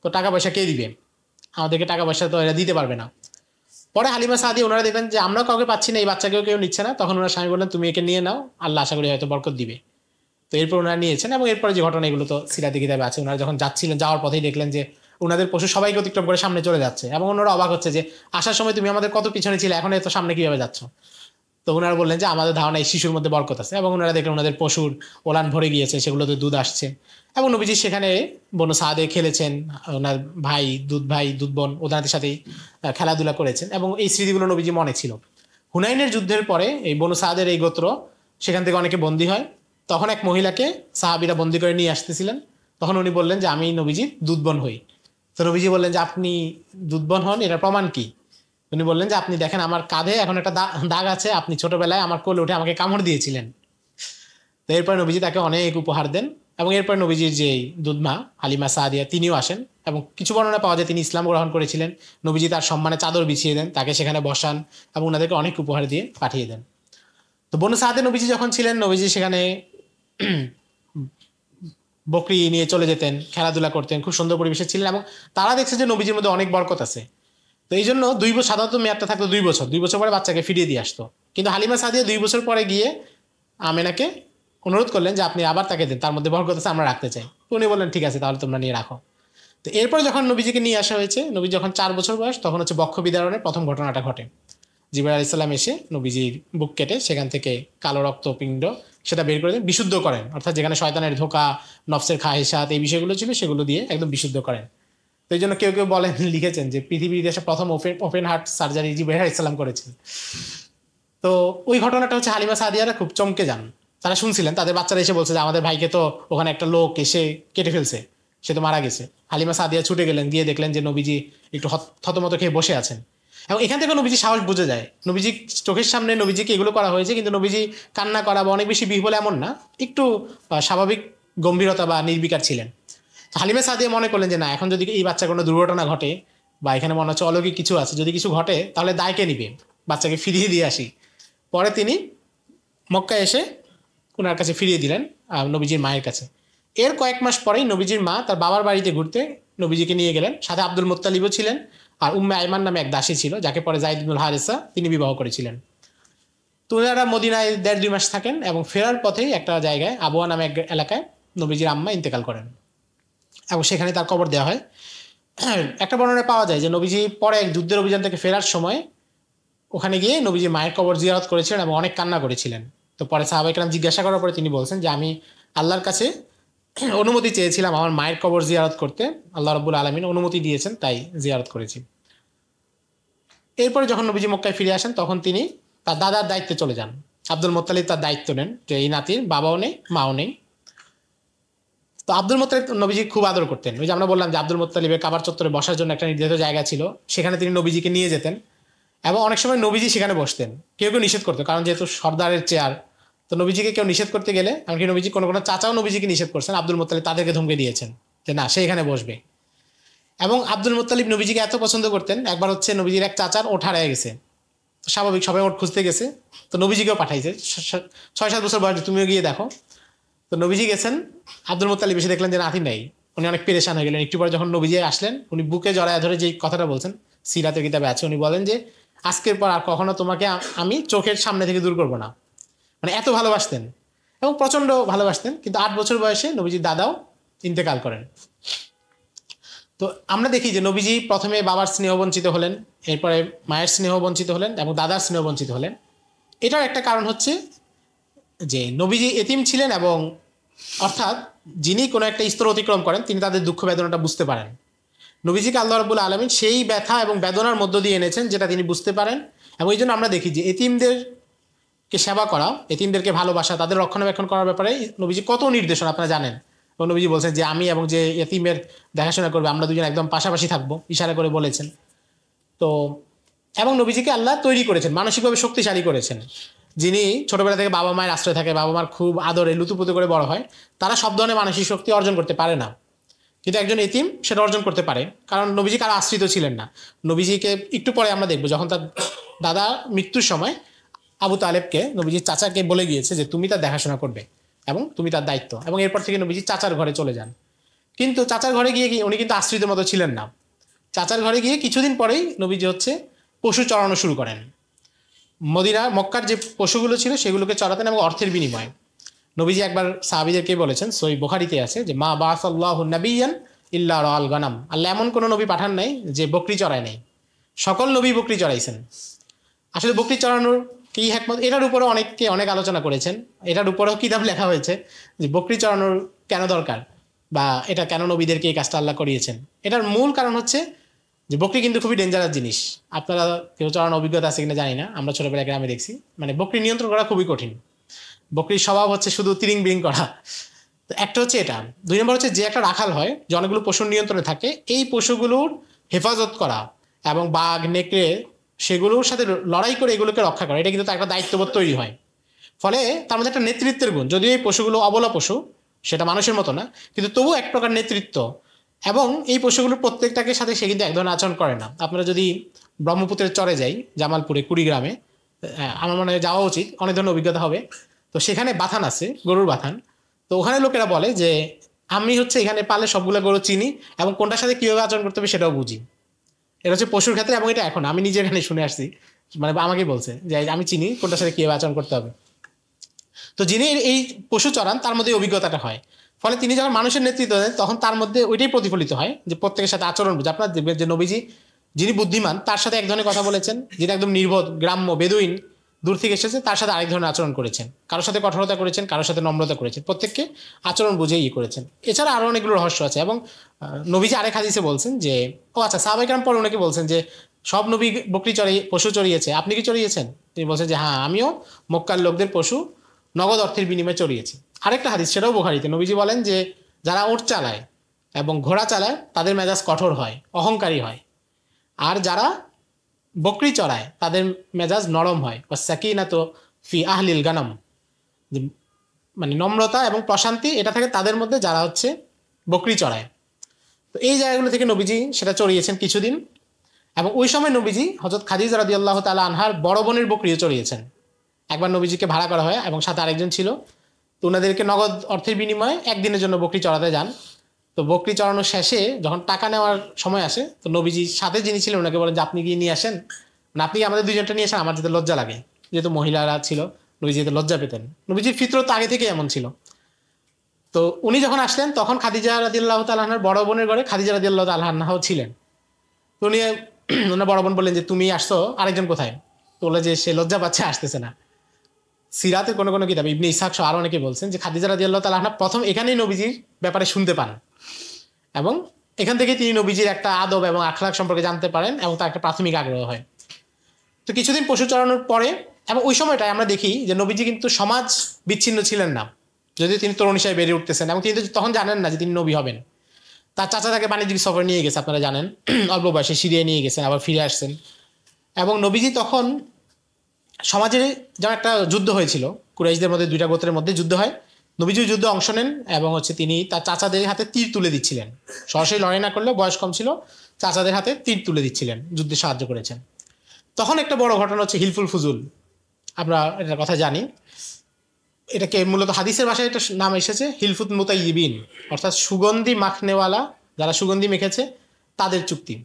তো টাকা পয়সা কে দিবে, আমাদেরকে টাকা পয়সা তো এরা দিতে পারবে না। পরে হালিমা সাদি ওনারা দেখলেন যে আমরাও কাউকে পাচ্ছি না, এই বাচ্চাকেও কেউ নিচ্ছে না, তখন ওনার স্বামী বললেন তুমি একে নিয়ে নাও, আল্লাহ আশা করি হয়তো বরকত দিবে। তো এরপর ওনারা নিয়েছেন, এবং এরপরে যে ঘটনা এগুলো তো সিরাতে কিতাবে আছে, ওনারা যখন যাচ্ছিলেন যাওয়ার পথেই দেখলেন যে ওনাদের পশু সবাইকে অতিক্রম করে সামনে চলে যাচ্ছে, এবং ওনারা অবাক হচ্ছে যে আসার সময় তুমি আমাদের কত পিছনে ছিলে, এখন এত সামনে কিভাবে যাচ্ছ। তো ওনারা বললেন যে আমাদের ধারণা এই শিশুর মধ্যে বরকত আছে, এবং ওনারা দেখলেন ওনাদের পশুর ওলান ভরে গিয়েছে, সেগুলোতে দুধ আসছে, এবং নবীজি সেখানে বনু সাদে খেলেছেন, ওনার ভাই দুধ বোন ওনাদের সাথেই খেলাধুলা করেছেন, এবং এই স্মৃতিগুলো নবীজি মনে ছিল। হুনাইনের যুদ্ধের পরে এই বনু সাদের এই গোত্র সেখান থেকে অনেকে বন্দী হয়, তখন এক মহিলাকে সাহাবীরা বন্দী করে নিয়ে আসতেছিলেন, তখন উনি বললেন যে আমি নবীজির দুধবন হই। তো নবীজি বললেন যে আপনি দুধবন হন, এটার প্রমাণ কি? উনি বললেন যে আপনি দেখেন আমার কাঁধে এখন একটা দাগ আছে, আপনি ছোটবেলায় আমার কোলে উঠে আমাকে কামড় দিয়েছিলেন। তো এরপর নবীজি তাকে অনেক উপহার দেন, এবং এরপর নবীজির যে দুধমা হালিমা সাদিয়া তিনিও আসেন, এবং কিছু বর্ণনা পাওয়া যায় তিনি ইসলাম গ্রহণ করেছিলেন। নবীজি তার সম্মানে চাদর বিছিয়ে দেন, তাকে সেখানে বসান, এবং ওনাদেরকে অনেক উপহার দিয়ে পাঠিয়ে দেন। তো বনু সাদে নবীজি যখন ছিলেন, নবীজি সেখানে বকরি নিয়ে চলে যেতেন, খেলাধুলা করতেন, খুব সুন্দর পরিবেশে ছিলেন, এবং তারা দেখছে যে নবীজির মধ্যে অনেক বরকত আছে। তো এই জন্য 2 বছর, সাধারণত মেয়াদটা থাকতো 2 বছর, 2 বছর পরে বাচ্চাকে ফিরিয়ে দিয়ে আসতো। কিন্তু হালিমা সাদিয়া 2 বছর পরে গিয়ে আমেনাকে অনুরোধ করলেন যে আপনি আবার তাকে দিন, তার মধ্যে বরকত আছে, আমরা রাখতে চাই। উনি বললেন ঠিক আছে, তাহলে তোমরা নিয়ে রাখো। তো এরপর যখন নবীজিকে নিয়ে আসা হয়েছে, নবী যখন 4 বছর বয়স, তখন হচ্ছে বক্ষ বিদারণের প্রথম ঘটনাটা ঘটে। জিবরাইল আলাইহিস সালাম এসে নবীজির বুক কেটে সেখান থেকে কালো রক্তপিণ্ড সেটা বের করে দেন, বিশুদ্ধ করেন, অর্থাৎ যেখানে শয়তানের ধোঁকা, নফসের খাহেসাত, এই বিষয়গুলো ছিল সেগুলো দিয়ে একদম বিশুদ্ধ করেন। তো এই জন্য কেউ কেউ বলেন, লিখেছেন যে পৃথিবীর ইতিহাসে প্রথম ওপেন হার্ট সার্জারি জিবরাইল আলাইহিস সালাম করেছেন। তো ওই ঘটনাটা হচ্ছে হালিমা সাদিয়ারা খুব চমকে যান, তারা শুনছিলেন, তাদের বাচ্চারা এসে বলছে যে আমাদের ভাইকে তো ওখানে একটা লোক এসে কেটে ফেলছে, সে তো মারা গেছে। হালিমা সাদিয়া ছুটে গেলেন, গিয়ে দেখলেন যে নবীজি একটু থতমত খেয়ে বসে আছেন। এবং এখান থেকে নবীজি সাহস বুঝে যায়, নবীজি চোখের সামনে নবীজিকে এগুলো করা হয়েছে, কিন্তু নবীজি কান্না করা বা অনেক বেশি বিহ্বল এমন না, একটু স্বাভাবিক গম্ভীরতা বা নির্বিকার ছিলেন। হালিমা সাদিয়া মনে করলেন যে না, এখন যদি এই বাচ্চার কোনো দুর্ঘটনা ঘটে বা এখানে মনে হচ্ছে অলৌকিক কিছু আছে, যদি কিছু ঘটে তাহলে দায় কে নিবে, বাচ্চাকে ফিরিয়ে দিয়ে আসি। পরে তিনি মক্কায় এসে ওনার কাছে ফিরিয়ে দিলেন, নবীজির মায়ের কাছে। এর কয়েক মাস পরেই নবীজির মা তার বাবার বাড়িতে ঘুরতে নবীজিকে নিয়ে গেলেন, সাথে আব্দুল মুত্তালিবও ছিলেন, আর উম্মে আইমান নামে এক দাসী ছিল, যাকে পরে যায়েদ ইবনুল হারিসা তিনি বিবাহ করেছিলেন। তো ওনারা মদিনায় 1.5-2 মাস থাকেন এবং ফেরার পথেই একটা জায়গায় আবওয়া নামে এক এলাকায় নবীজির আম্মা ইন্তেকাল করেন এবং সেখানে তার কবর দেওয়া হয়। একটা বর্ণনায় পাওয়া যায় যে নবীজি পরে এক যুদ্ধের অভিযান থেকে ফেরার সময় ওখানে গিয়ে নবীজি মায়ের কবর জিয়ারত করেছিলেন এবং অনেক কান্না করেছিলেন। তো পরে সাহাবায়ে কেরাম জিজ্ঞাসা করার পরে তিনি বলছেন যে আমি আল্লাহর কাছে অনুমতি চেয়েছিলাম আমার মায়ের কবর জিয়ারত করতে, আল্লাহ রাব্বুল আলামিন অনুমতি দিয়েছেন, তাই জিয়ারত করেছি। এরপরে যখন নবীজি মক্কায় ফিরে আসেন তখন তিনি তার দাদার দায়িত্বে চলে যান। আব্দুল মুত্তালিব তার দায়িত্ব নেন যে এই নাতির বাবাও নেই মাও নেই। তো আব্দুল মুত্তালিব নবীজি খুব আদর করতেন। ওই যে আমরা বললাম যে আব্দুল মুত্তালিবের কাবার চত্বরে বসার জন্য একটা নির্ধারিত জায়গা ছিল, সেখানে তিনি নবীজিকে নিয়ে যেতেন এবং অনেক সময় নবীজি সেখানে বসতেন। কেউ কেউ নিষেধ করতো, কারণ যেহেতু সর্দারের চেয়ার, তো নবীজিকে কেউ নিষেধ করতে গেলে, এমনকি নবীজি কোনো কোনো চাচাও নবীজিকে নিষেধ করছেন, আব্দুল মুত্তালিব তাদেরকে ধমকে দিয়েছেন যে না, সে এখানে বসবে। এবং আব্দুল মুত্তালিব নবীজিকে এত পছন্দ করতেন, একবার হচ্ছে নবীজির এক চাচার ওঠ হারিয়ে গেছে, তো স্বাভাবিক সবাই ওঠ খুঁজতে গেছে, তো নবীজিকেও পাঠাইছে 6-7 বছর বয়স, তুমিও গিয়ে দেখো। তো নবীজি গেছেন, আব্দুল মুত্তালিব এসে দেখলেন যে নাতি নাই, উনি অনেক পেরেশান হয়ে গেলেন। একটু পরে যখন নবীজি আসলেন, উনি বুকে জড়ায় ধরে যে কথাটা বলছেন, সিরাতের কিতাবে আছে, উনি বলেন যে আজকের পর আর কখনো তোমাকে আমি চোখের সামনে থেকে দূর করবো না। মানে এত ভালোবাসতেন এবং প্রচণ্ড ভালোবাসতেন। কিন্তু 8 বছর বয়সে নবীজির দাদাও ইন্তেকাল করেন। তো আমরা দেখি যে নবীজি প্রথমে বাবার স্নেহ বঞ্চিত হলেন, এরপরে মায়ের স্নেহ বঞ্চিত হলেন এবং দাদার স্নেহ বঞ্চিত হলেন। এটার একটা কারণ হচ্ছে যে নবীজি এতিম ছিলেন, এবং অর্থাৎ যিনি কোনো একটা স্তর অতিক্রম করেন তিনি তাদের দুঃখ বেদনাটা বুঝতে পারেন। নবীজিকে আল্লাহ রাব্বুল আলামিন সেই ব্যথা এবং বেদনার মধ্য দিয়ে এনেছেন যেটা তিনি বুঝতে পারেন। এবং এই জন্য আমরা দেখি যে এতিমদেরকে সেবা করা, এতিমদেরকে ভালোবাসা, তাদের রক্ষণাবেক্ষণ করার ব্যাপারে নবীজি কত নির্দেশনা আপনারা জানেন। এবং নবীজি বলছেন যে আমি এবং যে এতিমের দেখাশোনা করবে আমরা দুজন একদম পাশাপাশি থাকবো, ইশারা করে বলেছেন। তো এবং নবীজিকে আল্লাহ তৈরি করেছেন, মানসিকভাবে শক্তিশালী করেছেন। যিনি ছোটবেলা থেকে বাবা মায়ের আশ্রয় থাকে, বাবা মার খুব আদরে লুতুপুতু করে বড় হয়, তারা সব ধরনের মানসিক শক্তি অর্জন করতে পারে না, কিন্তু একজন এতিম সেটা অর্জন করতে পারে, কারণ নবীজি কারো আশ্রিত ছিলেন না। নবীজিকে একটু পরে আমরা দেখবো যখন তার দাদা মৃত্যুর সময় আবু তালেবকে নবীজির চাচাকে বলে গিয়েছে যে তুমি তার দেখাশোনা করবে এবং তুমি তার দায়িত্ব, এবং এরপর থেকে নবীজি চাচার ঘরে চলে যান। কিন্তু চাচার ঘরে গিয়ে উনি কিন্তু আশ্রিতের মতো ছিলেন না। চাচার ঘরে গিয়ে কিছুদিন পরেই নবীজি হচ্ছে পশু চড়ানো শুরু করেন। মক্কার যে পশুগুলো ছিল সেগুলোকে চড়াতেন এবং অর্থের বিনিময়ে। নবীজি একবার সাহাবীদেরকে বলেছেন, সহিহ বুখারীতে আছে যে মা বাসাল্লাহু নাবিয়ান ইল্লা রাআল গানাম, আল্লাহ এমন কোনো নবী পাঠান নাই যে বকরি চড়ায় নাই, সকল নবী বকরি চড়াইছেন। আসলে বকরি চড়ানোর কি হিকমত, এটার উপরে অনেকে অনেক আলোচনা করেছেন, এটার উপরেও কিতাব লেখা হয়েছে যে বকরি চড়ানোর কেন দরকার বা এটা কেন নবীদেরকে এই কাজটা আল্লাহ করিয়েছেন। এটার মূল কারণ হচ্ছে যে বকরি কিন্তু খুবই ডেঞ্জারাস জিনিস। আপনারা কেউ চড়ানোর অভিজ্ঞতা আছে কিনা জানি না, আমরা ছোটবেলায় গ্রামে দেখছি, মানে বকরি নিয়ন্ত্রণ করা খুবই কঠিন। বকরির স্বভাব হচ্ছে শুধু তিরিং বিরিং করা। তো একটা হচ্ছে এটা, 2 নম্বর হচ্ছে যে একটা রাখাল হয়, যে অনেকগুলো পশুর নিয়ন্ত্রণে থাকে, এই পশুগুলোর হেফাজত করা এবং বাঘ নেকড়ে সেগুলোর সাথে লড়াই করে এগুলোকে রক্ষা করা, এটা কিন্তু তার একটা দায়িত্ববোধ তৈরি হয়। ফলে তার মধ্যে একটা নেতৃত্বের গুণ, যদিও এই পশুগুলো অবলা পশু, সেটা মানুষের মতো না, কিন্তু তবুও এক প্রকার নেতৃত্ব। এবং এই পশুগুলোর প্রত্যেকটাকে সাথে সে কিন্তু এক ধরনের আচরণ করে না। আপনারা যদি ব্রহ্মপুত্রের চরে যাই, জামালপুরে কুড়িগ্রামে, আমার মনে হয় যাওয়া উচিত, অনেক ধরনের অভিজ্ঞতা হবে। তো সেখানে বাথান আছে, গরুর বাথান। তো ওখানে লোকেরা বলে যে আমি হচ্ছে এখানে পালে সবগুলো গরু চিনি এবং কোনটার সাথে কীভাবে আচরণ করতে হবে সেটাও বুঝি। এটা হচ্ছে পশুর ক্ষেত্রে, এবং এটা এখন আমি নিজে এখানে শুনে আসছি, মানে আমাকে বলছে যে আমি চিনি কোনটার সাথে কীভাবে আচরণ করতে হবে। তো যিনি এই পশু চড়ান তার মধ্যে অভিজ্ঞতাটা হয়, ফলে তিনি যখন মানুষের নেতৃত্ব দেন তখন তার মধ্যে ওইটাই প্রতিফলিত হয় যে প্রত্যেকের সাথে আচরণ বুঝে। আপনার দেখবেন যে নবীজি যিনি বুদ্ধিমান তার সাথে এক ধরনের কথা বলেছেন, যিনি একদম নির্বোধ গ্রাম্য বেদুইন দূর থেকে এসেছে তার সাথে আরেক ধরনের আচরণ করেছেন, কারোর সাথে কঠোরতা করেছেন, কারোর সাথে নম্রতা করেছেন, প্রত্যেককে আচরণ বুঝে করেছেন। এছাড়া আরও অনেকগুলো রহস্য আছে। এবং নবীজি আরেক হাদিসে বলছেন যে সাহাবায়ে কেরাম পরে ওনাকে বলছেন যে সব নবী বকরি পশু চড়িয়েছে, আপনি কি চড়িয়েছেন? তিনি বলছেন যে হ্যাঁ, আমিও মক্কার লোকদের পশু নগদ অর্থের বিনিময়ে চড়িয়েছে। আরেকটা হাদিস, সেটাও বুখারীতে, নবীজি বলেন যে যারা উট চালায় এবং ঘোড়া চালায় তাদের মেজাজ কঠোর হয়, অহংকারী হয়, আর যারা বকরি চড়ায় তাদের মেজাজ নরম হয়। সাকিনাত ফি আহলিল গানাম, মানে নম্রতা এবং প্রশান্তি এটা থাকে তাদের মধ্যে যারা হচ্ছে বকরি চড়ায়। তো এই জায়গাগুলো থেকে নবীজি সেটা চড়িয়েছেন কিছুদিন। এবং ওই সময় নবীজি হযরত খাদিজা রাদিয়াল্লাহু তাআলা আনহার বড় বোনের বকরিও চড়িয়েছেন। একবার নবীজিকে ভাড়া করা হয় এবং সাথে আরেকজন ছিল, তো ওনাদেরকে নগদ অর্থের বিনিময়ে একদিনের জন্য বকরি চড়াতে যান। তো বকরি চড়ানোর শেষে যখন টাকা নেওয়ার সময় আসে, তো নবীজির সাথে যিনি ছিলেন ওনাকে বলেন যে আপনি গিয়ে নিয়ে আসেন, না আপনি আমাদের দুইজনটা নিয়ে আসেন, আমার যেতে লজ্জা লাগে। যেহেতু মহিলারা ছিল, নবীজি যেতে লজ্জা পেতেন। নবীজির ফিতরত আগে থেকে এমন ছিল। তো উনি যখন আসলেন তখন খাদিজা রাদিয়াল্লাহু তাআলা আনহার বড় বোনের ঘরে খাদিজা রাদিয়াল্লাহু তাআলা আনহাও ছিলেন। তো উনি ওনার বড় বোন বললেন যে তুমি আসছো, আরেকজন কোথায়? তো বলে যে সে লজ্জা পাচ্ছে, আসতেছে না। সিরাতের কোনো কোনো কিতাব, ইবনে ইসহাক সহ আরো অনেকে বলছেন যে খাদিজা রাদিয়াল্লাহু তাআলা আনহা প্রথম এখানেই নবীজির ব্যাপারে শুনতে পান এবং এখান থেকে তিনি নবীজির একটা আদব এবং আখলাক সম্পর্কে জানতে পারেন এবং তার একটা প্রাথমিক আগ্রহ হয়। তো কিছুদিন পশু চড়ানোর পরে, এবং ওই সময়টায় আমরা দেখি যে নবীজি কিন্তু সমাজ বিচ্ছিন্ন ছিলেন না, যদিও তিনি তরুণ হিসেবে বেড়ে উঠতেছেন এবং তিনি তখন জানেন না যে তিনি নবী হবেন। তার চাচা তাকে বাণিজ্যিক সফরে নিয়ে গেছে, আপনারা জানেন, অল্প বয়সে সিরিয়ায় নিয়ে গেছেন, আবার ফিরে আসছেন। এবং নবীজি তখন সমাজে যেমন একটা যুদ্ধ হয়েছিল, কুরাইশদের মধ্যে দুইটা গোত্রের মধ্যে যুদ্ধ হয়, নবীজি যুদ্ধে অংশ নেন এবং হচ্ছে তিনি তার চাচাদের হাতে তীর তুলে দিচ্ছিলেন। সরাসরি লড়াই না করলেও বয়স কম ছিল, চাচাদের হাতে তীর তুলে দিচ্ছিলেন, যুদ্ধে সাহায্য করেছেন। তখন একটা বড় ঘটনা হচ্ছে হিলফুল ফুজুল, আমরা এটার কথা জানি। এটাকে মূলত হাদিসের ভাষায় এটা নাম এসেছে হিলফুত মুতাইয়িবিন, অর্থাৎ সুগন্ধি মাখনেওয়ালা, যারা সুগন্ধি মেখেছে তাদের চুক্তি।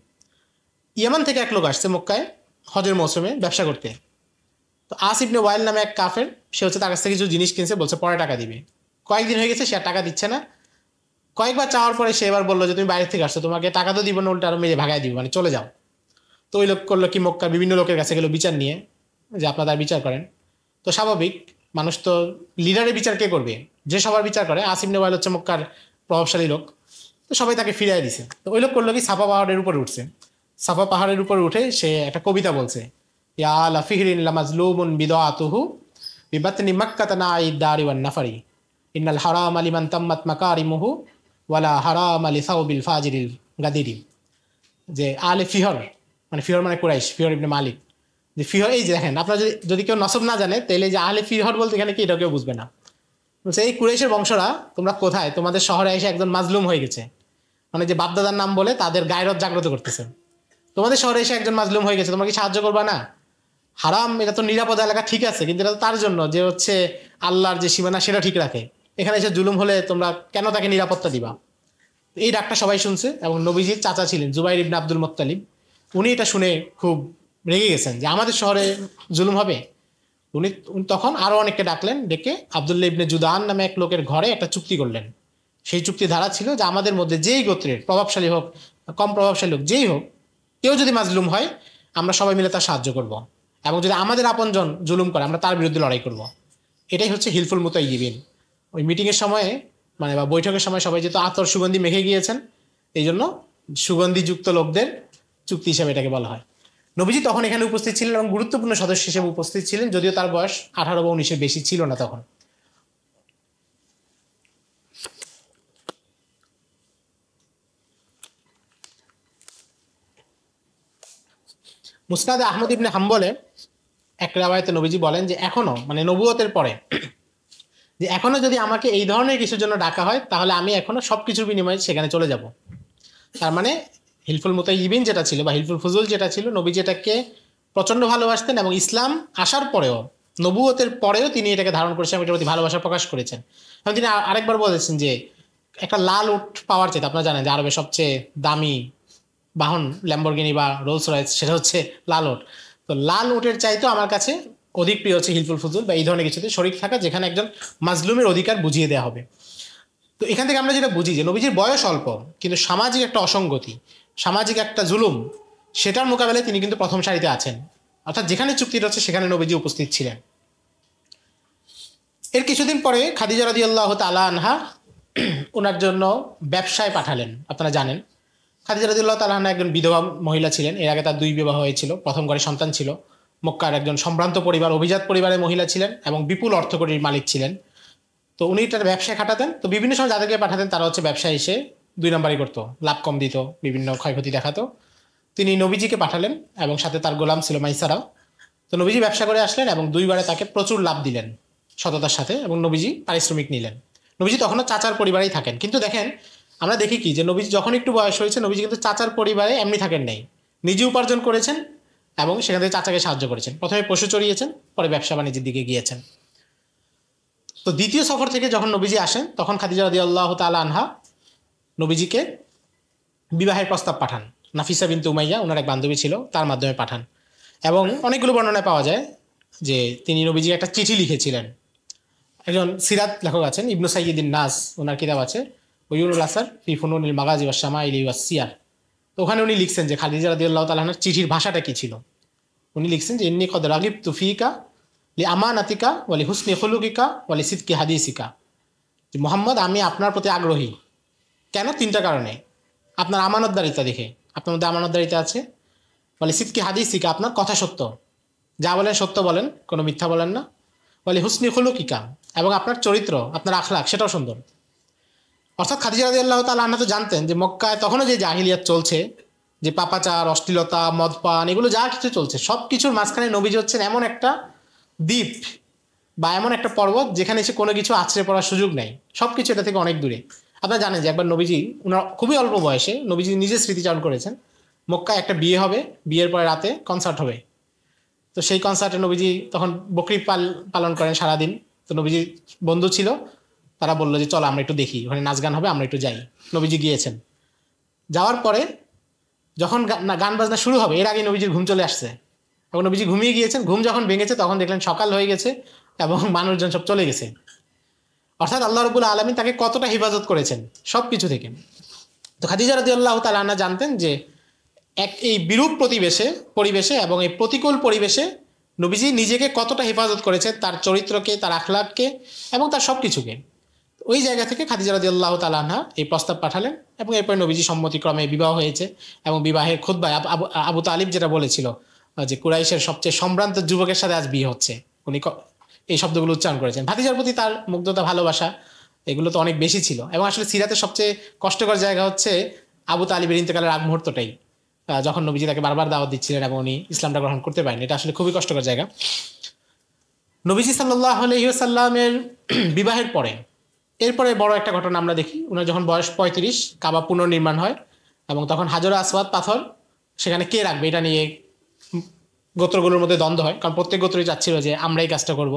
ইয়েমান থেকে এক লোক আসছে মক্কায় হজের মৌসুমে ব্যবসা করতে। তো আস ইবনে ওয়াইল নামে এক কাফের, সে হচ্ছে তার কাছ থেকে কিছু জিনিস কিনছে, বলছে পরে টাকা দিবে। কয়েকদিন হয়ে গেছে, সে আর টাকা দিচ্ছে না। কয়েকবার চাওয়ার পরে সে এবার বললো যে তুমি বাইরে থেকে আসছো, তোমাকে টাকা তো দিব না, উল্টা আরো মেরে ভাগাই দিব, মানে চলে যাও। তো ওই লোক করলো কি, মক্কার বিভিন্ন লোকের কাছে গেলো বিচার নিয়ে, যে আপনারা তার বিচার করেন। তো স্বাভাবিক, মানুষ তো লিডারের বিচার কে করবে, যে সবার বিচার করে। আস ইবনে ওয়াইল হচ্ছে মক্কার প্রভাবশালী লোক, তো সবাই তাকে ফিরিয়ে দিছে। তো ওই লোক করলো কি, সাফা পাহাড়ের উপরে উঠছে। সাফা পাহাড়ের উপরে উঠে সে একটা কবিতা বলছে, ইয়া লাফিহরিন লামাজলুমুন বিদাতুহু বিবাতনি মাক্কাতা নাঈদ দারি ওয়ান নাফারি ইন্নাল হারাম লিমান তাম্মাত মাকারিমুহু ওয়ালা হারাম লিসাউবিল ফাজিরিল গাদিরি। যে আলে ফিহর, মানে ফিহর মানে কুরাইশ, ফিহর ইবনে মালিক। যে ফিহর, এই যে দেখেন, আপনারা যদি কেউ নসব না জানে তাহলে যে আহলে ফিহর বলতে এখানে কি, এটা কেউ বুঝবে না। বলছে এই কুরাইশের বংশরা তোমরা কোথায়, তোমাদের শহরে এসে একজন মাজলুম হয়ে গেছে, মানে যে বাপদাদার নাম বলে তাদের গায়রত জাগ্রত করতেছে। তোমাদের শহরে এসে একজন মাজলুম হয়ে গেছে, তোমরা কি সাহায্য করবা না? হারাম এটা তো নিরাপদ এলাকা, ঠিক আছে, কিন্তু এটা তো তার জন্য যে হচ্ছে আল্লাহর যে সীমানা সেটা ঠিক রাখে। এখানে এসে জুলুম হলে তোমরা কেন তাকে নিরাপত্তা দিবা? এই ডাকটা সবাই শুনছে এবং নবীজির চাচা ছিলেন জুবাইর ইবনে আব্দুল মুত্তালিব, উনি এটা শুনে খুব রেগে গেছেন যে আমাদের শহরে জুলুম হবে। উনি তখন আরো অনেককে ডাকলেন, ডেকে আব্দুল্লাহ ইবনে জুদান নামে এক লোকের ঘরে একটা চুক্তি করলেন। সেই চুক্তি ধারা ছিল যে আমাদের মধ্যে যেই গোত্রের প্রভাবশালী হোক, কম প্রভাবশালী হোক, যেই হোক, কেউ যদি মাজলুম হয় আমরা সবাই মিলে তার সাহায্য করব, এবং যদি আমাদের আপনজন জুলুম করে আমরা তার বিরুদ্ধে লড়াই করব। এটাই হচ্ছে হিলফুল মুতাইয়িবিন। ওই মিটিংয়ের সময়ে, মানে বা বৈঠকের সময় সবাই যেহেতু আতর সুগন্ধি মেখে গিয়েছেন, এই জন্য সুগন্ধিযুক্ত লোকদের চুক্তি হিসেবে এটাকে বলা হয়। নবীজি তখন এখানে উপস্থিত ছিলেন এবং গুরুত্বপূর্ণ সদস্য হিসেবে উপস্থিত ছিলেন, যদিও তার বয়স 18 বা 19-এর বেশি ছিল না তখন। মুসনাদে আহমদ ইবনে হাম্বলে এক রাওয়ায়াতে নবীজি বলেন যে এখনো, মানে নবুয়তের পরে, যে এখনো যদি আমাকে এই ধরনের কিছুর জন্য ডাকা হয় তাহলে আমি এখনো সবকিছুর বিনিময়ে সেখানে চলে যাব। তার মানে হিলফুল মুতাইয়িবিন যেটা ছিল বা হিলফুল ফুজুল যেটা ছিল, নবী যেটাকে প্রচণ্ড ভালোবাসতেন এবং ইসলাম আসার পরেও, নবুয়তের পরেও তিনি এটাকে ধারণ করেছেন, এটার প্রতি ভালোবাসা প্রকাশ করেছেন। এবং তিনি আরেকবার বলেছেন যে একটা লাল উট পাওয়ার চাইতে, আপনারা জানেন যে আরবের সবচেয়ে দামি বাহন ল্যাম্বরগিনি বা রোলস রয়েস, সেটা হচ্ছে লাল উট। তো লাল উটের চাইতেও আমার কাছে অধিক প্রিয় হচ্ছে হিলফুল ফুজুল বা এই ধরনের কিছুতে শরিক থাকা, যেখানে একজন মাজলুমের অধিকার বুঝিয়ে দেওয়া হবে। তো এখান থেকে আমরা যেটা বুঝি যে নবীজির বয়স অল্প, কিন্তু সামাজিক একটা অসঙ্গতি, সামাজিক একটা জুলুম, সেটার মোকাবেলায় তিনি কিন্তু প্রথম সারিতে আছেন। অর্থাৎ যেখানে চুক্তিটা হচ্ছে সেখানে নবীজি উপস্থিত ছিলেন। এর কিছুদিন পরে খাদিজা রাদিয়াল্লাহু তাআলা আনহা ওনার জন্য ব্যবসায় পাঠালেন। আপনারা জানেন খাদিজা রাদিয়াল্লাহু তাআলা আনহা একজন বিধবা মহিলা ছিলেন, এর আগে তার 2 বিবাহ হয়েছিল, প্রথম ঘরে সন্তান ছিল, মক্কার একজন সম্ভ্রান্ত পরিবার, অভিজাত পরিবারের মহিলা ছিলেন এবং বিপুল অর্থকড়ির মালিক ছিলেন। তো উনি তার ব্যবসায় খাটাতেন। তো বিভিন্ন সময় যাদেরকে পাঠাতেন তারা হচ্ছে ব্যবসায় এসে 2 নম্বরই করতো, লাভ কম দিত, বিভিন্ন ক্ষয়ক্ষতি দেখাতো। তিনি নবীজিকে পাঠালেন এবং সাথে তার গোলাম ছিল মাইসারা। তো নবীজি ব্যবসা করে আসলেন এবং 2বারে তাকে প্রচুর লাভ দিলেন সততার সাথে, এবং নবীজি পারিশ্রমিক নিলেন। নবীজি তখনও চাচার পরিবারেই থাকেন, কিন্তু দেখেন আমরা দেখি কি যে নবীজি যখন একটু বয়স হয়েছে নবীজি কিন্তু চাচার পরিবারে এমনি থাকেন নাই, নিজে উপার্জন করেছেন এবং সেখান থেকে চাচাকে সাহায্য করেছেন। প্রথমে পশু চড়িয়েছেন, পরে ব্যবসা বাণিজ্যের দিকে গিয়েছেন। তো দ্বিতীয় সফর থেকে যখন নবীজি আসেন তখন খাদিজা রাদিয়াল্লাহু তাআলা আনহা নবীজিকে বিবাহের প্রস্তাব পাঠান। নাফিসা বিনতে উমাইয়া ওনার এক বান্ধবী ছিল, তার মাধ্যমে পাঠান। এবং অনেকগুলো বর্ণনায় পাওয়া যায় যে তিনি নবীজি একটা চিঠি লিখেছিলেন। একজন সিরাত লেখক আছেন ইবনু সাইয়্যিদিন নাস, ওনার কিতাব আছে ওয়ুনুল আসার ফি ফুনুনিল মাগাজি ওয়াস শামাইলি ওয়াস সিয়ার। তো ওখানে উনি লিখছেন যে খাদিজা রাদিয়াল্লাহু তাআলা আনহার চিঠির ভাষাটা কি ছিল। উনি লিখছেন যে ইন্নী কদ রাগিবতু ফিকা লি আমানাতিকা ওয়া লি হুসনি খুলুকিকা ওয়া লি সিদকি হাদিসিকা। যে মুহাম্মদ, আমি আপনার প্রতি আগ্রহী। কেন? 3টা কারণে। আপনার আমানতদারিতা দেখে, আপনার মধ্যে আমানতদারিতা আছে। বলে সিদকি হাদিসিকা, আপনার কথা সত্য, যা বলেন সত্য বলেন, কোনো মিথ্যা বলেন না। বলে হুসনি খুলুকিকা, এবং আপনার চরিত্র, আপনার আখলাক সেটাও সুন্দর। অর্থাৎ খাদিজা রাদিয়াল্লাহু তাআলা আনহা তো জানতেন যে মক্কায় তখনও যে জাহিলিয়াত চলছে, যে পাপাচার, অশ্লীলতা, মদপান, এগুলো যা কিছু চলছে সব কিছুর মাঝখানে নবীজি হচ্ছেন এমন একটা দ্বীপ বা এমন একটা পর্বত যেখানে এসে কোনো কিছু আছড়ে পড়ার সুযোগ নেই। সব কিছু এটা থেকে অনেক দূরে। আপনারা জানেন যে একবার নবীজি, ওনার খুবই অল্প বয়সে নবীজি নিজে স্মৃতিচারণ করেছেন, মক্কায় একটা বিয়ে হবে, বিয়ের পরে রাতে কনসার্ট হবে। তো সেই কনসার্টে নবীজি তখন বকরি পালন করেন সারাদিন। তো নবীজি বন্ধু ছিল, তারা বললো যে চলো আমরা একটু দেখি, ওখানে নাচ গান হবে, আমরা একটু যাই। নবীজি গিয়েছেন। যাওয়ার পরে যখন গান বাজনা শুরু হবে এর আগে নবীজির ঘুম চলে আসছে এবং নবীজি ঘুমিয়ে গিয়েছেন। ঘুম যখন ভেঙেছে তখন দেখলেন সকাল হয়ে গেছে এবং মানুষজন সব চলে গেছে। অর্থাৎ আল্লাহ রাব্বুল আলামিন তাকে কতটা হেফাজত করেছেন সব কিছু থেকে। তো খাদিজা রাদিয়াল্লাহু তাআলা আনহা জানতেন যে এই বিরূপ পরিবেশে এবং এই প্রতিকূল পরিবেশে নবীজি নিজেকে কতটা হেফাজত করেছেন, তার চরিত্রকে, তার আখলাককে এবং তার সব কিছুকে। ওই জায়গা থেকে খাদিজা রাদিয়াল্লাহু তাআলা আনহা এই প্রস্তাব পাঠালেন এবং এরপর নবীজি সম্মতিক্রমে বিবাহ হয়েছে। এবং বিবাহের খুতবায় আবু তালিব যেটা বলেছিল যে কুরাইশের সবচেয়ে সম্ভ্রান্ত যুবকের সাথে আজ বিয়ে হচ্ছে, উনি এই শব্দগুলো উচ্চারণ করেছেন। ভাতিজার প্রতি তার মুগ্ধতা, ভালোবাসা এগুলো তো অনেক বেশি ছিল। এবং আসলে সিরাতের সবচেয়ে কষ্টকর জায়গা হচ্ছে আবু তালিবের ইন্তেকালের আগ মুহূর্তটাই, যখন নবীজি তাকে বারবার দাওয়াত দিচ্ছিলেন এবং উনি ইসলামটা গ্রহণ করতে পারেন। এটা আসলে খুবই কষ্টকর জায়গা। নবীজি সাল্লাল্লাহু আলাইহি ওয়াসাল্লামের বিবাহের পরে এরপরে বড় একটা ঘটনা আমরা দেখি। ওনার যখন বয়স 35, কাবা পুনর্নির্মাণ হয় এবং তখন হাজর আসওয়াদ পাথর সেখানে কে রাখবে এটা নিয়ে গোত্রগুলোর মধ্যে দ্বন্দ্ব হয়, কারণ প্রত্যেক গোত্রই চাচ্ছিল যে আমরা এই কাজটা করব।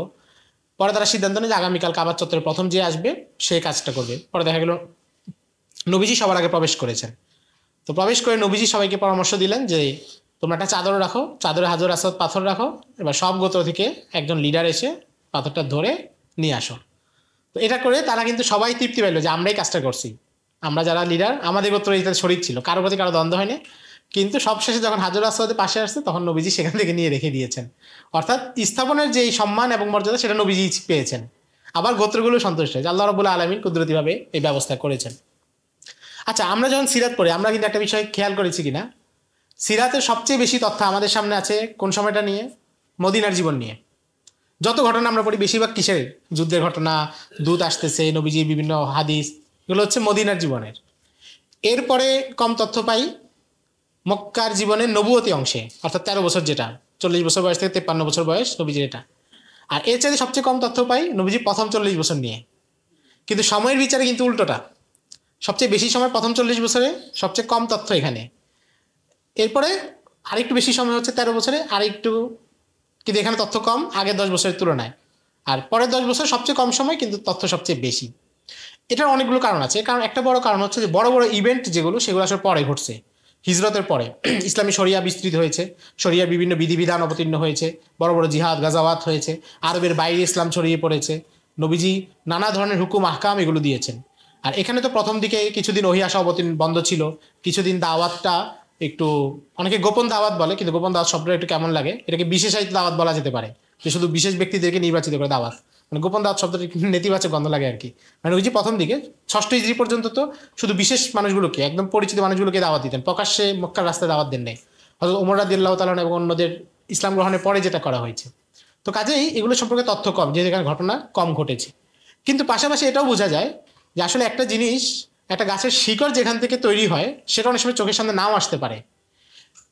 পরে তারা সিদ্ধান্ত নেয় যে আগামীকাল কাবার চত্বরে প্রথম যে আসবে সে কাজটা করবে। পরে দেখা গেল নবীজি সবার আগে প্রবেশ করেছেন। তো প্রবেশ করে নবীজি সবাইকে পরামর্শ দিলেন যে তোমরা একটা চাদর রাখো, চাদরে হাজর আসওয়াদ পাথর রাখো, এবার সব গোত্র থেকে একজন লিডার এসে পাথরটা ধরে নিয়ে আসো। তো এটা করে তারা কিন্তু সবাই তৃপ্তি পাইল যে আমরাই কাজটা করছি, আমরা যারা লিডার আমাদের গোত্র এটাতে শরীক ছিল, কারোর প্রতি কারো দ্বন্দ্ব হয়নি। কিন্তু সবশেষে যখন হাজর আসওয়াদের পাশে আসছে তখন নবীজি সেখান থেকে নিয়ে রেখে দিয়েছেন। অর্থাৎ স্থাপনের যে সম্মান এবং মর্যাদা সেটা নবীজি পেয়েছেন। আবার গোত্রগুলো সন্তুষ্ট হয়েছে, আল্লাহ রাব্বুল আলামিন কুদরতিভাবে এই ব্যবস্থা করেছেন। আচ্ছা, আমরা যখন সিরাত পড়ি আমরা কিন্তু একটা বিষয় খেয়াল করেছি কিনা, সিরাতের সবচেয়ে বেশি তথ্য আমাদের সামনে আছে কোন সময়টা নিয়ে? মদিনার জীবন নিয়ে। যত ঘটনা আমরা পড়ি বেশিরভাগ কিসের? যুদ্ধের ঘটনা, দূত আসতেছে, নবীজির বিভিন্ন হাদিস, এগুলো হচ্ছে মদিনার জীবনের। এরপরে কম তথ্য পাই মক্কার জীবনের নবুয়তি অংশে, অর্থাৎ 13 বছর, যেটা 40 বছর বয়স থেকে 53 বছর বয়স নবীজির এটা। আর এর চাইতে সবচেয়ে কম তথ্য পাই নবীজি প্রথম 40 বছর নিয়ে। কিন্তু সময়ের বিচারে কিন্তু উল্টোটা, সবচেয়ে বেশি সময় প্রথম 40 বছরে, সবচেয়ে কম তথ্য এখানে। এরপরে আরেকটু বেশি সময় হচ্ছে 13 বছরে, আরেকটু কিন্তু এখানে তথ্য কম আগের 10 বছরের তুলনায়। আর পরের 10 বছর সবচেয়ে কম সময় কিন্তু তথ্য সবচেয়ে বেশি। এটার অনেকগুলো কারণ আছে। কারণ একটা বড় কারণ হচ্ছে যে বড় বড় ইভেন্ট যেগুলো সেগুলো আসলে পরে ঘটছে। হিজরতের পরে ইসলামী শরিয়া বিস্তৃত হয়েছে, শরিয়ার বিভিন্ন বিধিবিধান অবতীর্ণ হয়েছে, বড় বড় জিহাদ গাজাওয়াত হয়েছে, আরবের বাইরে ইসলাম ছড়িয়ে পড়েছে, নবীজি নানা ধরনের হুকুম আহকাম এগুলো দিয়েছেন। আর এখানে তো প্রথম দিকে কিছুদিন ওহী আসা অবতীর্ণ বন্ধ ছিল, কিছুদিন দাওয়াতটা একটু, অনেকে গোপন দাওয়াত বলে, কিন্তু গোপন দাওয়াত শব্দটা একটু কেমন লাগে, এটাকে বিশেষায়িত দাওয়াত বলা যেতে পারে, যে শুধু বিশেষ ব্যক্তিদেরকে নির্বাচিত করে দাওয়াত। মানে গোপন দাওয়াত শব্দটা একটু নেতিবাচক গন্ধ লাগে আর কি। মানে ওই যে প্রথম দিকে 6ষ্ঠ হিজরি পর্যন্ত তো শুধু বিশেষ মানুষগুলোকে, একদম পরিচিত মানুষগুলোকে দাওয়াত দিতেন, প্রকাশ্যে মক্কার রাস্তায় দাওয়াত দেন নাই। হযরত ওমর রাদিয়াল্লাহু তাআলা এবং অন্যদের ইসলাম গ্রহণের পরে যেটা করা হয়েছে। তো কাজেই এগুলো সম্পর্কে তথ্য কম, যে যেখানে ঘটনা কম ঘটেছে। কিন্তু পাশাপাশি এটাও বোঝা যায় যে আসলে একটা জিনিস, একটা গাছের শিকড় যেখান থেকে তৈরি হয় সেটা অনেক সময় চোখের সামনে নাও আসতে পারে।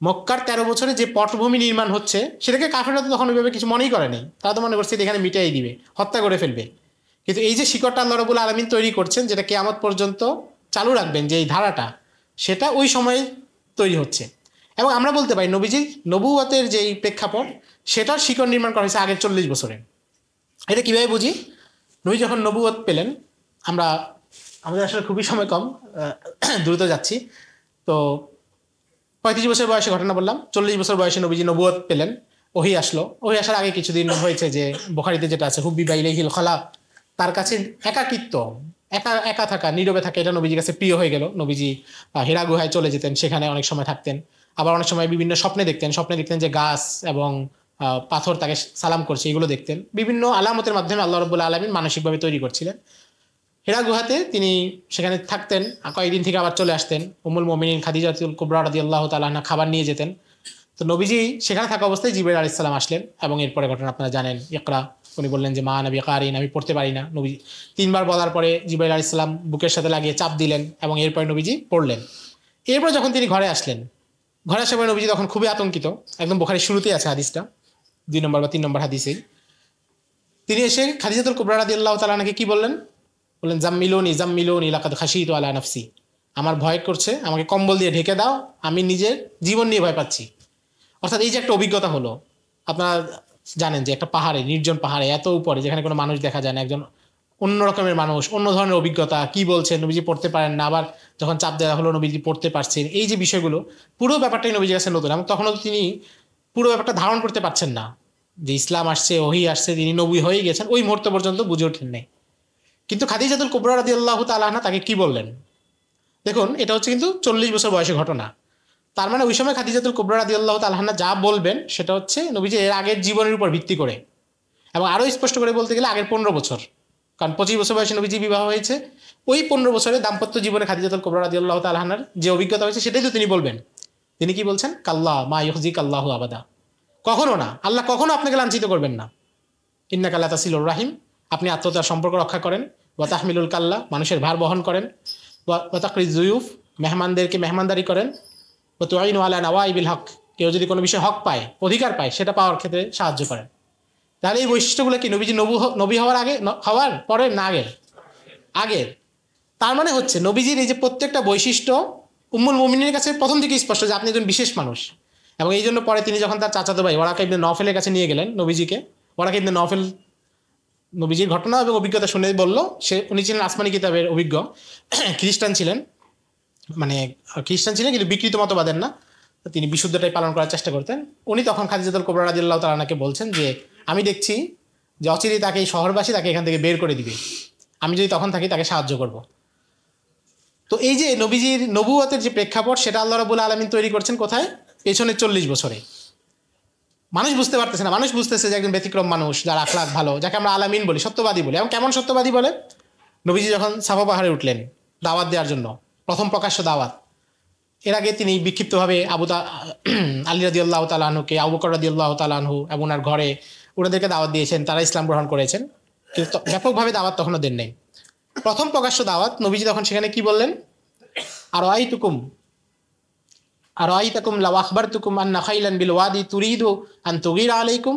মক্কার 13 বছরে যে পটভূমি নির্মাণ হচ্ছে সেটাকে কাফেররা তো তখন ওইভাবে কিছু মনেই করেনি, তারা তো মনে করছে এখানে মিটাই দিবে, হত্যা করে ফেলবে। কিন্তু এই যে শিকড়টা আল্লাহ রাব্বুল আলামিন তৈরি করছেন, যেটা কিয়ামত পর্যন্ত চালু রাখবেন, যে এই ধারাটা, সেটা ওই সময়ে তৈরি হচ্ছে। এবং আমরা বলতে পারি নবীজির নবুয়তের যেই প্রেক্ষাপট, সেটার শিকড় নির্মাণ করা হয়েছে আগের 40 বছরে। এটা কীভাবে বুঝি? নবী যখন নবুয়ত পেলেন, আমাদের আসলে খুবই সময় কম, দ্রুত যাচ্ছি। তো 35 বছর বয়সে ঘটনা বললাম, 40 বছর বয়সে নবীজি নবুয়ত পেলেন, ওহি আসলো। ওহি আসার আগে কিছুদিন হয়েছে যে বুখারীতে যেটা আছে, হুব্বিবা ইলাইহিল খলা, তার কাছে একাকিত্ব, একা একা থাকা, নীরবে থাকা, এটা নবীজির কাছে প্রিয় হয়ে গেল। নবীজি হীরা গুহায় চলে যেতেন, সেখানে অনেক সময় থাকতেন। আবার অনেক সময় বিভিন্ন স্বপ্নে দেখতেন যে গাছ এবং পাথর তাকে সালাম করছে, এগুলো দেখতেন। বিভিন্ন আলামতের মাধ্যমে আল্লাহ রাব্বুল আলামিন মানসিকভাবে তৈরি করছিলেন। হীরা গুহাতে তিনি সেখানে থাকতেন, কয়েকদিন থেকে আবার চলে আসতেন। উম্মুল মুমিনিন খাদিজাতুল কুবরা রাদিয়াল্লাহু তাআলা আনহা খাবার নিয়ে যেতেন। তো নবীজি সেখানে থাকা অবস্থায় জিবরাইল আলাইহিস সালাম আসলেন, এবং এরপরে ঘটনা আপনারা জানেন, ইকরা, উনি বললেন যে মা নবী কারিন, আমি পড়তে পারি না। নবী 3 বার বলার পরে জিবরাইল আলাইহিস সালাম বুকের সাথে লাগিয়ে চাপ দিলেন, এবং এরপরে নবীজি পড়লেন। এরপর যখন তিনি ঘরে আসলেন, ঘরে আসার পরে নবীজি তখন খুবই আতঙ্কিত, একদম বুখারীর শুরুতেই আছে হাদিসটা, 2 নম্বর বা 3 নম্বর হাদিসেই। তিনি এসে খাদিজাতুল কুবরা রাদিয়াল্লাহু তাআলা আনহাকে কি বললেন জাম্মিলুনি লাকাদ খাশিতু আলা নাফসি, আমার ভয় করছে, আমাকে কম্বল দিয়ে ঢেকে দাও, আমি নিজের জীবন নিয়ে ভয় পাচ্ছি। অর্থাৎ এই যে একটা অভিজ্ঞতা হলো, আপনারা জানেন যে একটা পাহাড়ে, নির্জন পাহাড়ে এত উপরে, যেখানে কোনো মানুষ দেখা যায় না, একজন অন্য রকমের মানুষ, অন্য ধরনের অভিজ্ঞতা, কি বলছেন, নবীজি পড়তে পারেন না, আবার যখন চাপ দেওয়া হলো নবীজি পড়তে পারছেন, এই যে বিষয়গুলো, পুরো ব্যাপারটাই নবীজির কাছে নতুন। এবং তখনও তিনি পুরো ব্যাপারটা ধারণ করতে পারছেন না, যে ইসলাম আসছে, ওহী আসছে, তিনি নবী হয়ে গেছেন, ওই মুহূর্ত পর্যন্ত বুঝে ওঠেন নাই। কিন্তু খাদিজাতুল কুবরা রাদিয়াল্লাহু তাআলা আনহা তাকে কি বললেন দেখুন, এটা হচ্ছে কিন্তু 40 বছর বয়সের ঘটনা। তার মানে ওই সময় খাদিজাতুল কুবরা রাদিয়াল্লাহু তাআলা আনহা যা বলবেন সেটা হচ্ছে নবীজি এর আগের জীবনের উপর ভিত্তি করে, এবং আরও স্পষ্ট করে বলতে গেলে আগের 15 বছর, কারণ 25 বছর বয়সে নবীজি বিবাহ হয়েছে। ওই 15 বছরের দাম্পত্য জীবনে খাদিজাতুল কুবরা রাদিয়াল্লাহু তাআলা আনহার যে অভিজ্ঞতা হয়েছে সেটাই তো তিনি বলবেন। তিনি কি বলছেন? কাল্লা মা ইউখজিক আল্লাহু আবাদা, কখনো না, আল্লাহ কখনো আপনাকে লাঞ্ছিত করবেন না। ইন্নাকা লা তাসিলুর রাহিম, আপনি আত্মীয়তার সম্পর্ক রক্ষা করেন। ওয়া তাহমিলুল কাল্লা, মানুষের ভার বহন করেন। ওয়া তাকরিজ জুয়ুফ, মেহমানদেরকে মেহমানদারি করেন। ওয়া তুআইনু আলা নাওয়াইবিল হক, কেউ যদি কোনো বিষয়ে হক পায়, অধিকার পায়, সেটা পাওয়ার ক্ষেত্রে সাহায্য করেন। তাহলে এই বৈশিষ্ট্যগুলো কি নবীজি নবী হওয়ার আগে, হওয়ার পরে না আগের? আগের। তার মানে হচ্ছে নবীজির এই যে প্রত্যেকটা বৈশিষ্ট্য উম্মুল মুমিনের কাছে প্রথম থেকে স্পষ্ট যে আপনি একজন বিশেষ মানুষ। এবং এই জন্য পরে তিনি যখন তার চাচাতো ভাই ওরাকা ইবনে নওফেলের কাছে নিয়ে গেলেন নবীজিকে, ওরাকা ইবনে নওফেল নবীজির ঘটনা এবং অভিজ্ঞতা শুনে বলল, উনি ছিলেন আসমানি কিতাবের অভিজ্ঞ, খ্রিস্টান ছিলেন, কিন্তু বিকৃত মতবাদের না, তিনি বিশুদ্ধটাই পালন করার চেষ্টা করতেন। উনি তখন খাদিজাতুল কুবরা রাদিয়াল্লাহু তাআলা আনহাকে বলছেন যে আমি দেখছি যে অচিরেই তাকে, এই শহরবাসী তাকে এখান থেকে বের করে দিবে, আমি যদি তখন থাকি তাকে সাহায্য করব। তো এই যে নবীজির নবুয়তের যে প্রেক্ষাপট, সেটা আল্লাহ রাব্বুল আলামিন তৈরি করছেন কোথায়? পেছনের 40 বছরে। মানুষ বুঝতে পারতেছে না, মানুষ বুঝতেছে যে একজন ব্যতিক্রম মানুষ, যার আখলাক ভালো, যাকে আমরা আলামিন বলি, সত্যবাদী বলি। এবং কেমন সত্যবাদী বলে? নবীজি যখন সাফা পাহাড়ে উঠলেন দাওয়াত দেওয়ার জন্য, প্রথম প্রকাশ্য দাওয়াত, এর আগে তিনি বিক্ষিপ্তভাবে আলী রাদিয়াল্লাহু তাআলা আনহুকে, আবু বকর রাদিয়াল্লাহু তাআলা আনহু এবং ওনার ঘরে ওনাদেরকে দাওয়াত দিয়েছেন, তারা ইসলাম গ্রহণ করেছেন, কিন্তু ব্যাপকভাবে দাওয়াত তখনও দেন নাই। প্রথম প্রকাশ্য দাওয়াত নবীজি তখন সেখানে কি বললেন? আরাইতাকুম লাউ আখবারতুকুম আন্না খাইলান বিল ওয়াদি তুরিদু আন তুগীরা আলাইকুম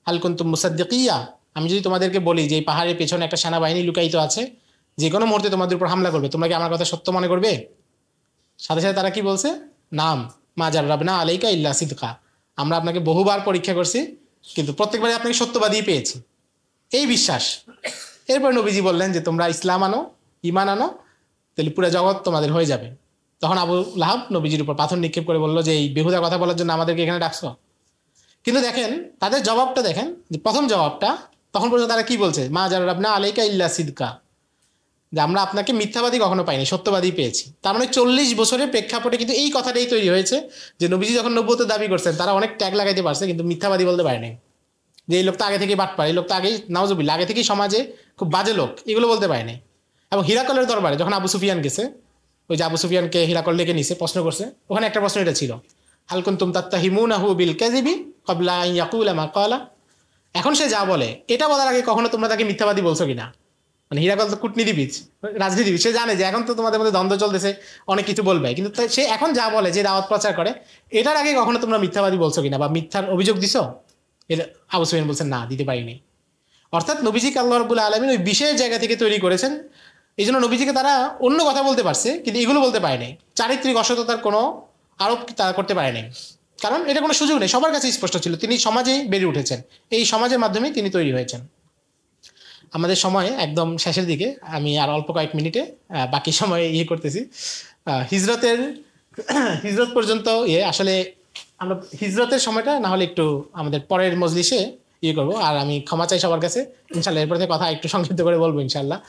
হাল কুনতুম মুসাদ্দিকিয়া, আমি যদি তোমাদেরকে বলি যে এই পাহাড়ের পেছনে একটা সেনাবাহিনী লুকায়িত আছে, যে কোনো মুহূর্তে তোমাদের উপর হামলা করবে, তোমরা কি আমার কথা সত্য মনে করবে? সাথে সাথে তারা কি বলছে? নাম মা জাররাবনা আলাইকা ইল্লা সিদকা, আমরা আপনাকে বহুবার পরীক্ষা করছি, কিন্তু প্রত্যেকবারে আপনাকে সত্যবাদী পেয়েছি, এই বিশ্বাস। এরপর নবীজি বললেন যে তোমরা ইসলাম আনো, ঈমান আনো, তাহলে পুরো জগৎ তোমাদের হয়ে যাবে। তখন আবু লাহাব নবীজির উপর পাথর নিক্ষেপ করে বলল যে এই বেহুদা কথা বলার জন্য আমাদেরকে এখানে ডাকছো। কিন্তু দেখেন তাদের জবাবটা, দেখেন যে প্রথম জবাবটা, তখন পর্যন্ত তারা কি বলছে? মা জাররাবনা আলাইকা ইল্লা সিদকা, যে আমরা আপনাকে মিথ্যাবাদী কখনো পাইনি, সত্যবাদী পেয়েছি। তার মানে 40 বছরের প্রেক্ষাপটে কিন্তু এই কথাটাই তৈরি হয়েছে যে নবীজি যখন নবুয়তের দাবি করছেন, তারা অনেক ট্যাগ লাগাইতে পারছে, কিন্তু মিথ্যাবাদী বলতে পারেনি। যে এই লোকটা আগে থেকেই বাটপার, এই লোকটা আগেই নাউজুবিল্লাহ, আগে থেকেই সমাজে খুব বাজে লোক, এগুলো বলতে পারেনি। এবং হিরাকলের দরবারে যখন আবু সুফিয়ান গেছে, ওই যে আবু সুফিয়ানকে হিরাকল ডেকে নিছে, প্রশ্ন করছে, ওখানে একটা প্রশ্ন এটা ছিল, হাল কুনতুম তাত্তাহিমুনাহু বিল কাযিবি ক্বাবলা আন ইয়াকুলা মা ক্বালা, এখন সে যা বলে এটা বলার আগে কখনো তোমরা তাকে মিথ্যাবাদী বলছো কিনা? মানে হীরাকল তো কূটনীতিবিদ, রাজনীতিবিদ, সে জানে যে এখন তো তোমাদের মধ্যে দ্বন্দ্ব চলতেছে, অনেক কিছু বলবে, কিন্তু সে এখন যা বলে, যে দাওয়াত প্রচার করে, এটার আগে কখনো তোমরা মিথ্যাবাদী বলছো কিনা বা মিথ্যার অভিযোগ দিছো? এটা আবু সুফিয়ান বলছেন না, দিতে পারিনি। অর্থাৎ নবীজিকে আল্লাহ রাব্বুল আলামিন ওই বিশেষ জায়গা থেকে তৈরি করেছেন, এই জন্য নবীজিকে তারা অন্য কথা বলতে পারছে কিন্তু এগুলো বলতে পারেনি, চারিত্রিক অসততার কোনো আরোপ তারা করতে পারেনি, কারণ এটা কোনো সুযোগ নেই, সবার কাছে স্পষ্ট ছিল তিনি সমাজেই বেড়ে উঠেছেন, এই সমাজের মাধ্যমেই তিনি তৈরি হয়েছেন। আমাদের সময় একদম শেষের দিকে, আমি আর অল্প কয়েক মিনিটে বাকি সময় করতেছি। হিজরতের হিজরত পর্যন্ত আসলে আমরা হিজরতের সময়টা না হলে একটু আমাদের পরের মজলিসে করবো, আর আমি ক্ষমা চাই সবার কাছে ইনশাল্লাহ, এরপর থেকে কথা একটু সংক্ষিপ্ত করে বলবো ইনশাল্লাহ,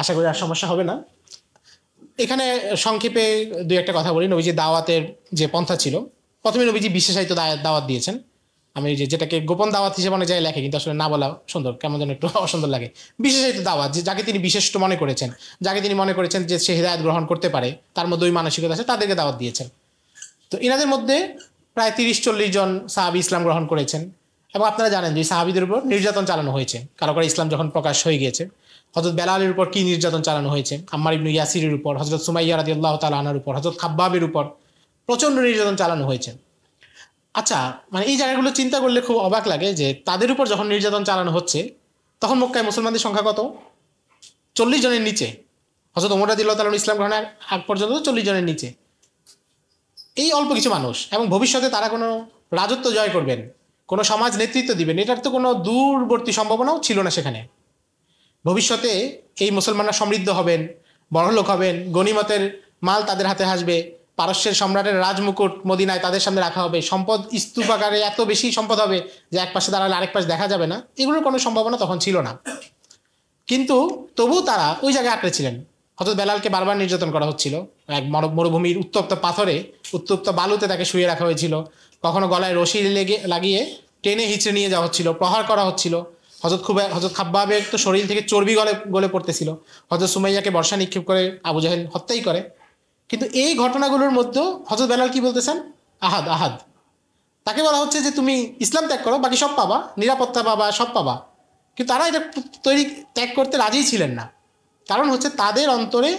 আশা করি আর সমস্যা হবে না। এখানে সংক্ষেপে দুই একটা কথা বলি। নবীজি দাওয়াতের যে পন্থা ছিল, প্রথমে নবীজি বিশেষায়িত দাওয়াত দিয়েছেন। আমি যেটাকে গোপন দাওয়াত হিসেবে অনেক জায়গায় লেখে, কিন্তু আসলে না বলা সুন্দর, কেমন যেন একটু অসুন্দর লাগে। বিশেষায়িত দাওয়াত, যাকে তিনি বিশিষ্ট মনে করেছেন, যাকে তিনি মনে করেছেন যে সে হিদায়াত গ্রহণ করতে পারে, তার মধ্যে ওই মানসিকতা আছে, তাদেরকে দাওয়াত দিয়েছেন। তো ইনাদের মধ্যে প্রায় 30-40 জন সাহাবী ইসলাম গ্রহণ করেছেন, এবং আপনারা জানেন যে সাহাবীদের উপর নির্যাতন চালানো হয়েছে কারো কারো ইসলাম যখন প্রকাশ হয়ে গিয়েছে। হযরত বেলালের উপর কি নির্যাতন চালানো হয়েছে, আম্মার ইবনে ইয়াসিরের উপর, হযরত সুমাইয়া রাদিয়াল্লাহু তাআলা আনহার উপর, হযরত খাব্বাবের উপর প্রচণ্ড নির্যাতন চালানো হয়েছে। আচ্ছা, মানে এই জায়গাগুলো চিন্তা করলে খুব অবাক লাগে যে তাদের উপর যখন নির্যাতন চালানো হচ্ছে, তখন মক্কায় মুসলমানদের সংখ্যা কত? 40 জনের নিচে। হযরত ওমর রাদিয়াল্লাহু তাআলা ইসলাম গ্রহণের আগ পর্যন্ত 40 জনের নিচে। এই অল্প কিছু মানুষ, এবং ভবিষ্যতে তারা কোনো রাজত্ব জয় করবেন, কোনো সমাজ নেতৃত্ব দিবেন, এটার তো কোনো দূরবর্তী সম্ভাবনাও ছিল না সেখানে। ভবিষ্যতে এই মুসলমানরা সমৃদ্ধ হবেন, বড়লোক হবেন, গনিমতের মাল তাদের হাতে আসবে, পারস্যের সম্রাটের রাজমুকুট মদিনায় তাদের সামনে রাখা হবে, সম্পদ স্তূপ আকারে এত বেশি সম্পদ হবে যে এক পাশে দাঁড়ালে আরেক পাশে দেখা যাবে না, এগুলোর কোনো সম্ভাবনা তখন ছিল না। কিন্তু তবু তারা ওই জায়গায় আঁকড়ে ছিলেন। হযরত বেলালকে বারবার নির্যাতন করা হচ্ছিল, এক মরুভূমির উত্তপ্ত পাথরে, উত্তপ্ত বালুতে তাকে শুয়ে রাখা হয়েছিল, কখনো গলায় রশি লাগিয়ে টেনে হিচড়ে নিয়ে যাওয়া হচ্ছিল, প্রহার করা হচ্ছিল। হযরত খাব্বাবের তো শরীর থেকে চর্বি গলে পড়তেছিল, হযরত সুমাইয়াকে বর্ষা নিক্ষেপ করে আবু জাহেল হত্যাই করে। কিন্তু এই ঘটনাগুলোর মধ্যেও হযরত বেলাল কি বলতেছেন? আহাদ আহাদ। তাকে বলা হচ্ছে যে তুমি ইসলাম ত্যাগ করো, বাকি সব পাবা, নিরাপত্তা পাবা, সব পাবা। কিন্তু তারা এটা ত্যাগ করতে রাজিই ছিলেন না। কারণ হচ্ছে তাদের অন্তরে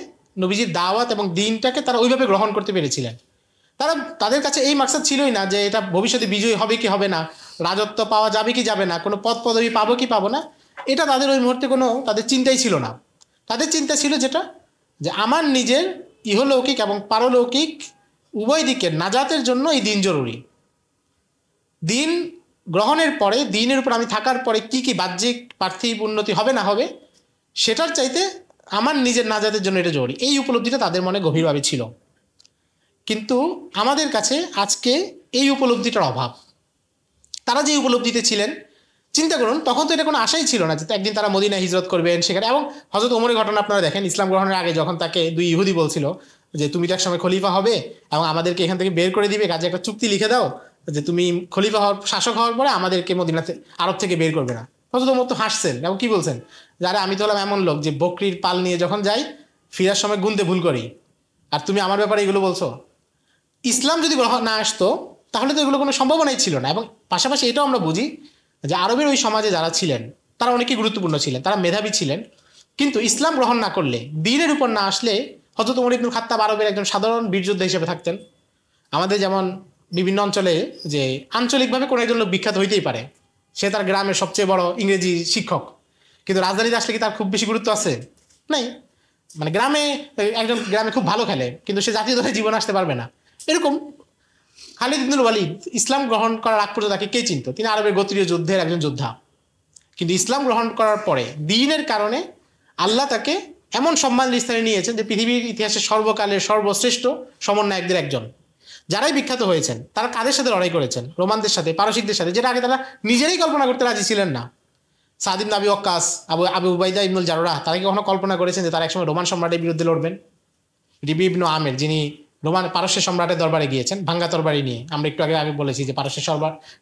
নবীজির দাওয়াত এবং দ্বীনটাকে তারা ওইভাবে গ্রহণ করতে পেরেছিলেন। তাদের কাছে এই মাকসাদ ছিলই না যে এটা ভবিষ্যতে বিজয়ী হবে কি হবে না, রাজত্ব পাওয়া যাবে কি যাবে না, কোনো পদ পদবি পাবো কি পাবো না, এটা তাদের ওই মুহূর্তে কোনো তাদের চিন্তাই ছিল না। তাদের চিন্তা ছিল যেটা, যে আমার নিজের ইহলৌকিক এবং পারলৌকিক উভয় দিকের নাজাতের জন্য এই দিন জরুরি। দিন গ্রহণের পরে, দিনের উপর আমি থাকার পরে কি কি বাহ্যিক পার্থিব উন্নতি হবে না হবে, সেটার চাইতে আমার নিজের নাজাতের জন্য এটা জরুরি। এই উপলব্ধিটা তাদের মনে গভীরভাবে ছিল। কিন্তু আমাদের কাছে আজকে এই উপলব্ধিটার অভাব। তারা যে উপলব্ধিতে ছিলেন, চিন্তা করুন, তখন তো এটা কোনো আশাই ছিল না যে একদিন তারা মদিনায় হিজরত করবেন সেখানে। এবং হযরত ওমরের ঘটনা আপনারা দেখেন, ইসলাম গ্রহণের আগে যখন তাকে দুই ইহুদি বলছিল যে তুমি তো এক সময় খলিফা হবে এবং আমাদেরকে এখান থেকে বের করে দিবে, কাজে একটা চুক্তি লিখে দাও যে তুমি খলিফা হওয়ার, শাসক হওয়ার পরে আমাদেরকে মদিনাতে, আরব থেকে বের করবে না। হযরত ওমর তো হাসছেন এবং কি বলছেন, যারা আমি তো হলাম এমন লোক যে বকরির পাল নিয়ে যখন যাই ফিরার সময় গুনতে ভুল করি, আর তুমি আমার ব্যাপারে এগুলো বলছো। ইসলাম যদি গ্রহণ না আসতো তাহলে তো এগুলো কোনো সম্ভাবনাই ছিল না। এবং পাশাপাশি এটাও আমরা বুঝি যে আরবের ওই সমাজে যারা ছিলেন তারা অনেকেই গুরুত্বপূর্ণ ছিলেন, তারা মেধাবী ছিলেন, কিন্তু ইসলাম গ্রহণ না করলে, দ্বীনের উপর না আসলে হযরত ওমর ইবনুল খাত্তাব আরবের একজন সাধারণ বীরযোদ্ধা হিসেবে থাকতেন। আমাদের যেমন বিভিন্ন অঞ্চলে যে আঞ্চলিকভাবে কোনো একজন লোক বিখ্যাত হইতেই পারে, সে তার গ্রামের সবচেয়ে বড় ইংরেজি শিক্ষক, কিন্তু রাজধানীতে আসলে কি তার খুব বেশি গুরুত্ব আছে? নাই। মানে একজন গ্রামে খুব ভালো খেলে, কিন্তু সে জাতীয় দলে জীবন আসতে পারবে না। এরকম খালিদ ইবনুল ওয়ালিদ ইসলাম গ্রহণ করার আগ পর্যন্ত তাকে কে চিনত? তিনি আরবের গোত্রীয় যুদ্ধের একজন যোদ্ধা। কিন্তু ইসলাম গ্রহণ করার পরে দ্বীনের কারণে আল্লাহ তাকে এমন সম্মানের স্থানে নিয়েছেন যে পৃথিবীর ইতিহাসে সর্বকালের সর্বশ্রেষ্ঠ সমন্বয়কদের একজন। যারাই বিখ্যাত হয়েছেন তারা কাদের সাথে লড়াই করেছেন? রোমানদের সাথে, পারসিকদের সাথে, যেটা আগে তারা নিজেরাই কল্পনা করতে রাজি ছিলেন না। সাদ ইবনে আবি ওয়াক্কাস, আবু উবাইদা ইবনুল জাররাহ, তারা কি কখনো কল্পনা করেছেন যে তারা একসময় রোমান সম্রাটের বিরুদ্ধে লড়বেন? রিবি ইবনু আমের, যিনি পারস্যের সম্রাটের দরবারে গিয়েছেন ভাঙ্গা তরবারি নিয়ে, আমরা একটু আগে বলেছি যে পারস্যের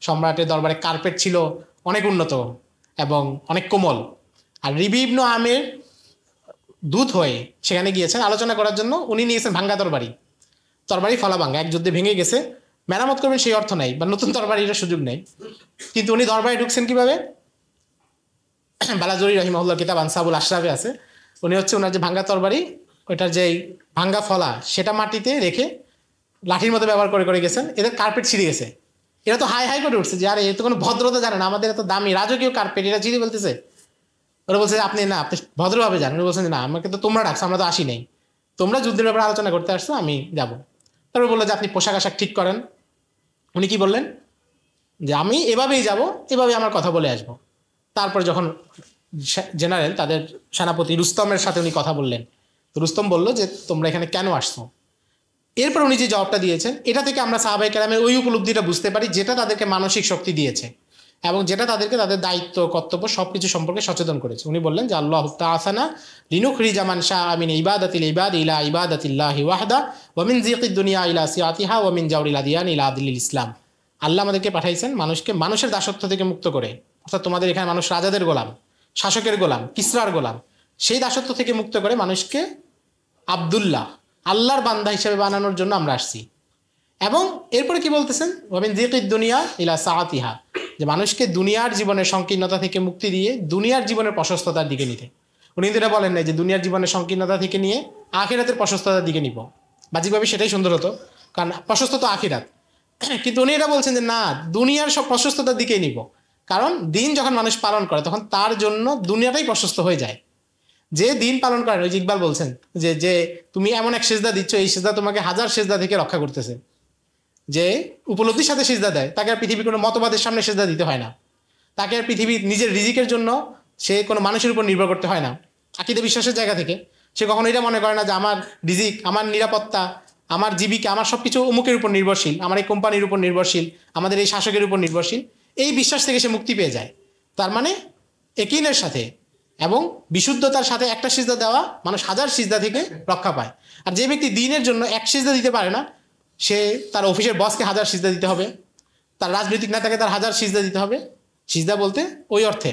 সম্রাটের দরবারে কার্পেট ছিল অনেক উন্নত এবং অনেক কোমল, আর রিবি ইবনু আমের দূত হয়ে সেখানে গিয়েছেন আলোচনা করার জন্য। উনি নিয়েছেন ভাঙ্গা তরবারি ফলা ভাঙ্গা, এক যুদ্ধে ভেঙে গেছে, মেরামত করবেন সেই অর্থ নেই, বা নতুন তরবারির সুযোগ নেই। কিন্তু উনি দরবারে ঢুকছেন কিভাবে? বালাজুরি রহিমাহুল্লাহ কিতাব আনসাবুল আশরাফে আছে, উনি হচ্ছে ওনার যে ভাঙ্গা তরবারি, ওইটার যে ভাঙ্গা ফলা সেটা মাটিতে রেখে লাঠির মতো ব্যবহার করে করে গেছেন। এদের কার্পেট ছিঁড়ে গেছে, এরা তো হাই হাই করে উঠছে যে আরে এ তো কোনো ভদ্রতা জানে না, আমাদের এত দামি রাজকীয় কার্পেট এরা ছিঁড়ে বলতেছে। ওরা বলছে আপনি না, আপনি ভদ্রভাবে যান। উনি বলছেন না, আমাকে তো তোমরা ডাকছো, আমরা তো আসি নাই, তোমরা যুদ্ধের ব্যাপারে আলোচনা করতে আসছো, আমি যাব। তারপর বললো যে আপনি পোশাক আশাক ঠিক করেন। উনি কি বললেন যে আমি এভাবেই যাব, এভাবে আমার কথা বলে আসবো। তারপর যখন জেনারেল তাদের সেনাপতি রুস্তমের সাথে উনি কথা বললেন, তো রুস্তম বলল যে তোমরা এখানে কেন আসছো। এরপর উনি যে জবাবটা দিয়েছেন, এটা থেকে আমরা সাহাবায়ে কেরামের ওই উপলব্ধিটা বুঝতে পারি যেটা তাদেরকে মানসিক শক্তি দিয়েছে এবং যেটা তাদেরকে তাদের দায়িত্ব কর্তব্য সবকিছু সম্পর্কে সচেতন করেছে। উনি বললেন যে আল্লাহু তাআলা লিনুখরিজা মান শাআ মিন ইবাদাতিল ইবাদ ইলা ইবাদাতিল্লাহি ওয়াহদা ওয়া মিন যিকিদ দুনিয়া ইলা সিয়াতিহা ওয়া মিন জাওরিল আদিয়ান ইলা আদিলিল ইসলাম। আল্লাহ আমাদেরকে পাঠাইছেন মানুষকে মানুষের দাসত্ব থেকে মুক্ত করে, অর্থাৎ তোমাদের এখানে মানুষ রাজাদের গোলাম, শাসকের গোলাম, কিসরার গোলাম, সেই দাসত্ব থেকে মুক্ত করে মানুষকে আব্দুল্লাহ, আল্লাহর বান্দা হিসেবে বানানোর জন্য আমরা আসছি। এবং এরপরে কি বলতেছেন, ওয়ামিন যিকিদ দুনিয়া ইলা সাআতিহা, যে মানুষকে দুনিয়ার জীবনের সংকীর্ণতা থেকে মুক্তি দিয়ে দুনিয়ার জীবনের প্রশস্ততার দিকে নিতে। উনি কিন্তু এটা বলেন নাই যে দুনিয়ার জীবনের সংকীর্ণতা থেকে নিয়ে আখিরাতের প্রশস্ততার দিকে নিব, বাহ্যিকভাবে সেটাই সুন্দর হতো, কারণ প্রশস্ত তো আখিরাত। কিন্তু উনি এটা বলছেন যে না, দুনিয়ার সব প্রশস্ততার দিকেই নিব, কারণ দিন যখন মানুষ পালন করে তখন তার জন্য দুনিয়াটাই প্রশস্ত হয়ে যায়। যে দিন পালন করেন, ওই যে ইকবাল বলছেন যে যে তুমি এমন এক সেজদা দিচ্ছ, এই সেজদা তোমাকে হাজার সেজদা থেকে রক্ষা করতেছে। যে উপলব্ধির সাথে সেজদা দেয় তাকে আর পৃথিবীর কোনো মতবাদের সামনে সেজদা দিতে হয় না, তাকে আর পৃথিবীর নিজের রিজিকের জন্য সে কোনো মানুষের উপর নির্ভর করতে হয় না। আকীদা বিশ্বাসের জায়গা থেকে সে কখনো এটা মনে করে না যে আমার রিজিক, আমার নিরাপত্তা, আমার জীবিকা, আমার সব কিছু অমুকের উপর নির্ভরশীল, আমার এই কোম্পানির উপর নির্ভরশীল, আমাদের এই শাসকের উপর নির্ভরশীল। এই বিশ্বাস থেকে সে মুক্তি পেয়ে যায়। তার মানে একিনের সাথে এবং বিশুদ্ধতার সাথে একটা সিজদা দেওয়া মানুষ হাজার সিজদা থেকে রক্ষা পায়। আর যে ব্যক্তি দিনের জন্য এক সিজদা দিতে পারে না, সে তার অফিসের বসকে হাজার সিজদা দিতে হবে, তার রাজনৈতিক নেতাকে তার হাজার সিজদা দিতে হবে। সিজদা বলতে ওই অর্থে।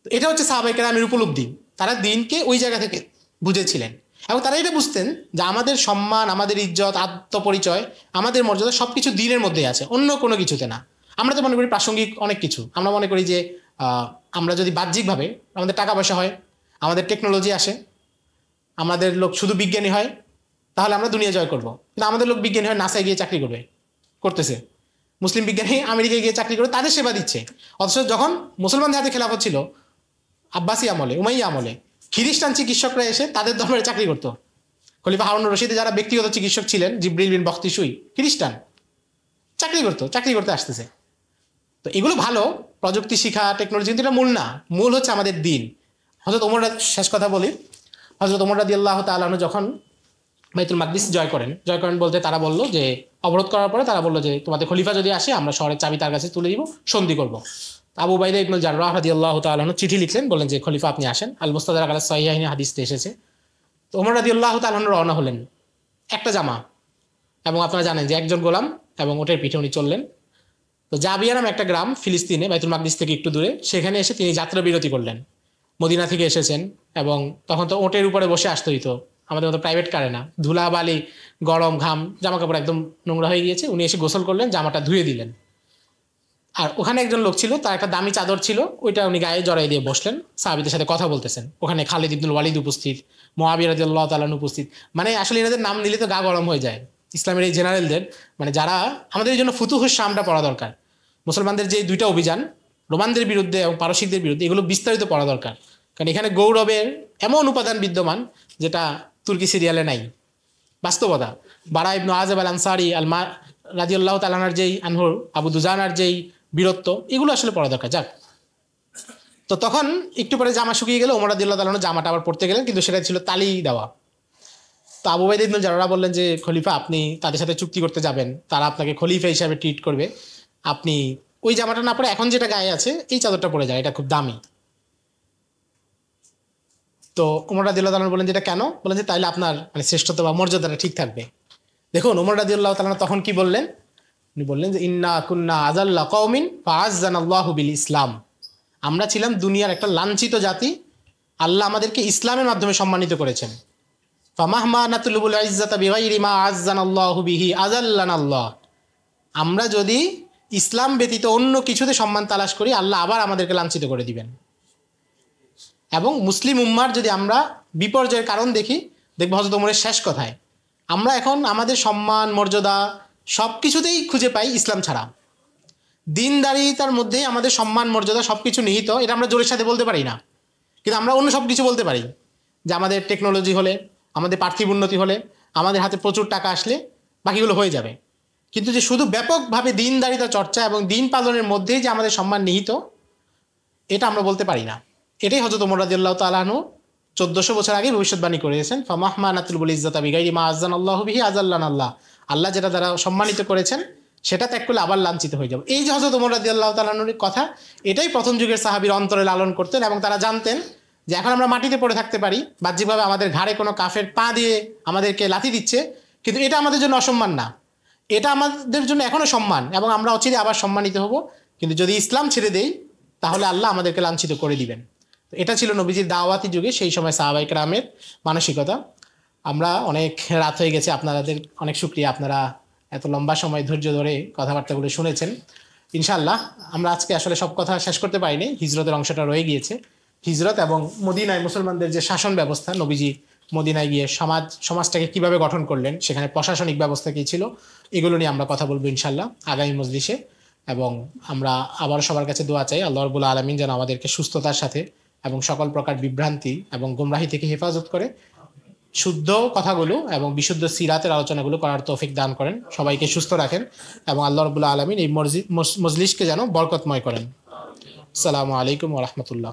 এটা হচ্ছে সাহাবায়ে কেরামের উপলব্ধি, তারা দিনকে ওই জায়গা থেকে বুঝেছিলেন এবং তারা এটা বুঝতেন যে আমাদের সম্মান, আমাদের ইজ্জত, আত্মপরিচয়, আমাদের মর্যাদা সব কিছু দিনের মধ্যেই আছে, অন্য কোনো কিছুতে না। আমরা তো মনে করি প্রাসঙ্গিক অনেক কিছু, আমরা মনে করি যে আমরা যদি বাহ্যিকভাবে আমাদের টাকা পয়সা হয়, আমাদের টেকনোলজি আসে, আমাদের লোক শুধু বিজ্ঞানী হয়, তাহলে আমরা দুনিয়া জয় করবো। কিন্তু আমাদের লোক বিজ্ঞানী হয় নাসায় গিয়ে চাকরি করতেছে, মুসলিম বিজ্ঞানী আমেরিকায় গিয়ে চাকরি করে তাদের সেবা দিচ্ছে। অথচ যখন মুসলমানদের হাতে খেলাফত ছিল আব্বাসী আমলে, উমাইয়া আমলে, খ্রিস্টান চিকিৎসকরা এসে তাদের দরবারে চাকরি করতো। খলিফা হারুন রশিদে যারা ব্যক্তিগত চিকিৎসক ছিলেন, জিব্রিল বিন বখতিসুই, খ্রিস্টান, চাকরি করতে আসতেছে। তো এগুলো ভালো, প্রযুক্তি শিখা, টেকনোলজি, কিন্তু এটা মূল না। মূল হচ্ছে আমাদের দিন। হযরত ওমর, শেষ কথা বলি, হযরত ওমর রাদিয়াল্লাহু তাআলা আনহু যখন বাইতুল মাকদিস জয় করেন বলতে তারা বলল যে অবরোধ করার পরে তারা বললো যে তোমাদের খলিফা যদি আসে আমরা শহরের চাবি তার কাছে তুলে দিব, সন্ধি করবো। আবু উবাইদা ইবনুল জাররাহ রাদিয়াল্লাহু তাআলা আনহু চিঠি লিখলেন, বলেন যে খলিফা আপনি আসেন। আল মুস্তাদরাক আলা সাহিহাইনি হাদিসে এসেছে। তো ওমর রাদিয়াল্লাহু তাআলা আনহু রওনা হলেন, একটা জামা, এবং আপনারা জানেন যে একজন গোলাম এবং ওটের পিঠে উনি চললেন। তো জাবিয়া নামে একটা গ্রাম ফিলিস্তিনে, বাইতুল মাকদিস থেকে একটু দূরে, সেখানে এসে তিনি যাত্রা বিরতি করলেন। মদিনা থেকে এসেছেন এবং তখন তো ওটের উপরে বসে আসতে হইতো, আমাদের মতো প্রাইভেট কারে না, ধুলা বালি, গরম, ঘাম, জামা কাপড় একদম নোংরা হয়ে গিয়েছে। উনি এসে গোসল করলেন, জামাটা ধুয়ে দিলেন। আর ওখানে একজন লোক ছিল, তার একটা দামি চাদর ছিল, ওইটা উনি গায়ে জড়াই দিয়ে বসলেন, সাহাবীদের সাথে কথা বলতেছেন। ওখানে খালিদ ইবনুল ওয়ালিদ উপস্থিত, মুআবিয়া রাদিয়াল্লাহু তাআলা উপস্থিত। মানে আসলে এনাদের নাম নিলে তো গা গরম হয়ে যায়। ইসলামের এই জেনারেলদের, মানে যারা আমাদের এই জন্য ফুতুহুস শামটা পড়া দরকার। মুসলমানদের যে দুইটা অভিযান, রোমানদের বিরুদ্ধে এবং পারসিকদের বিরুদ্ধে, এগুলো বিস্তারিত পড়া দরকার। কারণ এখানে গৌরবের এমন উপাদান বিদ্যমান যেটা তুর্কি সিরিয়ালে নাই, বাস্তবতা। বারা ইবনু আযব আল আনসারী আল মা রাদিয়াল্লাহু তাআলা যেই আনহুর, আবু দুজানার যেই বীরত্ব, এগুলো আসলে পড়া দরকার। যাক, তো তখন একটু পরে জামা শুকিয়ে গেল, ওমর রাদিয়াল্লাহু তাআলা জামাটা আবার পরতে গেলেন, কিন্তু সেটা ছিল তালি দেওয়া। তো আবু উবাইদা ইবনুল জাররাহ বললেন যে খলিফা আপনি তাদের সাথে চুক্তি করতে যাবেন, তারা আপনাকে খলিফা হিসাবে ট্রিট করবে, আপনি ওই জামাটা না পরে এখন যেটা গায়ে আছে এই চাদরটা পরে যায়, এটা খুব দামি। তো ওমর রাদিয়াল্লাহু তাআলা বলেন যেটা কেন? বলেন যে তাইলে আপনার মানে শ্রেষ্ঠত্ব বা মর্যাদাটা ঠিক থাকবে। দেখুন ওমর রাদিয়াল্লাহু তাআলা তখন কি বললেন, উনি বললেন যে ইন্না কুন্না আযাল্লা কওমিন ফাআজ্জানাল্লাহু বিল ইসলাম, আমরা ছিলাম দুনিয়ার একটা লাঞ্ছিত জাতি, আল্লাহ আমাদেরকে ইসলামের মাধ্যমে সম্মানিত করেছেন। ফামাহমা নাতুলুবুল ইজ্জাতা বিগাইরি মা আযানাল্লাহু বিহি আযাল্লানাল্লাহ, আমরা যদি ইসলাম ব্যতীত অন্য কিছুতে সম্মান তালাশ করি, আল্লাহ আবার আমাদেরকে লাঞ্ছিত করে দিবেন। এবং মুসলিম উম্মার যদি আমরা বিপর্যয়ের কারণ দেখি, দেখবো হযরত ওমরের শেষ কথায় আমরা এখন আমাদের সম্মান মর্যাদা সব কিছুতেই খুঁজে পাই ইসলাম ছাড়া। দিনদারিতার মধ্যেই আমাদের সম্মান মর্যাদা সব কিছু নিহিত, এটা আমরা জোরের সাথে বলতে পারি না, কিন্তু আমরা অন্য সব কিছু বলতে পারি। যে আমাদের টেকনোলজি হলে, আমাদের পার্থিব উন্নতি হলে, আমাদের হাতে প্রচুর টাকা আসলে বাকিগুলো হয়ে যাবে। কিন্তু যে শুধু ব্যাপকভাবে দিনদারিতা চর্চা এবং দিন পালনের মধ্যেই যে আমাদের সম্মান নিহিত, এটা আমরা বলতে পারি না। এটাই হযরত ওমর রাদিয়াল্লাহু তাআলা আনহু 1400 বছর আগে ভবিষ্যৎবাণী করেছেন, ফামাহমানাতুল ইজ্জাতা বিগাইরি মা আযানাল্লাহু বিহি আযাল্লানাল্লাহ। আল্লাহ যেটা দ্বারা সম্মানিত করেছেন সেটা ত্যাগ করলে আবার লাঞ্ছিত হয়ে যাবে। এই যে হযরত ওমর রাদিয়াল্লাহু তাআলা আনহুর কথা, এটাই প্রথম যুগের সাহাবীর অন্তরে লালন করতেন। এবং তারা জানতেন যে এখন আমরা মাটিতে পড়ে থাকতে পারি, বাহ্যিকভাবে আমাদের ঘাড়ে কোনো কাফের পা দিয়ে আমাদেরকে লাথি দিচ্ছে, কিন্তু এটা আমাদের জন্য অসম্মান না, এটা আমাদের জন্য এখনও সম্মান, এবং আমরা অচিরে আবার সম্মানিত হব। কিন্তু যদি ইসলাম ছেড়ে দেই তাহলে আল্লাহ আমাদেরকে লাঞ্ছিত করে দিবেন। এটা ছিল নবীজির দাওয়াতি যুগে সেই সময় সাহাবায়ে কেরামের মানসিকতা। আমরা অনেক রাত হয়ে গেছে, আপনাদের অনেক শুকরিয়া, আপনারা এত লম্বা সময় ধৈর্য ধরে কথাবার্তাগুলো শুনেছেন। ইনশাআল্লাহ আমরা আজকে আসলে সব কথা শেষ করতে পারিনি, হিজরতের অংশটা রয়ে গিয়েছে। হিজরত এবং মদিনায় মুসলমানদের যে শাসন ব্যবস্থা, নবীজি মদিনায় গিয়ে সমাজটাকে কিভাবে গঠন করলেন, সেখানে প্রশাসনিক ব্যবস্থা কী ছিল, এগুলো নিয়ে আমরা কথা বলবো ইনশাআল্লাহ আগামী মজলিসে। এবং আমরা আবার সবার কাছে দোয়া চাই, আল্লাহ রাব্বুল আলামিন যেন আমাদেরকে সুস্থতার সাথে এবং সকল প্রকার বিভ্রান্তি এবং গুমরাহি থেকে হেফাজত করে শুদ্ধ কথাগুলো এবং বিশুদ্ধ সিরাতের আলোচনাগুলো করার তৌফিক দান করেন, সবাইকে সুস্থ রাখেন, এবং আল্লাহ রাব্বুল আলামিন এই মজলিসকে যেন বরকতময় করেন। আসসালামু আলাইকুম ওয়া রাহমাতুল্লাহ।